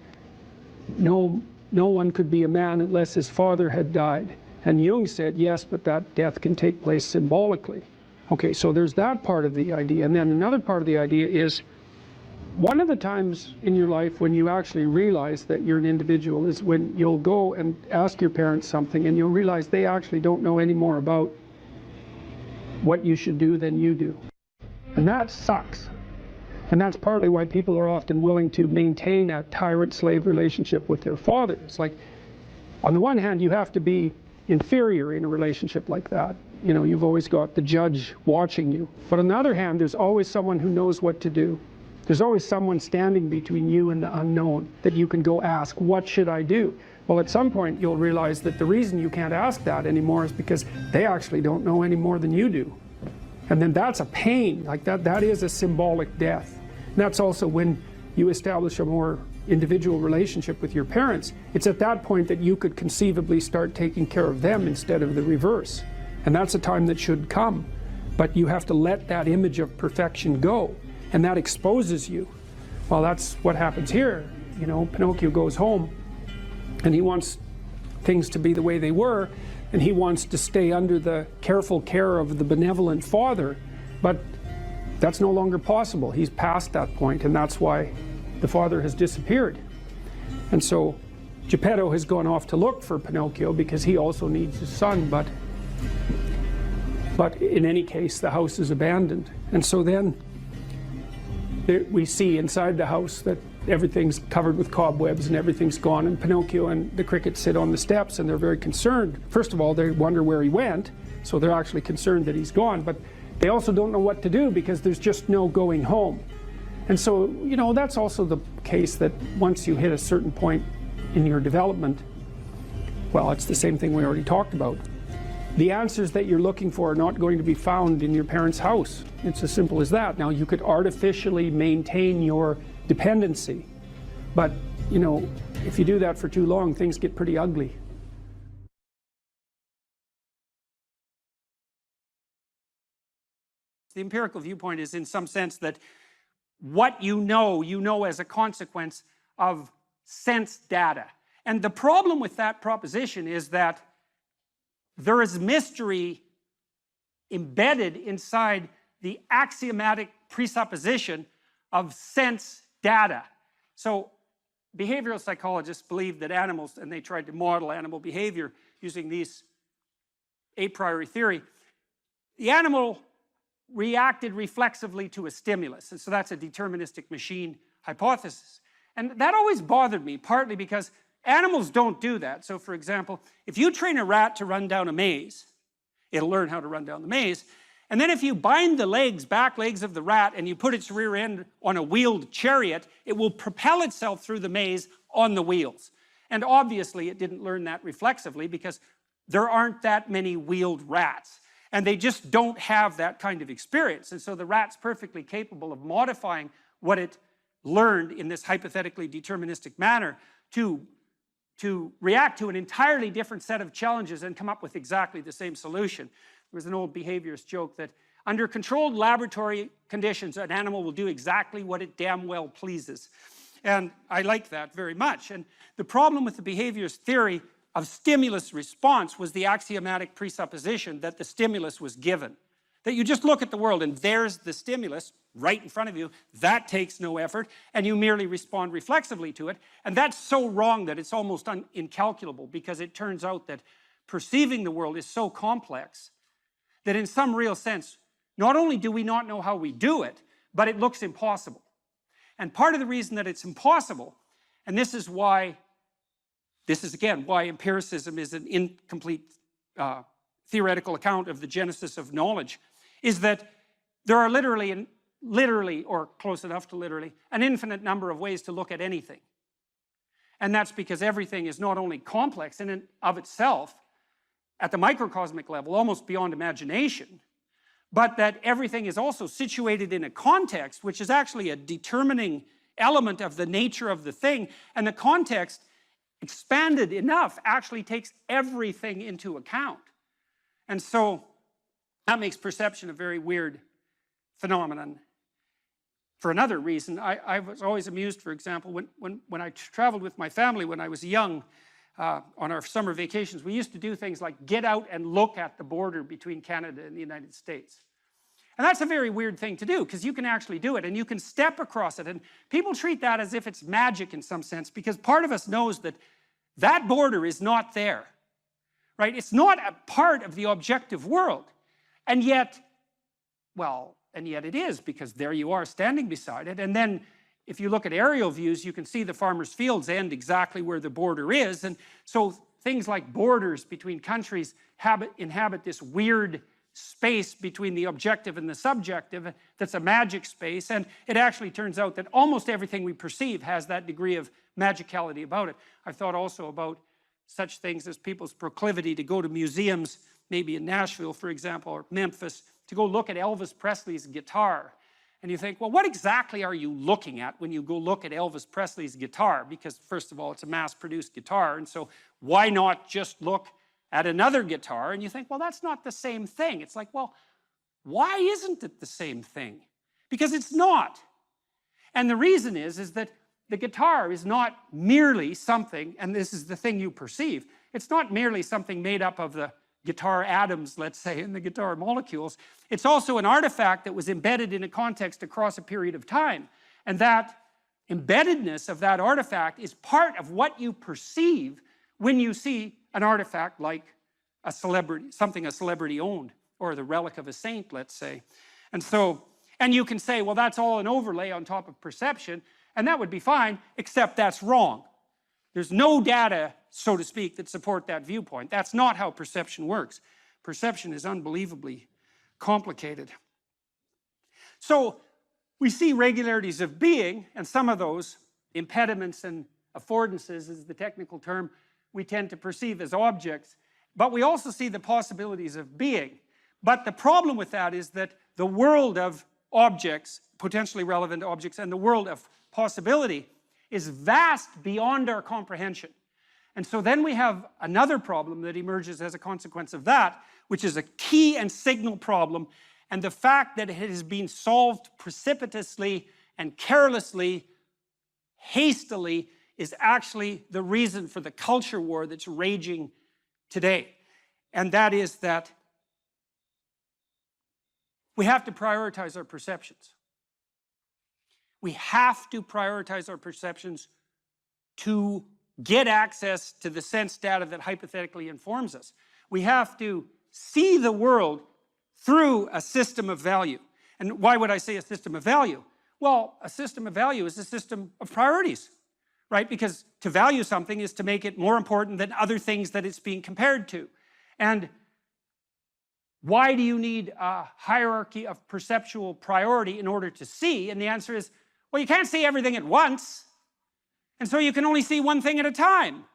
one could be a man unless his father had died. And Jung said, yes, but that death can take place symbolically. Okay, so there's that part of the idea. And then another part of the idea is, one of the times in your life when you actually realize that you're an individual is when you'll go and ask your parents something, and you'll realize they actually don't know any more about what you should do than you do. And that sucks. And that's partly why people are often willing to maintain a tyrant-slave relationship with their father. It's like, on the one hand, you have to be inferior in a relationship like that. You know, you've always got the judge watching you. But on the other hand, there's always someone who knows what to do. There's always someone standing between you and the unknown that you can go ask, what should I do? Well, at some point you'll realize that the reason you can't ask that anymore is because they actually don't know any more than you do. And then that's a pain. Like that is a symbolic death. And that's also when you establish a more individual relationship with your parents. It's at that point that you could conceivably start taking care of them instead of the reverse. And that's a time that should come. But you have to let that image of perfection go. And that exposes you. Well, that's what happens here. You know, Pinocchio goes home and he wants things to be the way they were, and he wants to stay under the careful care of the benevolent father, but that's no longer possible. He's past that point, and that's why the father has disappeared. And so Geppetto has gone off to look for Pinocchio because he also needs his son, but in any case the house is abandoned. And so then we see inside the house that everything's covered with cobwebs and everything's gone, and Pinocchio and the crickets sit on the steps and they're very concerned. First of all, they wonder where he went, so they're actually concerned that he's gone, but they also don't know what to do because there's just no going home. And so, you know, that's also the case that once you hit a certain point in your development, well, it's the same thing we already talked about. The answers that you're looking for are not going to be found in your parents' house. It's as simple as that. Now, you could artificially maintain your dependency, but, you know, if you do that for too long, things get pretty ugly. The empirical viewpoint is in some sense that what you know as a consequence of sense data. And the problem with that proposition is that there is mystery embedded inside the axiomatic presupposition of sense data. So behavioral psychologists believed that animals, and they tried to model animal behavior using these a priori theory, the animal reacted reflexively to a stimulus. And so that's a deterministic machine hypothesis. And that always bothered me, partly because animals don't do that. So for example, if you train a rat to run down a maze, it'll learn how to run down the maze. And then if you bind the back legs of the rat, and you put its rear end on a wheeled chariot, it will propel itself through the maze on the wheels. And obviously it didn't learn that reflexively because there aren't that many wheeled rats. And they just don't have that kind of experience. And so the rat's perfectly capable of modifying what it learned in this hypothetically deterministic manner to react to an entirely different set of challenges and come up with exactly the same solution. There was an old behaviorist joke that under controlled laboratory conditions, an animal will do exactly what it damn well pleases. And I like that very much. And the problem with the behaviorist theory of stimulus response was the axiomatic presupposition that the stimulus was given. That you just look at the world and there's the stimulus right in front of you. That takes no effort, and you merely respond reflexively to it. And that's so wrong that it's almost incalculable, because it turns out that perceiving the world is so complex that in some real sense, not only do we not know how we do it, but it looks impossible. And part of the reason that it's impossible, and this is again why empiricism is an incomplete theoretical account of the genesis of knowledge, is that there are literally, or close enough to literally, an infinite number of ways to look at anything. And that's because everything is not only complex in and of itself, at the microcosmic level, almost beyond imagination, but that everything is also situated in a context, which is actually a determining element of the nature of the thing, and the context, expanded enough, actually takes everything into account. And so that makes perception a very weird phenomenon. For another reason, I was always amused, for example, when I traveled with my family when I was young, on our summer vacations, we used to do things like get out and look at the border between Canada and the United States. And that's a very weird thing to do, because you can actually do it, and you can step across it, and people treat that as if it's magic in some sense, because part of us knows that that border is not there, right? It's not a part of the objective world, and yet, well, and yet it is, because there you are standing beside it. And then if you look at aerial views, you can see the farmers' fields end exactly where the border is. And so things like borders between countries inhabit this weird space between the objective and the subjective that's a magic space, and it actually turns out that almost everything we perceive has that degree of magicality about it. I've thought also about such things as people's proclivity to go to museums, maybe in Nashville, for example, or Memphis, to go look at Elvis Presley's guitar. And you think, well, what exactly are you looking at when you go look at Elvis Presley's guitar? Because, first of all, it's a mass-produced guitar, and so why not just look at another guitar? And you think, well, that's not the same thing. It's like, well, why isn't it the same thing? Because it's not. And the reason is that the guitar is not merely something, and this is the thing you perceive, it's not merely something made up of the guitar atoms, let's say, in the guitar molecules. It's also an artifact that was embedded in a context across a period of time. And that embeddedness of that artifact is part of what you perceive when you see an artifact like a celebrity, something a celebrity owned, or the relic of a saint, let's say. And so, and you can say, well, that's all an overlay on top of perception, and that would be fine, except that's wrong. There's no data, so to speak, that support that viewpoint. That's not how perception works. Perception is unbelievably complicated. So we see regularities of being, and some of those, impediments and affordances is the technical term, we tend to perceive as objects. But we also see the possibilities of being. But the problem with that is that the world of objects, potentially relevant objects, and the world of possibility is vast beyond our comprehension. And so then we have another problem that emerges as a consequence of that, which is a key and signal problem, and the fact that it has been solved precipitously and carelessly, hastily, is actually the reason for the culture war that's raging today. And that is that we have to prioritize our perceptions. We have to prioritize our perceptions to get access to the sense data that hypothetically informs us. We have to see the world through a system of value. And why would I say a system of value? Well, a system of value is a system of priorities, right? Because to value something is to make it more important than other things that it's being compared to. And why do you need a hierarchy of perceptual priority in order to see? And the answer is, well, you can't see everything at once. And so you can only see one thing at a time.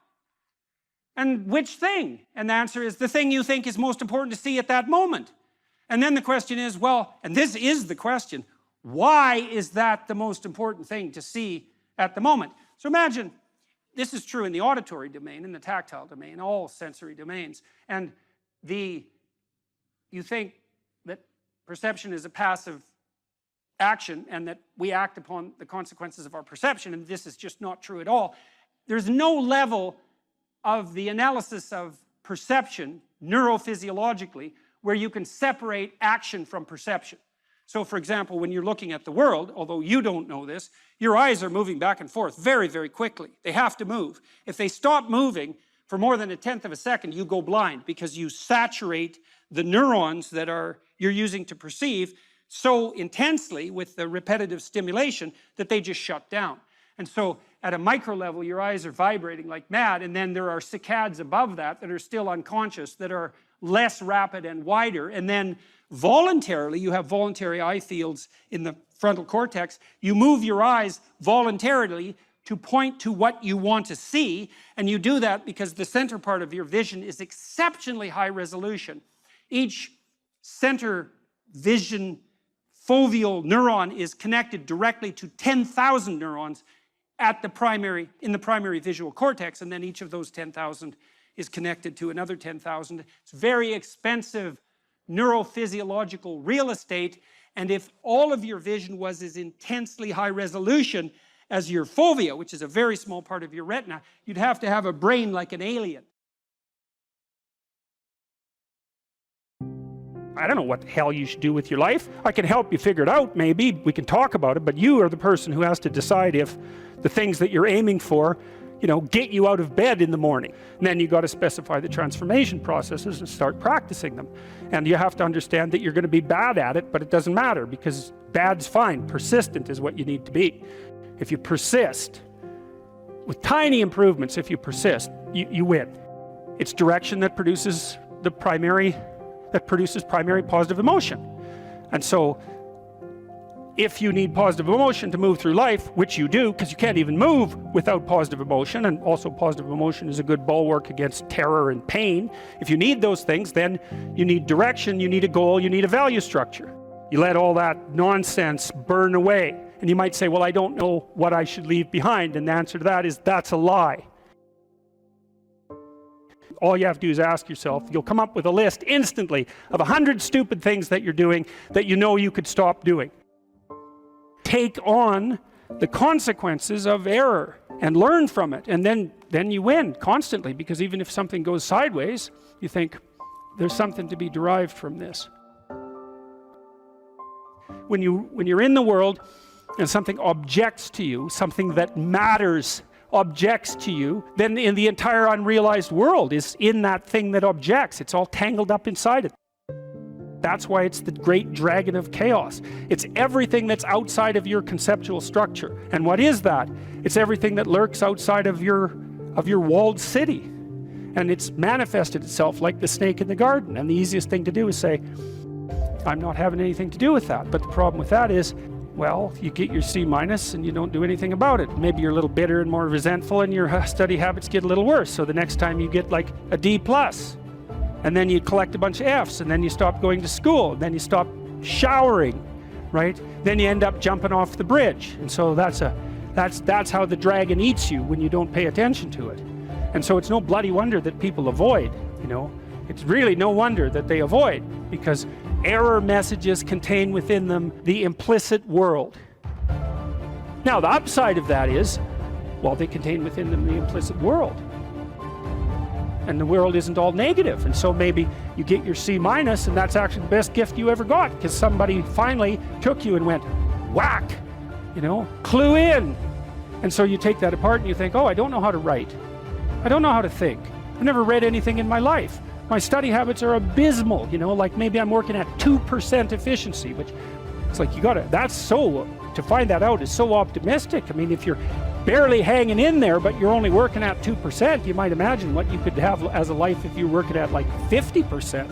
And which thing? And the answer is the thing you think is most important to see at that moment. And then the question is, well, and this is the question, why is that the most important thing to see at the moment? So imagine, this is true in the auditory domain, in the tactile domain, all sensory domains. And you think that perception is a passive action and that we act upon the consequences of our perception, and this is just not true at all. There's no level of the analysis of perception neurophysiologically where you can separate action from perception. So, for example, when you're looking at the world, although you don't know this, your eyes are moving back and forth very, very quickly. They have to move. If they stop moving for more than 1/10 of a second, you go blind because you saturate the neurons that you're using to perceive so intensely with the repetitive stimulation that they just shut down. And so at a micro level, your eyes are vibrating like mad, and then there are saccades above that are still unconscious, that are less rapid and wider, and then voluntarily, you have voluntary eye fields in the frontal cortex, you move your eyes voluntarily to point to what you want to see, and you do that because the center part of your vision is exceptionally high resolution. Each center vision foveal neuron is connected directly to 10,000 neurons in the primary visual cortex, and then each of those 10,000 is connected to another 10,000. It's very expensive neurophysiological real estate, and if all of your vision was as intensely high resolution as your fovea, which is a very small part of your retina, you'd have to have a brain like an alien. I don't know what the hell you should do with your life. I can help you figure it out, maybe. We can talk about it, but you are the person who has to decide if the things that you're aiming for, get you out of bed in the morning. And then you got to specify the transformation processes and start practicing them. And you have to understand that you're going to be bad at it, but it doesn't matter because bad's fine. Persistent is what you need to be. If you persist, with tiny improvements, if you persist, you win. It's direction that produces primary positive emotion. And so if you need positive emotion to move through life, which you do, because you can't even move without positive emotion, and also positive emotion is a good bulwark against terror and pain. If you need those things, then you need direction, you need a goal, you need a value structure. You let all that nonsense burn away. And you might say, well, I don't know what I should leave behind. And the answer to that is, that's a lie. All you have to do is ask yourself, you'll come up with a list instantly of 100 stupid things that you're doing that you know you could stop doing. Take on the consequences of error and learn from it, and then you win constantly, because even if something goes sideways, you think there's something to be derived from this. When you're in the world and something objects to you, something that matters objects to you, then in the entire unrealized world is in that thing that objects. It's all tangled up inside it. That's why it's the great dragon of chaos. It's everything that's outside of your conceptual structure. And what is that? It's everything that lurks outside of your walled city. And it's manifested itself like the snake in the garden. And the easiest thing to do is say, I'm not having anything to do with that. But the problem with that is, well, you get your C- and you don't do anything about it. Maybe you're a little bitter and more resentful, and your study habits get a little worse. So the next time you get like a D+. And then you collect a bunch of Fs, and then you stop going to school, and then you stop showering, right? Then you end up jumping off the bridge. And so that's how the dragon eats you when you don't pay attention to it. And so it's no bloody wonder that people avoid, you know. It's really no wonder that they avoid, because error messages contain within them the implicit world. Now, the upside of that is, well, they contain within them the implicit world. And the world isn't all negative. And so maybe you get your C-, and that's actually the best gift you ever got, because somebody finally took you and went, whack, you know, clue in. And so you take that apart and you think, oh, I don't know how to write. I don't know how to think. I've never read anything in my life. My study habits are abysmal, you know, like maybe I'm working at 2% efficiency, which it's like to find that out is so optimistic. I mean, if you're barely hanging in there, but you're only working at 2%, you might imagine what you could have as a life if you're working at like 50%.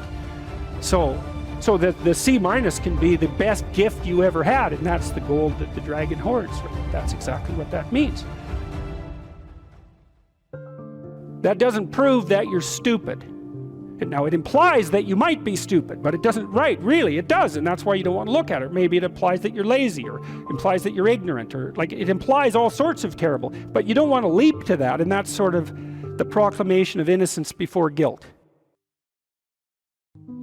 So the C- can be the best gift you ever had, and that's the gold that the dragon hoards. That's exactly what that means. That doesn't prove that you're stupid. Now, it implies that you might be stupid, but it doesn't, right, really, it does, and that's why you don't want to look at it. Maybe it implies that you're lazy, or implies that you're ignorant, or like it implies all sorts of terrible, but you don't want to leap to that, and that's sort of the proclamation of innocence before guilt.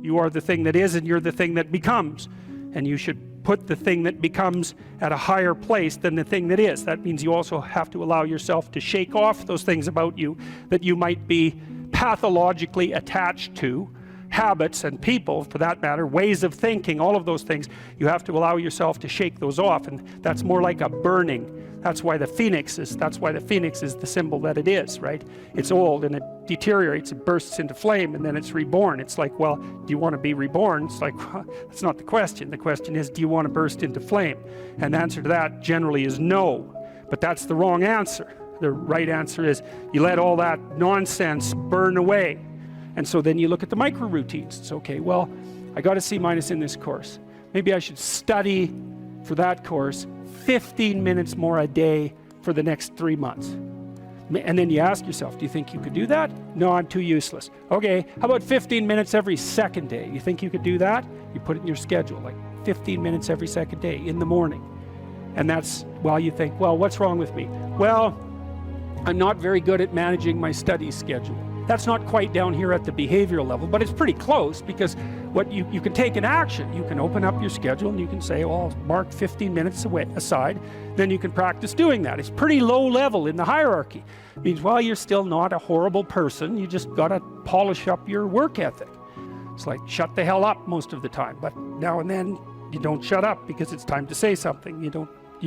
You are the thing that is, and you're the thing that becomes, and you should put the thing that becomes at a higher place than the thing that is. That means you also have to allow yourself to shake off those things about you that you might be pathologically attached to, habits and people, for that matter, ways of thinking, all of those things. You have to allow yourself to shake those off, and that's more like a burning. That's why the phoenix is the symbol that it is, right? It's old and it deteriorates, it bursts into flame, and then it's reborn. It's like, well, do you want to be reborn? It's like, well, that's not the question. The question is, do you want to burst into flame? And the answer to that generally is no, but that's the wrong answer. The right answer is you let all that nonsense burn away. And so then you look at the micro routines. It's okay, well, I got a C- in this course. Maybe I should study for that course 15 minutes more a day for the next 3 months. And then you ask yourself, do you think you could do that? No, I'm too useless. Okay, how about 15 minutes every second day? You think you could do that? You put it in your schedule, like 15 minutes every second day in the morning. And that's while you think, well, what's wrong with me? Well, I'm not very good at managing my study schedule. That's not quite down here at the behavioral level, but it's pretty close, because what you can take an action. You can open up your schedule and you can say, well, I'll mark 15 minutes aside. Then you can practice doing that. It's pretty low level in the hierarchy. It means, well, you're still not a horrible person. You just got to polish up your work ethic. It's like, shut the hell up most of the time. But now and then you don't shut up because it's time to say something. You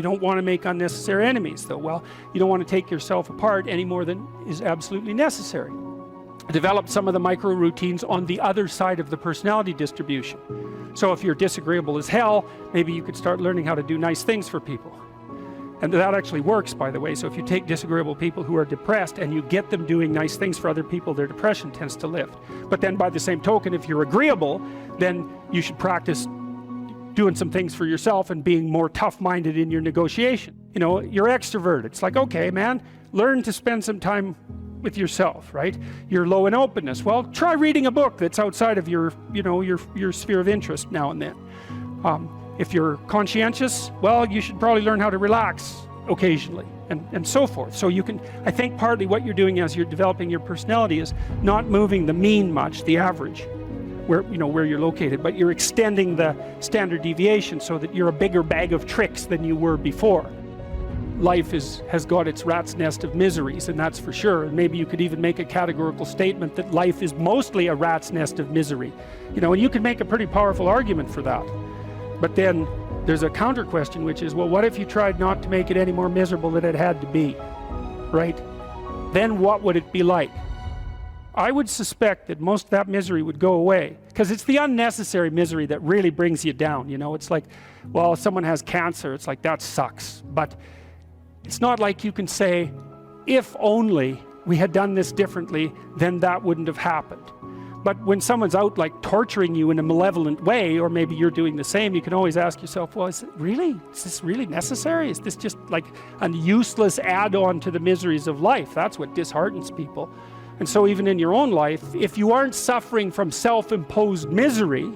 don't want to make unnecessary enemies, though. Well, you don't want to take yourself apart any more than is absolutely necessary. Develop some of the micro routines on the other side of the personality distribution. So if you're disagreeable as hell, maybe you could start learning how to do nice things for people. And that actually works, by the way. So if you take disagreeable people who are depressed and you get them doing nice things for other people, their depression tends to lift. But then by the same token, if you're agreeable, then you should practice doing some things for yourself and being more tough-minded in your negotiation. You know, you're extroverted. It's like, okay, man, learn to spend some time with yourself, right? You're low in openness. Well, try reading a book that's outside of your, you know, your sphere of interest now and then. If you're conscientious, well, you should probably learn how to relax occasionally, and so forth. So you can, I think partly what you're doing as you're developing your personality is not moving the mean much, the average, where, you know, where you're located, but you're extending the standard deviation so that you're a bigger bag of tricks than you were before. Life has got its rat's nest of miseries, and that's for sure. And maybe you could even make a categorical statement that life is mostly a rat's nest of misery. You know, and you could make a pretty powerful argument for that. But then there's a counter question, which is, well, what if you tried not to make it any more miserable than it had to be, right? Then what would it be like? I would suspect that most of that misery would go away, because it's the unnecessary misery that really brings you down. You know, it's like, well, if someone has cancer, it's like, that sucks. But it's not like you can say, if only we had done this differently, then that wouldn't have happened. But when someone's out like torturing you in a malevolent way, or maybe you're doing the same, you can always ask yourself, well, is this really necessary? Is this just like a useless add-on to the miseries of life? That's what disheartens people. And so even in your own life, if you aren't suffering from self-imposed misery,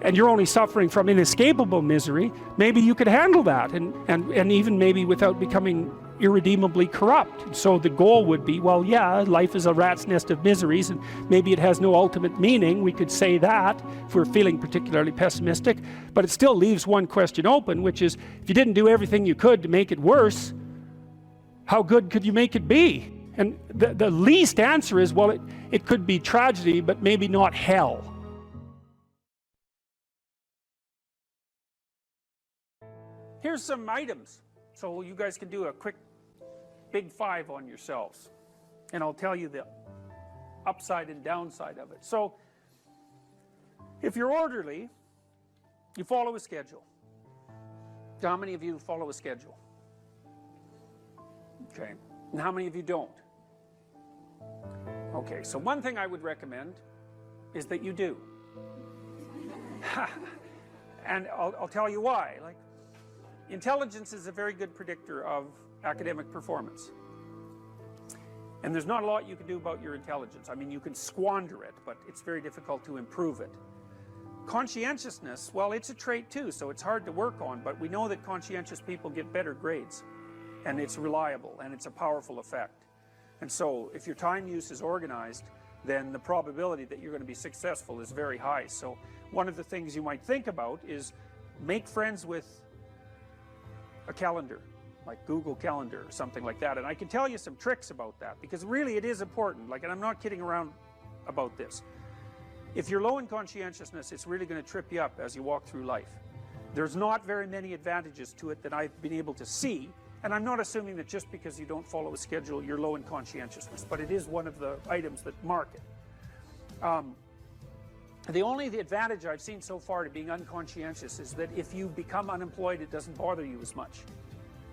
and you're only suffering from inescapable misery, maybe you could handle that, and even maybe without becoming irredeemably corrupt. So the goal would be, well, yeah, life is a rat's nest of miseries, and maybe it has no ultimate meaning. We could say that if we're feeling particularly pessimistic, but it still leaves one question open, which is, if you didn't do everything you could to make it worse, how good could you make it be? And the least answer is, well, it could be tragedy, but maybe not hell. Here's some items, so you guys can do a quick big five on yourselves, and I'll tell you the upside and downside of it. So if you're orderly, you follow a schedule. How many of you follow a schedule? Okay, and how many of you don't? Okay, so one thing I would recommend is that you do. And I'll tell you why. Like, intelligence is a very good predictor of academic performance. And there's not a lot you can do about your intelligence. I mean, you can squander it, but it's very difficult to improve it. Conscientiousness, well, it's a trait too, so it's hard to work on, but we know that conscientious people get better grades, and it's reliable, and it's a powerful effect. And so if your time use is organized, then the probability that you're going to be successful is very high. So one of the things you might think about is make friends with a calendar, like Google Calendar or something like that. And I can tell you some tricks about that, because really it is important. Like, and I'm not kidding around about this. If you're low in conscientiousness, it's really going to trip you up as you walk through life. There's not very many advantages to it that I've been able to see, and I'm not assuming that just because you don't follow a schedule you're low in conscientiousness, but it is one of the items that mark it. The advantage I've seen so far to being unconscientious is that if you become unemployed, it doesn't bother you as much.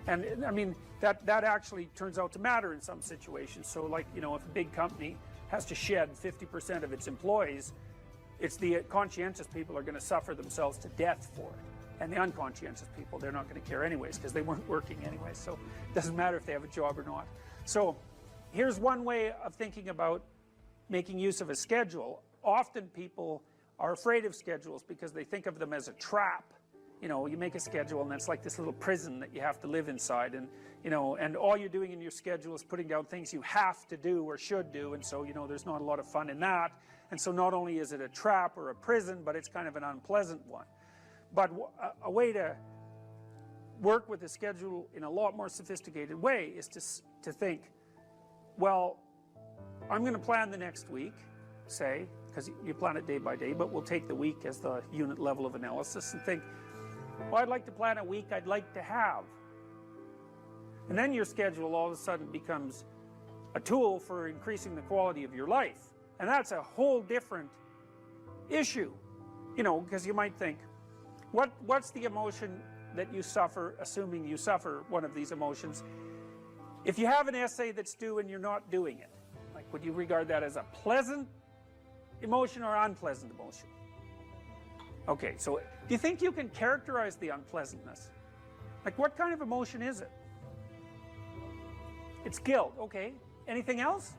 And I mean, that actually turns out to matter in some situations. So like, you know, if a big company has to shed 50% of its employees, it's the conscientious people are going to suffer themselves to death for it. And the unconscientious people, they're not going to care anyways, because they weren't working anyway. So it doesn't matter if they have a job or not. So here's one way of thinking about making use of a schedule. Often people are afraid of schedules because they think of them as a trap. You know, you make a schedule and it's like this little prison that you have to live inside, and you know, and all you're doing in your schedule is putting down things you have to do or should do, and so, you know, there's not a lot of fun in that. And so not only is it a trap or a prison, but it's kind of an unpleasant one. But a way to work with a schedule in a lot more sophisticated way is to think, well, I'm going to plan the next week, say, because you plan it day by day, but we'll take the week as the unit level of analysis and think, well, I'd like to plan a week I'd like to have. And then your schedule all of a sudden becomes a tool for increasing the quality of your life. And that's a whole different issue, you know, because you might think, what's the emotion that you suffer, assuming you suffer one of these emotions, if you have an essay that's due and you're not doing it, like, would you regard that as a pleasant emotion or unpleasant emotion? Okay, so do you think you can characterize the unpleasantness? Like, what kind of emotion is it? It's guilt, okay. Anything else?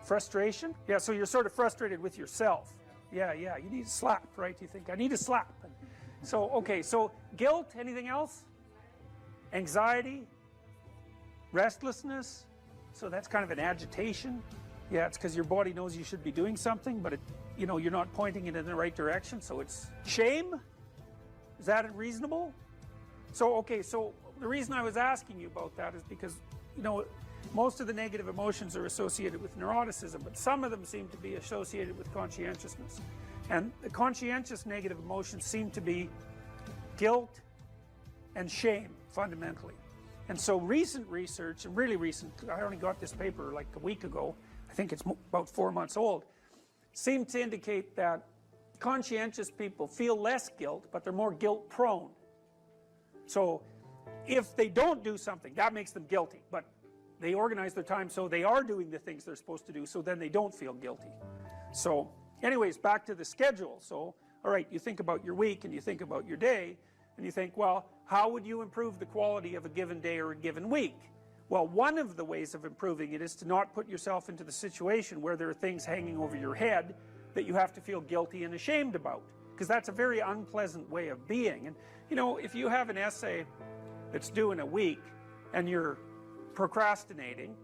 Frustration? Yeah, so you're sort of frustrated with yourself. Yeah, you need a slap, right? You think, I need a slap. So, okay, so guilt, anything else? Anxiety? Restlessness? So that's kind of an agitation. Yeah, it's because your body knows you should be doing something, but you're not pointing it in the right direction, so it's shame? Is that reasonable? So, okay, so the reason I was asking you about that is because, most of the negative emotions are associated with neuroticism, but some of them seem to be associated with conscientiousness. And the conscientious negative emotions seem to be guilt and shame, fundamentally. And so recent research, and really recent, I only got this paper like a week ago, I think it's about 4 months old, seem to indicate that conscientious people feel less guilt, but they're more guilt prone. So if they don't do something, that makes them guilty, but they organize their time so they are doing the things they're supposed to do, so then they don't feel guilty. So anyways, back to the schedule. So, all right, you think about your week and you think about your day, and you think, well, how would you improve the quality of a given day or a given week? Well, one of the ways of improving it is to not put yourself into the situation where there are things hanging over your head that you have to feel guilty and ashamed about, because that's a very unpleasant way of being. And if you have an essay that's due in a week and you're procrastinating,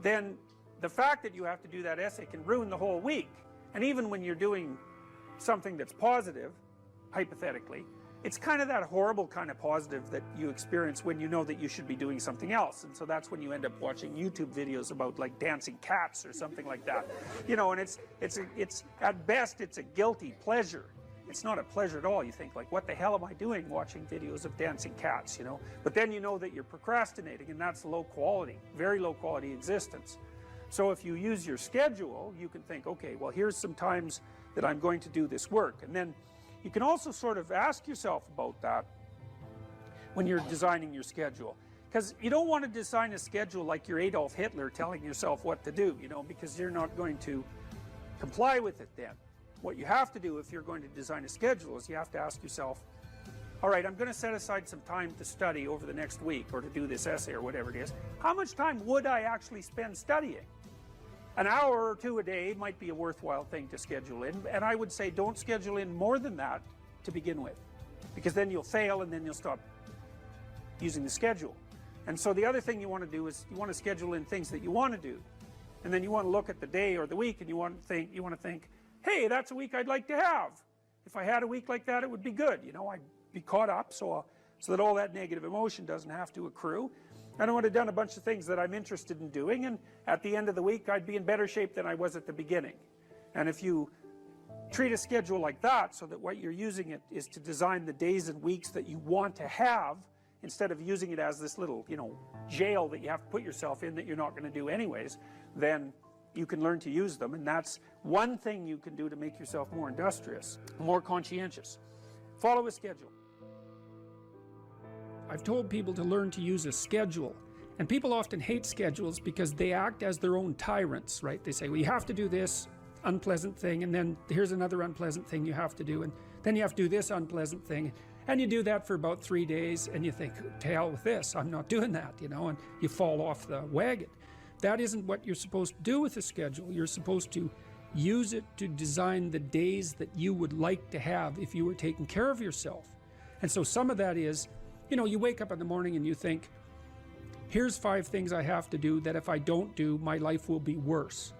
then the fact that you have to do that essay can ruin the whole week. And even when you're doing something that's positive, hypothetically, it's kind of that horrible kind of positive that you experience when you know that you should be doing something else. And so that's when you end up watching YouTube videos about like dancing cats or something like that. And it's at best it's a guilty pleasure. It's not a pleasure at all. You think, like, what the hell am I doing watching videos of dancing cats, But then you know that you're procrastinating, and that's low quality, very low quality existence. So if you use your schedule, you can think, okay, well, here's some times that I'm going to do this work. And then you can also sort of ask yourself about that when you're designing your schedule. Because you don't want to design a schedule like you're Adolf Hitler telling yourself what to do, because you're not going to comply with it then. What you have to do if you're going to design a schedule is you have to ask yourself, all right, I'm going to set aside some time to study over the next week or to do this essay or whatever it is. How much time would I actually spend studying? An hour or two a day might be a worthwhile thing to schedule in, and I would say don't schedule in more than that to begin with, because then you'll fail and then you'll stop using the schedule. And so the other thing you want to do is you want to schedule in things that you want to do, and then you want to look at the day or the week and you want to think, hey, that's a week I'd like to have. If I had a week like that, it would be good. I'd be caught up so that all that negative emotion doesn't have to accrue. And I would have done a bunch of things that I'm interested in doing, and at the end of the week, I'd be in better shape than I was at the beginning. And if you treat a schedule like that, so that what you're using it is to design the days and weeks that you want to have, instead of using it as this little, jail that you have to put yourself in that you're not going to do anyways, then you can learn to use them. And that's one thing you can do to make yourself more industrious, more conscientious. Follow a schedule. I've told people to learn to use a schedule, and people often hate schedules because they act as their own tyrants, right? They say, well, you have to do this unpleasant thing, and then here's another unpleasant thing you have to do, and then you have to do this unpleasant thing, and you do that for about 3 days, and you think, to hell with this, I'm not doing that, and you fall off the wagon. That isn't what you're supposed to do with a schedule. You're supposed to use it to design the days that you would like to have if you were taking care of yourself. And so some of that is, you wake up in the morning and you think, here's 5 things I have to do that if I don't do, my life will be worse.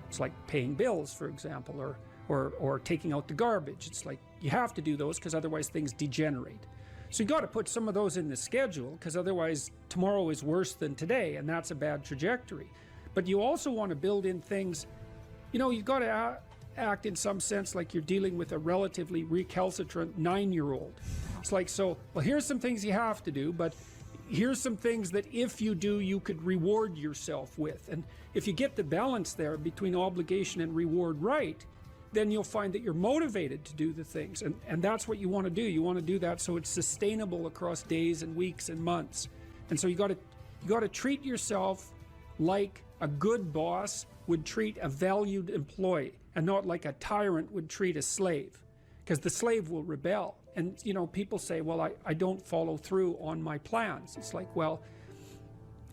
It's like paying bills, for example, or taking out the garbage. It's like you have to do those because otherwise things degenerate. So you got to put some of those in the schedule, because otherwise tomorrow is worse than today, and that's a bad trajectory. But you also want to build in things, you've got to act in some sense like you're dealing with a relatively recalcitrant 9-year-old. It's like, well, here's some things you have to do, but here's some things that if you do, you could reward yourself with. And if you get the balance there between obligation and reward right, then you'll find that you're motivated to do the things. And that's what you want to do. You want to do that so it's sustainable across days and weeks and months. And so you got to treat yourself like a good boss would treat a valued employee, and not like a tyrant would treat a slave, because the slave will rebel. And you know, people say, well, I don't follow through on my plans. It's like, well,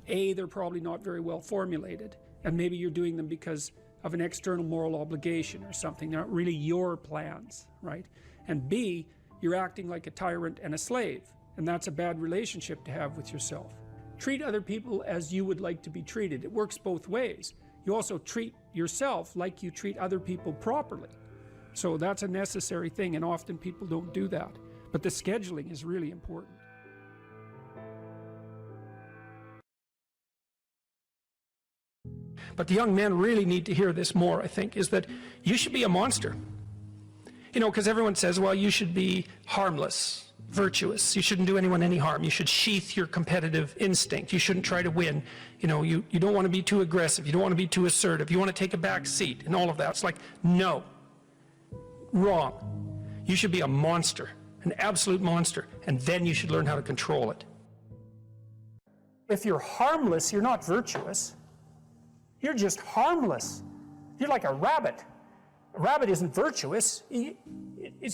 A, they're probably not very well formulated, and maybe you're doing them because of an external moral obligation or something. They're not really your plans, right? And B, you're acting like a tyrant and a slave, and that's a bad relationship to have with yourself. Treat other people as you would like to be treated. It works both ways. You also treat yourself like you treat other people properly. So that's a necessary thing, and often people don't do that. But the scheduling is really important. But the young men really need to hear this more, I think, is that you should be a monster. You know, because everyone says, well, you should be harmless, virtuous. You shouldn't do anyone any harm. You should sheath your competitive instinct. You shouldn't try to win. You know, you don't want to be too aggressive. You don't want to be too assertive. You want to take a back seat and all of that. It's like, no. Wrong. You should be a monster, an absolute monster, and then you should learn how to control it. If you're harmless, you're not virtuous. You're just harmless. You're like a rabbit. A rabbit isn't virtuous. It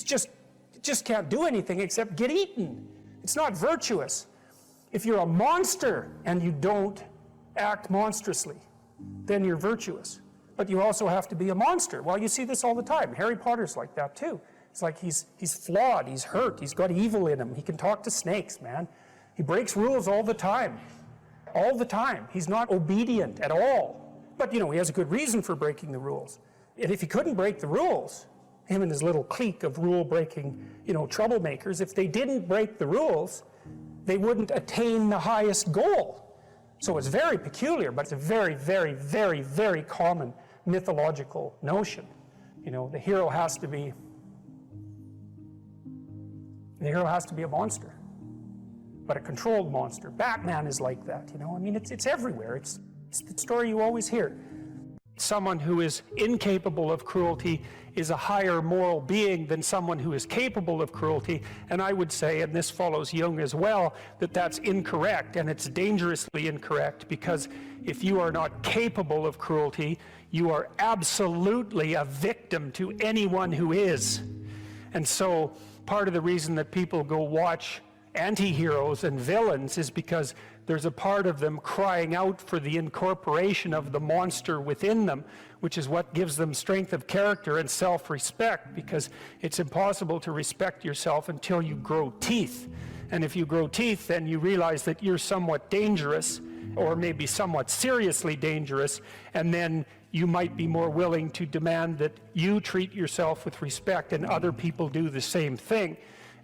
just can't do anything except get eaten. It's not virtuous. If you're a monster and you don't act monstrously, then you're virtuous. But you also have to be a monster. Well, you see this all the time. Harry Potter's like that too. It's like he's flawed, he's hurt, he's got evil in him. He can talk to snakes, man. He breaks rules all the time. All the time. He's not obedient at all. But, you know, he has a good reason for breaking the rules. And if he couldn't break the rules, him and his little clique of rule-breaking, you know, troublemakers, if they didn't break the rules, they wouldn't attain the highest goal. So it's very peculiar, but it's a very, very, very, very common mythological notion. You know, the hero has to be a monster, but a controlled monster. Batman is like that, you know. I mean, it's everywhere. It's the story you always hear. Someone who is incapable of cruelty is a higher moral being than someone who is capable of cruelty. And I would say, and this follows Jung as well, that that's incorrect, and it's dangerously incorrect, because if you are not capable of cruelty, you are absolutely a victim to anyone who is. And so part of the reason that people go watch anti-heroes and villains is because there's a part of them crying out for the incorporation of the monster within them, which is what gives them strength of character and self-respect, because it's impossible to respect yourself until you grow teeth. And if you grow teeth, then you realize that you're somewhat dangerous, or maybe somewhat seriously dangerous, and then you might be more willing to demand that you treat yourself with respect and other people do the same thing.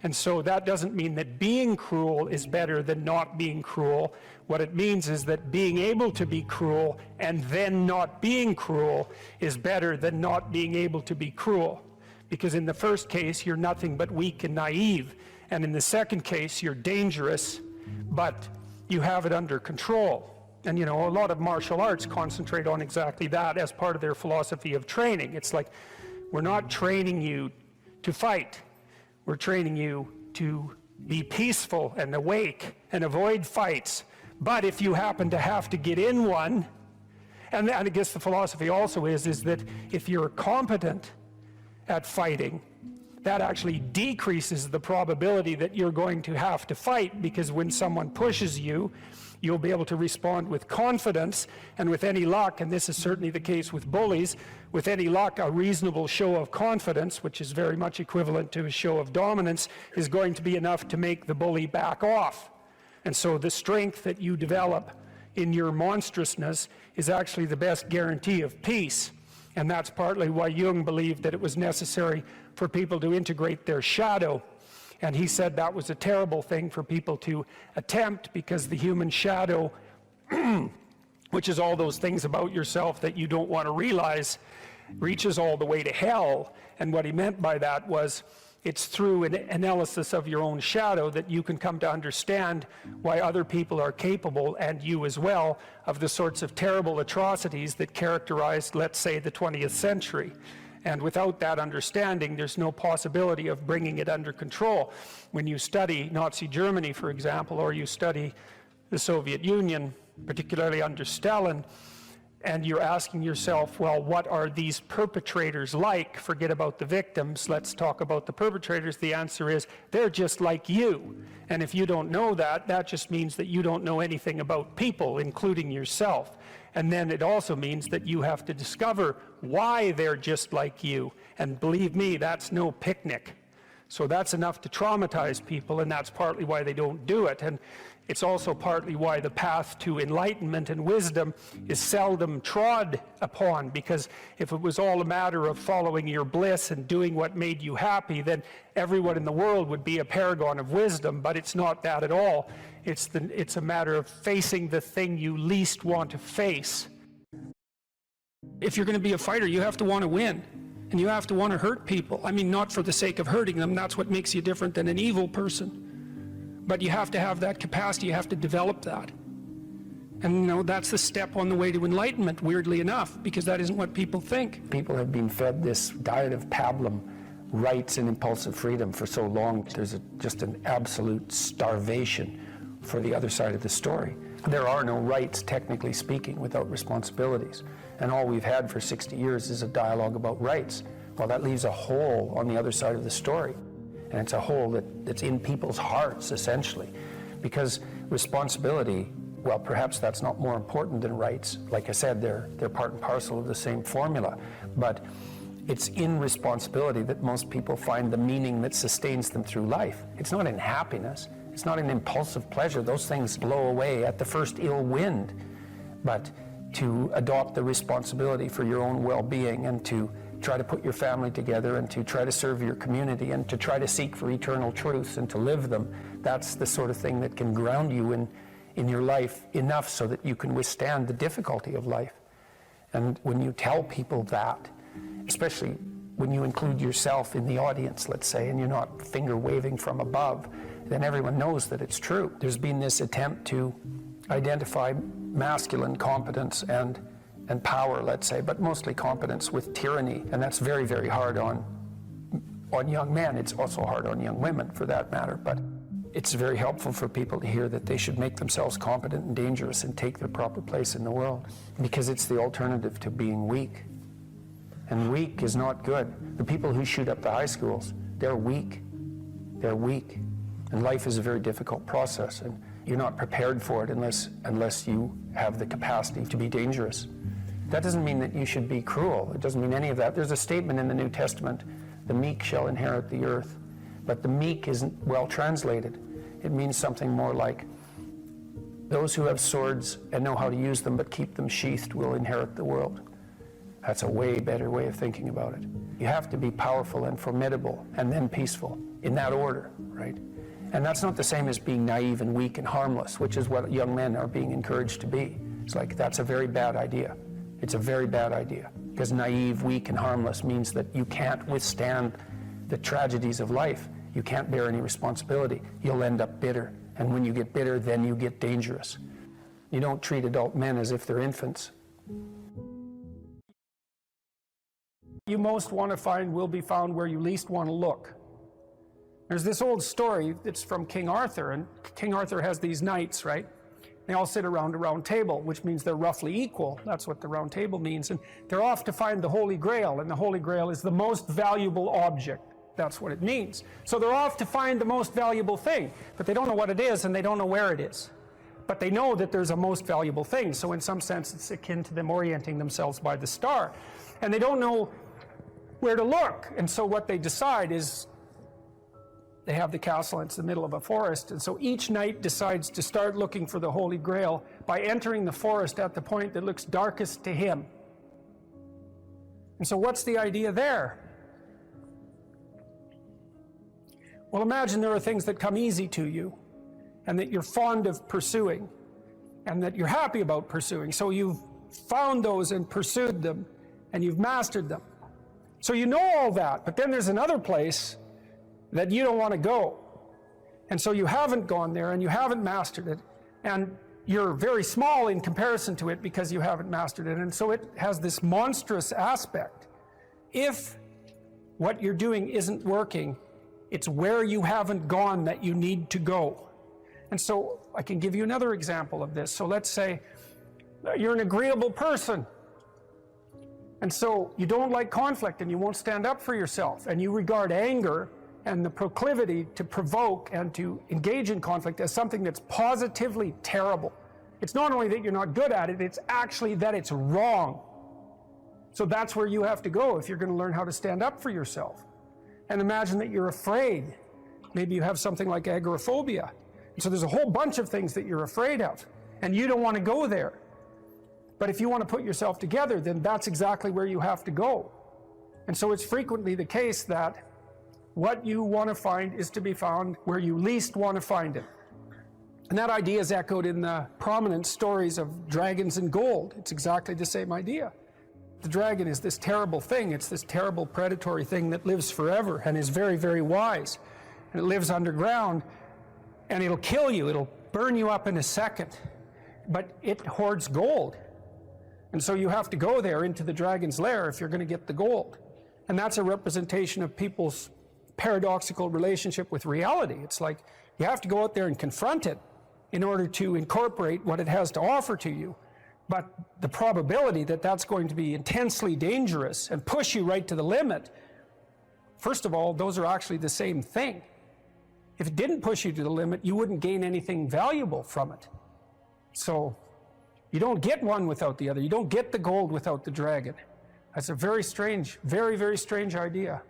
And so that doesn't mean that being cruel is better than not being cruel. What it means is that being able to be cruel and then not being cruel is better than not being able to be cruel. Because in the first case, you're nothing but weak and naive. And in the second case, you're dangerous, but you have it under control. And you know, a lot of martial arts concentrate on exactly that as part of their philosophy of training. It's like, we're not training you to fight. We're training you to be peaceful and awake and avoid fights. But if you happen to have to get in one, and I guess the philosophy also is that if you're competent at fighting, that actually decreases the probability that you're going to have to fight, because when someone pushes you, you'll be able to respond with confidence, and with any luck, and this is certainly the case with bullies, with any luck, a reasonable show of confidence, which is very much equivalent to a show of dominance, is going to be enough to make the bully back off. And so the strength that you develop in your monstrousness is actually the best guarantee of peace. And that's partly why Jung believed that it was necessary for people to integrate their shadow. And he said that was a terrible thing for people to attempt, because the human shadow, which is all those things about yourself that you don't want to realize, reaches all the way to hell. And what he meant by that was, it's through an analysis of your own shadow that you can come to understand why other people are capable, and you as well, of the sorts of terrible atrocities that characterized, let's say, the 20th century. And without that understanding, there's no possibility of bringing it under control. When you study Nazi Germany, for example, or you study the Soviet Union, particularly under Stalin, and you're asking yourself, well, what are these perpetrators like? Forget about the victims, let's talk about the perpetrators. The answer is, they're just like you. And if you don't know that, that just means that you don't know anything about people, including yourself. And then it also means that you have to discover why they're just like you. And believe me, that's no picnic. So that's enough to traumatize people, and that's partly why they don't do it. And it's also partly why the path to enlightenment and wisdom is seldom trod upon, because if it was all a matter of following your bliss and doing what made you happy, then everyone in the world would be a paragon of wisdom, but it's not that at all. It's a matter of facing the thing you least want to face. If you're going to be a fighter, you have to want to win. And you have to want to hurt people. I mean, not for the sake of hurting them. That's what makes you different than an evil person. But you have to have that capacity. You have to develop that. And, you know, that's the step on the way to enlightenment, weirdly enough, because that isn't what people think. People have been fed this diet of pablum, rights and impulsive freedom, for so long. There's just an absolute starvation for the other side of the story. There are no rights, technically speaking, without responsibilities. And all we've had for 60 years is a dialogue about rights. Well, that leaves a hole on the other side of the story. And it's a hole that's in people's hearts, essentially. Because responsibility, well, perhaps that's not more important than rights. Like I said, they're part and parcel of the same formula. But it's in responsibility that most people find the meaning that sustains them through life. It's not in happiness. It's not in impulsive pleasure. Those things blow away at the first ill wind. But to adopt the responsibility for your own well-being and to try to put your family together and to try to serve your community and to try to seek for eternal truths and to live them, that's the sort of thing that can ground you in your life enough so that you can withstand the difficulty of life. And when you tell people that, especially when you include yourself in the audience, let's say, and you're not finger waving from above, then everyone knows that it's true. There's been this attempt to identify masculine competence and power, let's say, but mostly competence with tyranny, and that's very, very hard on young men. It's also hard on young women, for that matter, but it's very helpful for people to hear that they should make themselves competent and dangerous and take their proper place in the world, because it's the alternative to being weak. And weak is not good. The people who shoot up the high schools, they're weak. They're weak. And life is a very difficult process, and you're not prepared for it unless you have the capacity to be dangerous. That doesn't mean that you should be cruel. It doesn't mean any of that. There's a statement in the New Testament, the meek shall inherit the earth. But the meek isn't well translated. It means something more like, those who have swords and know how to use them but keep them sheathed will inherit the world. That's a way better way of thinking about it. You have to be powerful and formidable and then peaceful, in that order, right? And that's not the same as being naive and weak and harmless, which is what young men are being encouraged to be. It's like, that's a very bad idea. It's a very bad idea, because naive, weak, and harmless means that you can't withstand the tragedies of life. You can't bear any responsibility. You'll end up bitter. And when you get bitter, then you get dangerous. You don't treat adult men as if they're infants. You most want to find will be found where you least want to look. There's this old story that's from King Arthur, and King Arthur has these knights, right? They all sit around a round table, which means they're roughly equal. That's what the round table means. And they're off to find the Holy Grail, and the Holy Grail is the most valuable object. That's what it means. So they're off to find the most valuable thing, but they don't know what it is, and they don't know where it is. But they know that there's a most valuable thing, so in some sense it's akin to them orienting themselves by the star. And they don't know where to look, and so what they decide is, they have the castle, and it's the middle of a forest, and so each knight decides to start looking for the Holy Grail by entering the forest at the point that looks darkest to him. And so what's the idea there? Well, imagine there are things that come easy to you, and that you're fond of pursuing, and that you're happy about pursuing. So you've found those and pursued them, and you've mastered them. So you know all that, but then there's another place that you don't want to go. And so you haven't gone there, and you haven't mastered it, and you're very small in comparison to it because you haven't mastered it, and so it has this monstrous aspect. if what you're doing isn't working, it's where you haven't gone that you need to go. And so I can give you another example of this. So let's say you're an agreeable person, and so you don't like conflict and you won't stand up for yourself, and you regard anger and the proclivity to provoke and to engage in conflict as something that's positively terrible. It's not only that you're not good at it, it's actually that it's wrong. So that's where you have to go if you're going to learn how to stand up for yourself. And imagine that you're afraid. Maybe you have something like agoraphobia. So there's a whole bunch of things that you're afraid of, and you don't want to go there. But if you want to put yourself together, then that's exactly where you have to go. And so it's frequently the case that what you want to find is to be found where you least want to find it. And that idea is echoed in the prominent stories of dragons and gold. It's exactly the same idea. The dragon is this terrible thing. It's this terrible predatory thing that lives forever and is very, very wise. And it lives underground, and it'll kill you. It'll burn you up in a second. But it hoards gold. And so you have to go there into the dragon's lair if you're going to get the gold. And that's a representation of people's paradoxical relationship with reality. It's like you have to go out there and confront it in order to incorporate what it has to offer to you. But the probability that that's going to be intensely dangerous and push you right to the limit, first of all, those are actually the same thing. If it didn't push you to the limit, you wouldn't gain anything valuable from it. So you don't get one without the other. You don't get the gold without the dragon. That's a very strange, very, very strange idea.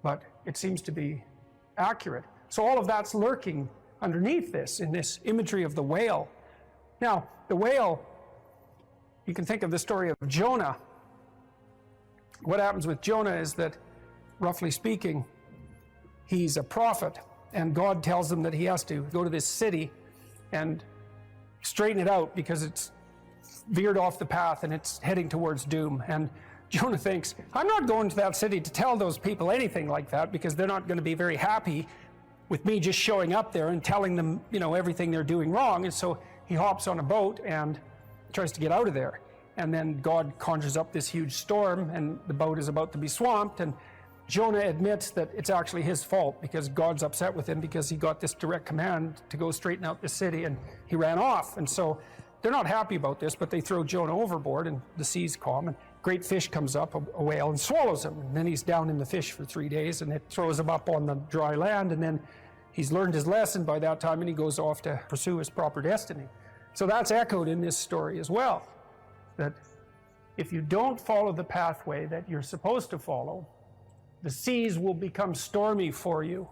But it seems to be accurate. So all of that's lurking underneath this, in this imagery of the whale. Now, the whale, you can think of the story of Jonah. What happens with Jonah is that, roughly speaking, he's a prophet, and God tells him that he has to go to this city and straighten it out because it's veered off the path and it's heading towards doom. And Jonah thinks, I'm not going to that city to tell those people anything like that because they're not going to be very happy with me just showing up there and telling them, everything they're doing wrong. And so he hops on a boat and tries to get out of there. And then God conjures up this huge storm, and the boat is about to be swamped. And Jonah admits that it's actually his fault because God's upset with him because he got this direct command to go straighten out the city, and he ran off. And so they're not happy about this, but they throw Jonah overboard, and the sea's calm, and a great fish comes up, a whale, and swallows him. And then he's down in the fish for 3 days, and it throws him up on the dry land, and then he's learned his lesson by that time, and he goes off to pursue his proper destiny. So that's echoed in this story as well, that if you don't follow the pathway that you're supposed to follow, the seas will become stormy for you,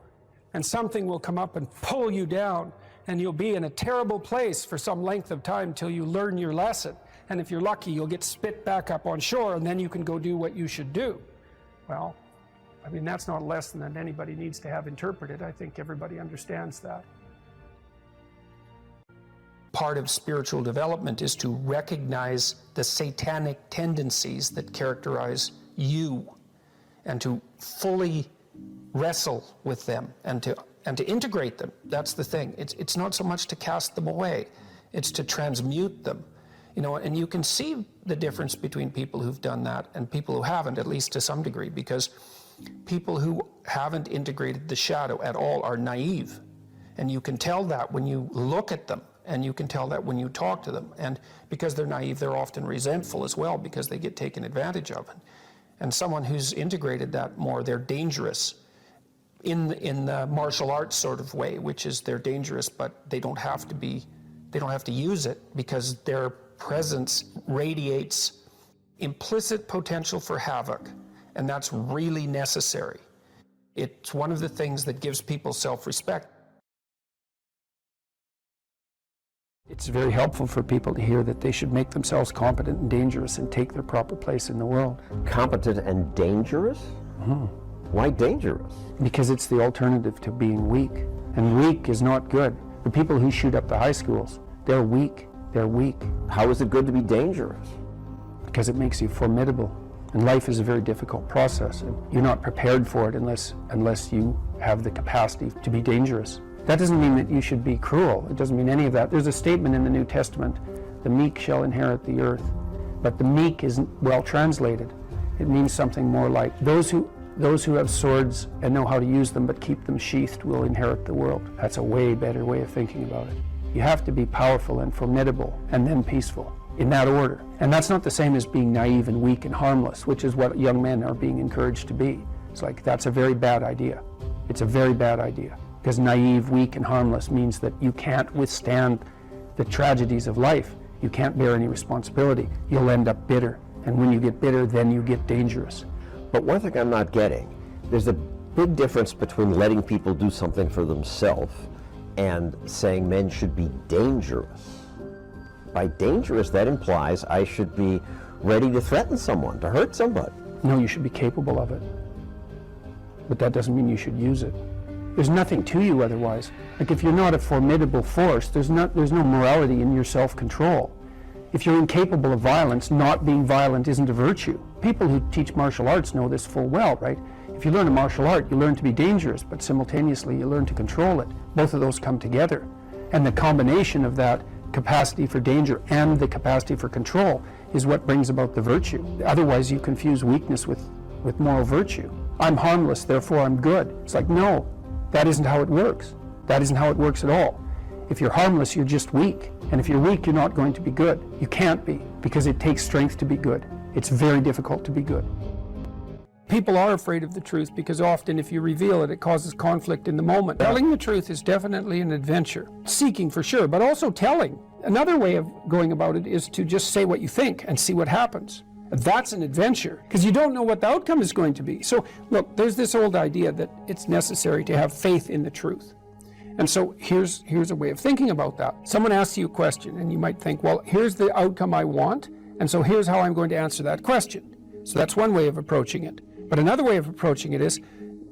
and something will come up and pull you down, and you'll be in a terrible place for some length of time till you learn your lesson. And if you're lucky, you'll get spit back up on shore, and then you can go do what you should do. Well, that's not a lesson that anybody needs to have interpreted. I think everybody understands that. Part of spiritual development is to recognize the satanic tendencies that characterize you, and to fully wrestle with them and to integrate them. That's the thing. It's not so much to cast them away, it's to transmute them. And you can see the difference between people who've done that and people who haven't, at least to some degree, because people who haven't integrated the shadow at all are naive. And you can tell that when you look at them, and you can tell that when you talk to them. And because they're naive, they're often resentful as well because they get taken advantage of. And someone who's integrated that more, they're dangerous in the martial arts sort of way, which is they're dangerous, but they don't have to use it because their presence radiates implicit potential for havoc, and that's really necessary. It's one of the things that gives people self-respect. It's very helpful for people to hear that they should make themselves competent and dangerous and take their proper place in the world. Competent and dangerous? Mm-hmm. Why dangerous? Because it's the alternative to being weak. And weak is not good. The people who shoot up the high schools, they're weak. They're weak. How is it good to be dangerous? Because it makes you formidable. And life is a very difficult process. And you're not prepared for it unless you have the capacity to be dangerous. That doesn't mean that you should be cruel. It doesn't mean any of that. There's a statement in the New Testament, the meek shall inherit the earth. But the meek isn't well translated. It means something more like, those who have swords and know how to use them but keep them sheathed will inherit the world. That's a way better way of thinking about it. You have to be powerful and formidable and then peaceful, in that order. And that's not the same as being naive and weak and harmless, which is what young men are being encouraged to be. It's like, that's a very bad idea. It's a very bad idea. Because naive, weak, and harmless means that you can't withstand the tragedies of life. You can't bear any responsibility. You'll end up bitter. And when you get bitter, then you get dangerous. But one thing I'm not getting, there's a big difference between letting people do something for themselves and saying men should be dangerous. By dangerous, that implies I should be ready to threaten someone, to hurt somebody. No, you should be capable of it. But that doesn't mean you should use it. There's nothing to you otherwise. Like, if you're not a formidable force, there's no morality in your self-control. If you're incapable of violence, not being violent isn't a virtue. People who teach martial arts know this full well, right? If you learn a martial art, you learn to be dangerous, but simultaneously you learn to control it. Both of those come together. And the combination of that capacity for danger and the capacity for control is what brings about the virtue. Otherwise, you confuse weakness with moral virtue. I'm harmless, therefore I'm good. It's like, no, that isn't how it works. That isn't how it works at all. If you're harmless, you're just weak. And if you're weak, you're not going to be good. You can't be, because it takes strength to be good. It's very difficult to be good. People are afraid of the truth because often if you reveal it, it causes conflict in the moment. Telling the truth is definitely an adventure. Seeking for sure, but also telling. Another way of going about it is to just say what you think and see what happens. That's an adventure, because you don't know what the outcome is going to be. So look, there's this old idea that it's necessary to have faith in the truth. And so here's a way of thinking about that. Someone asks you a question and you might think, well, here's the outcome I want, and so here's how I'm going to answer that question. So that's one way of approaching it. But another way of approaching it is,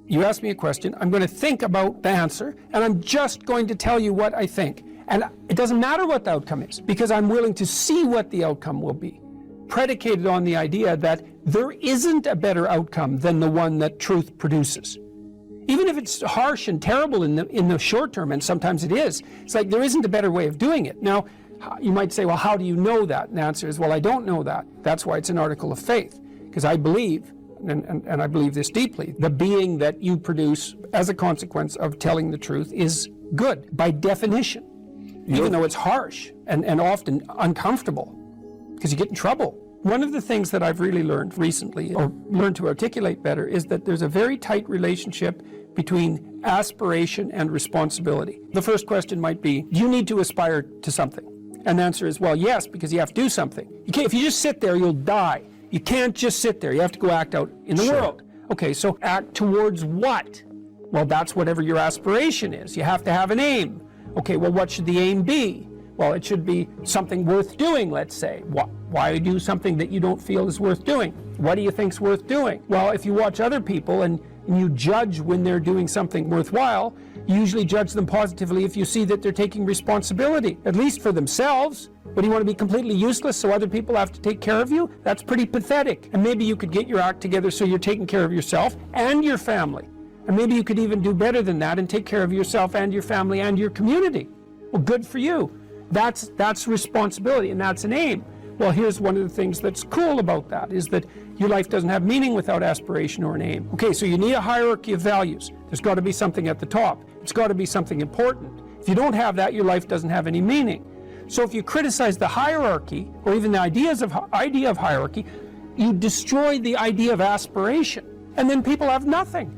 you ask me a question, I'm going to think about the answer, and I'm just going to tell you what I think. And it doesn't matter what the outcome is, because I'm willing to see what the outcome will be, predicated on the idea that there isn't a better outcome than the one that truth produces. Even if it's harsh and terrible in the short term, and sometimes it is, it's like there isn't a better way of doing it. Now, you might say, well, how do you know that? And the answer is, well, I don't know that. That's why it's an article of faith, because I believe, and I believe this deeply, the being that you produce as a consequence of telling the truth is good, by definition, even though it's harsh and often uncomfortable, because you get in trouble. One of the things that I've really learned recently, or learned to articulate better, is that there's a very tight relationship between aspiration and responsibility. The first question might be, do you need to aspire to something? And the answer is, well, yes, because you have to do something. If you just sit there, you'll die. You can't just sit there. You have to go act out in the world. Okay, so act towards what? Well, that's whatever your aspiration is. You have to have an aim. Okay, well, what should the aim be? Well, it should be something worth doing, let's say. Why do something that you don't feel is worth doing? What do you think's worth doing? Well, if you watch other people and you judge when they're doing something worthwhile, you usually judge them positively if you see that they're taking responsibility, at least for themselves. But do you want to be completely useless so other people have to take care of you? That's pretty pathetic. And maybe you could get your act together so you're taking care of yourself and your family. And maybe you could even do better than that and take care of yourself and your family and your community. Well, good for you. That's responsibility, and that's an aim. Well, here's one of the things that's cool about that, is that your life doesn't have meaning without aspiration or an aim. Okay, so you need a hierarchy of values. There's got to be something at the top. It's got to be something important. If you don't have that, your life doesn't have any meaning. So if you criticize the hierarchy, or even the idea of hierarchy, you destroy the idea of aspiration, and then people have nothing.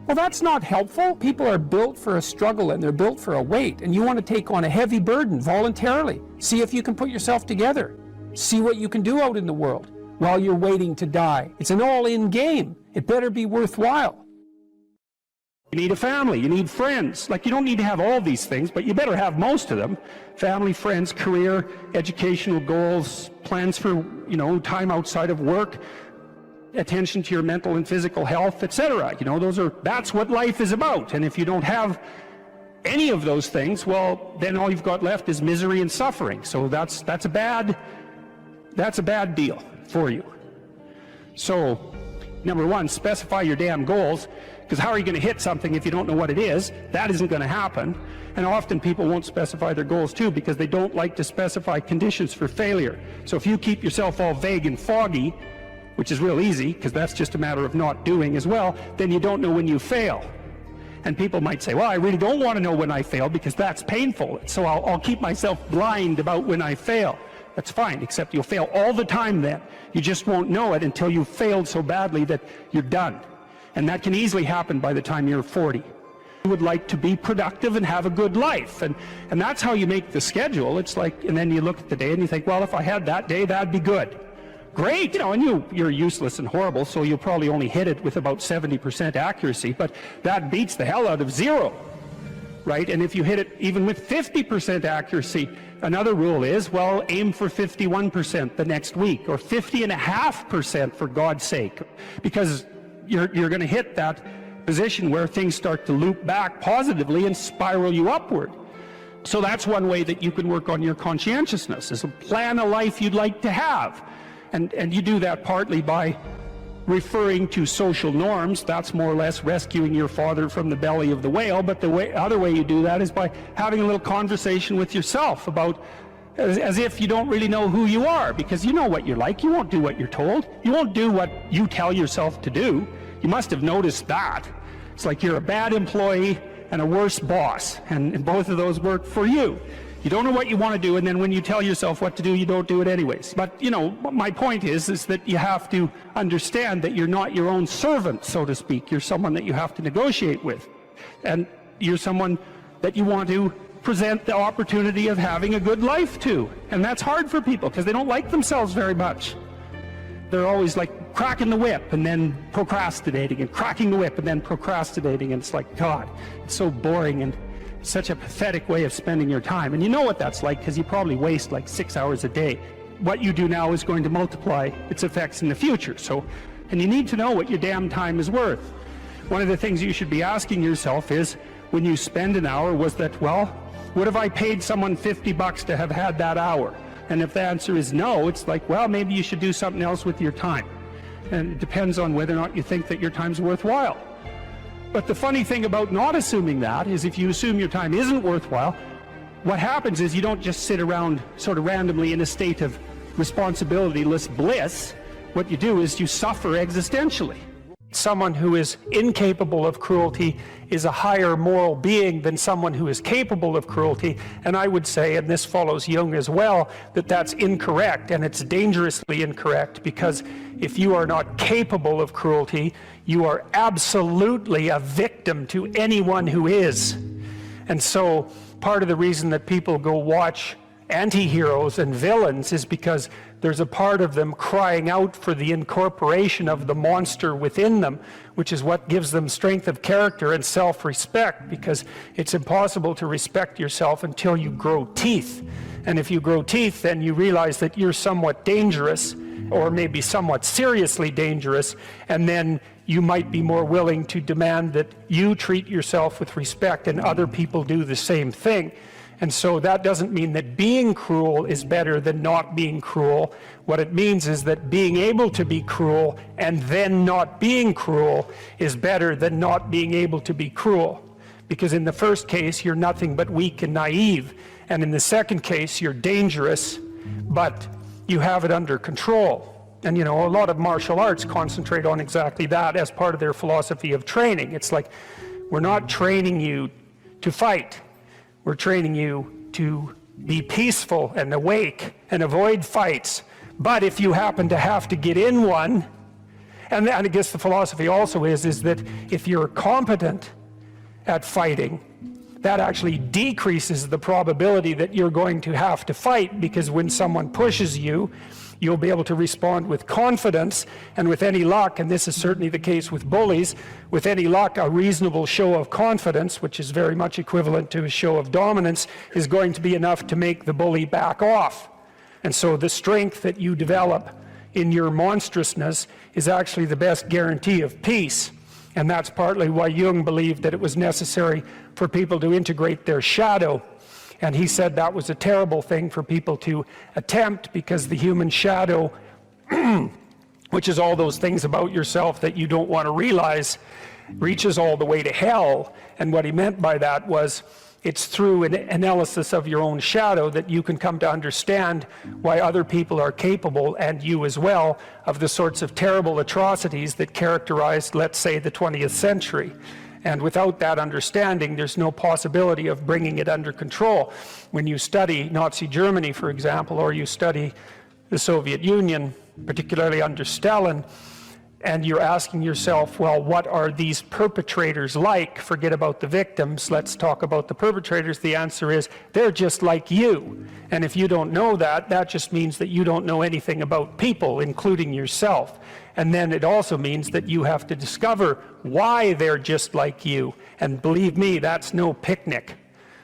Well, that's not helpful. People are built for a struggle and they're built for a weight, and you want to take on a heavy burden voluntarily. See if you can put yourself together. See what you can do out in the world while you're waiting to die. It's an all-in game. It better be worthwhile. You need a family, you need friends. Like, you don't need to have all these things, but you better have most of them. Family, friends, career, educational goals, plans for, time outside of work, attention to your mental and physical health, etc. That's what life is about. And if you don't have any of those things, well, then all you've got left is misery and suffering. So that's a bad deal for you. So, number one, specify your damn goals, because how are you going to hit something if you don't know what it is? That isn't going to happen. And often people won't specify their goals too, because they don't like to specify conditions for failure. So if you keep yourself all vague and foggy, which is real easy because that's just a matter of not doing as well, then you don't know when you fail. And people might say, well, I really don't want to know when I fail because that's painful, so I'll keep myself blind about when I fail. That's fine, except you'll fail all the time then. You just won't know it until you've failed so badly that you're done. And that can easily happen by the time you're 40. You would like to be productive and have a good life, and that's how you make the schedule. It's like, and then you look at the day and you think, well, if I had that day, that'd be good. Great, you know, and you're useless and horrible, so you'll probably only hit it with about 70% accuracy, but that beats the hell out of 0, right? And if you hit it even with 50% accuracy, another rule is, well, aim for 51% the next week, or 50.5% for God's sake, because you're going to hit that position where things start to loop back positively and spiral you upward. So that's one way that you can work on your conscientiousness, is to plan a life you'd like to have. And you do that partly by referring to social norms. That's more or less rescuing your father from the belly of the whale. But the other way you do that is by having a little conversation with yourself about, as if you don't really know who you are, because you know what you're like. You won't do what you're told. You won't do what you tell yourself to do. You must have noticed that. It's like you're a bad employee and a worse boss, and both of those work for you. You don't know what you want to do, and then when you tell yourself what to do, you don't do it anyways. But, you know, my point is that you have to understand that you're not your own servant, so to speak. You're someone that you have to negotiate with. And you're someone that you want to present the opportunity of having a good life to. And that's hard for people, because they don't like themselves very much. They're always like cracking the whip and then procrastinating, and cracking the whip and then procrastinating. And it's like, God, it's so boring and such a pathetic way of spending your time. And you know what that's like, because you probably waste like 6 hours a day. What you do now is going to multiply its effects in the future. And you need to know what your damn time is worth. One of the things you should be asking yourself is, when you spend an hour, was that, well, what if I paid someone $50 to have had that hour? And if the answer is no, it's like, well, maybe you should do something else with your time. And it depends on whether or not you think that your time's worthwhile. But the funny thing about not assuming that is, if you assume your time isn't worthwhile, what happens is you don't just sit around sort of randomly in a state of responsibility-less bliss. What you do is you suffer existentially. Someone who is incapable of cruelty is a higher moral being than someone who is capable of cruelty. And I would say, and this follows Jung as well, that that's incorrect, and it's dangerously incorrect, because if you are not capable of cruelty, you are absolutely a victim to anyone who is. And so part of the reason that people go watch anti-heroes and villains is because there's a part of them crying out for the incorporation of the monster within them, which is what gives them strength of character and self-respect, because it's impossible to respect yourself until you grow teeth. And if you grow teeth, then you realize that you're somewhat dangerous, or maybe somewhat seriously dangerous, and then you might be more willing to demand that you treat yourself with respect and other people do the same thing. And so that doesn't mean that being cruel is better than not being cruel. What it means is that being able to be cruel and then not being cruel is better than not being able to be cruel. Because in the first case, you're nothing but weak and naive. And in the second case, you're dangerous, but you have it under control. And, you know, a lot of martial arts concentrate on exactly that as part of their philosophy of training. It's like, we're not training you to fight. We're training you to be peaceful and awake and avoid fights. But if you happen to have to get in one, and I guess the philosophy also is that if you're competent at fighting, that actually decreases the probability that you're going to have to fight, because when someone pushes you, you'll be able to respond with confidence, and with any luck, and this is certainly the case with bullies, with any luck, a reasonable show of confidence, which is very much equivalent to a show of dominance, is going to be enough to make the bully back off. And so the strength that you develop in your monstrousness is actually the best guarantee of peace. And that's partly why Jung believed that it was necessary for people to integrate their shadow. And he said that was a terrible thing for people to attempt, because the human shadow, which is all those things about yourself that you don't want to realize, reaches all the way to hell. And what he meant by that was it's through an analysis of your own shadow that you can come to understand why other people are capable, and you as well, of the sorts of terrible atrocities that characterized, let's say, the 20th century. And without that understanding, there's no possibility of bringing it under control. When you study Nazi Germany, for example, or you study the Soviet Union, particularly under Stalin, and you're asking yourself, well, what are these perpetrators like? Forget about the victims, let's talk about the perpetrators. The answer is, they're just like you. And if you don't know that, that just means that you don't know anything about people, including yourself. And then it also means that you have to discover why they're just like you. And believe me, that's no picnic.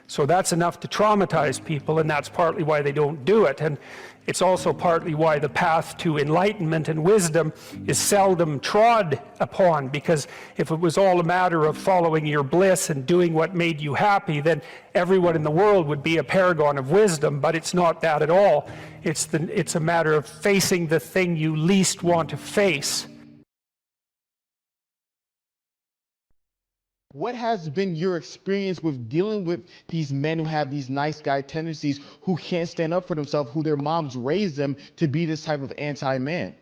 So that's enough to traumatize people, and that's partly why they don't do it. And it's also partly why the path to enlightenment and wisdom is seldom trod upon, because if it was all a matter of following your bliss and doing what made you happy, then everyone in the world would be a paragon of wisdom. But it's not that at all. It's a matter of facing the thing you least want to face. What has been your experience with dealing with these men who have these nice guy tendencies, who can't stand up for themselves, who their moms raised them to be this type of anti-man?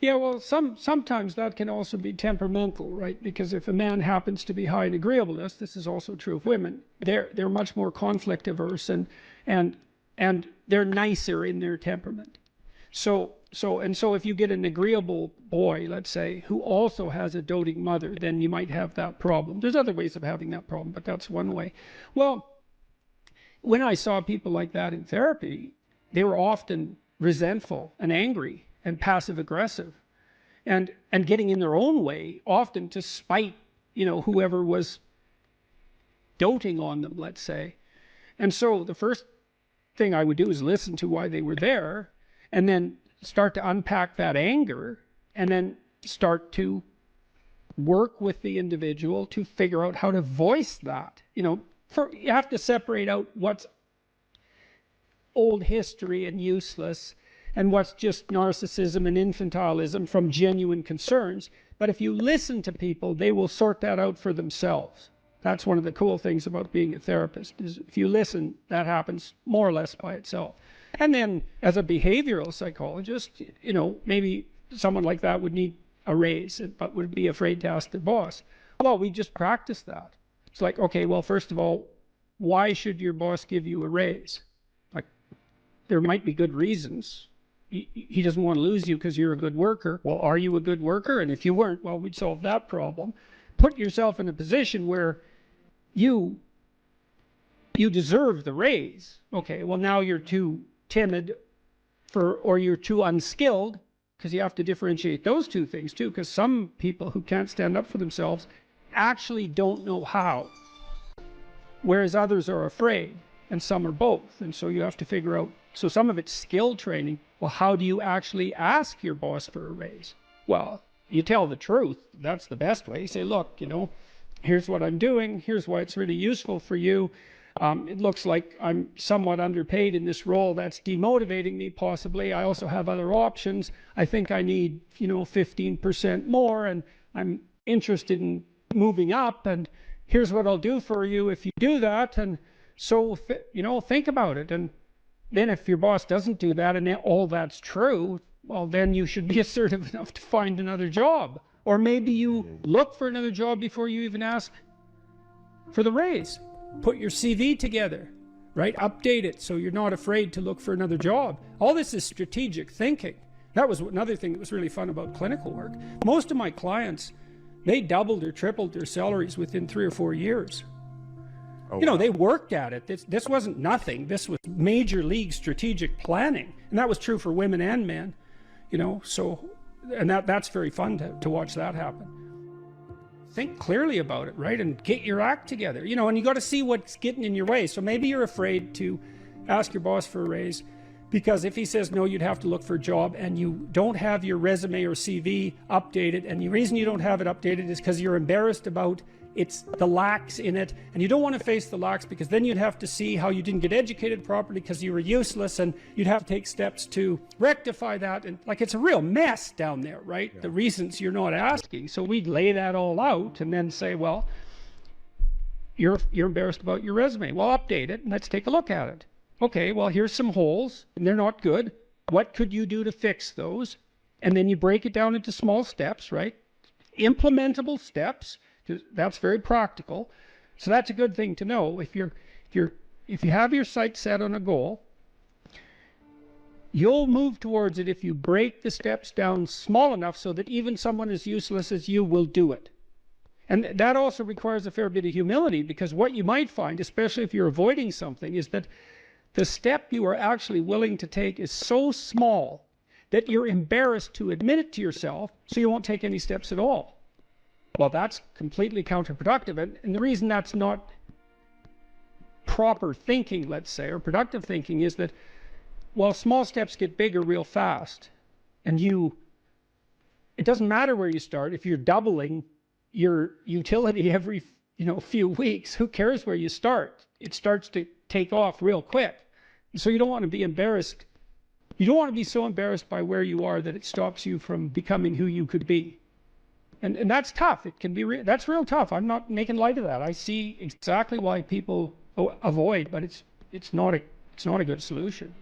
Yeah, well, sometimes that can also be temperamental, right? Because if a man happens to be high in agreeableness, this is also true of women. They're much more conflict averse, and they're nicer in their temperament. So if you get an agreeable boy, let's say, who also has a doting mother, then you might have that problem. There's other ways of having that problem, but that's one way. Well, when I saw people like that in therapy, they were often resentful and angry and passive aggressive, and getting in their own way, often to spite, whoever was doting on them, let's say. And so the first thing I would do is listen to why they were there, and then start to unpack that anger, and then start to work with the individual to figure out how to voice that. You have to separate out what's old history and useless, and what's just narcissism and infantilism from genuine concerns. But if you listen to people, they will sort that out for themselves. That's one of the cool things about being a therapist, is if you listen, that happens more or less by itself. And then as a behavioral psychologist, maybe someone like that would need a raise, but would be afraid to ask their boss. Well, we just practice that. It's like, okay, well, first of all, why should your boss give you a raise? Like, there might be good reasons. He doesn't want to lose you because you're a good worker. Well, are you a good worker? And if you weren't, well, we'd solve that problem. Put yourself in a position where you deserve the raise. Okay, well, now you're too timid or you're too unskilled, because you have to differentiate those two things too, because some people who can't stand up for themselves actually don't know how, whereas others are afraid, and some are both. And so you have to figure out, so some of it's skill training. Well, how do you actually ask your boss for a raise? Well, you tell the truth. That's the best way. You say, look, here's what I'm doing. Here's why it's really useful for you. It looks like I'm somewhat underpaid in this role. That's demotivating me, possibly. I also have other options. I think I need, 15% more, and I'm interested in moving up, and here's what I'll do for you if you do that. And so, think about it. And then if your boss doesn't do that, and all that's true, well, then you should be assertive enough to find another job. Or maybe you look for another job before you even ask for the raise. Put your CV together, right? Update it so you're not afraid to look for another job. All this is strategic thinking. That was another thing that was really fun about clinical work. Most of my clients, they doubled or tripled their salaries within 3 or 4 years. Oh, wow. They worked at it. This wasn't nothing. This was major league strategic planning. And that was true for women and men, and that's very fun to watch that happen. Think clearly about it, right? And get your act together, and you got to see what's getting in your way. So maybe you're afraid to ask your boss for a raise because if he says no, you'd have to look for a job, and you don't have your resume or CV updated. And the reason you don't have it updated is because you're embarrassed about the lacks in it, and you don't want to face the lacks because then you'd have to see how you didn't get educated properly because you were useless, and you'd have to take steps to rectify that. And it's a real mess down there, right? Yeah. The reasons you're not asking. So we'd lay that all out and then say, well, you're embarrassed about your resume. Well, update it and let's take a look at it. Okay, well, here's some holes and they're not good. What could you do to fix those? And then you break it down into small steps, right? Implementable steps. That's very practical. So that's a good thing to know. If you have your sights set on a goal, you'll move towards it if you break the steps down small enough so that even someone as useless as you will do it. And that also requires a fair bit of humility, because what you might find, especially if you're avoiding something, is that the step you are actually willing to take is so small that you're embarrassed to admit it to yourself, so you won't take any steps at all. Well, that's completely counterproductive. And the reason that's not proper thinking, let's say, or productive thinking, is that, well, small steps get bigger real fast. And it doesn't matter where you start. If you're doubling your utility every few weeks, who cares where you start? It starts to take off real quick. So you don't want to be embarrassed. You don't want to be so embarrassed by where you are that it stops you from becoming who you could be. And that's tough. It can be that's real tough. I'm not making light of that. I see exactly why people avoid, but it's not a good solution.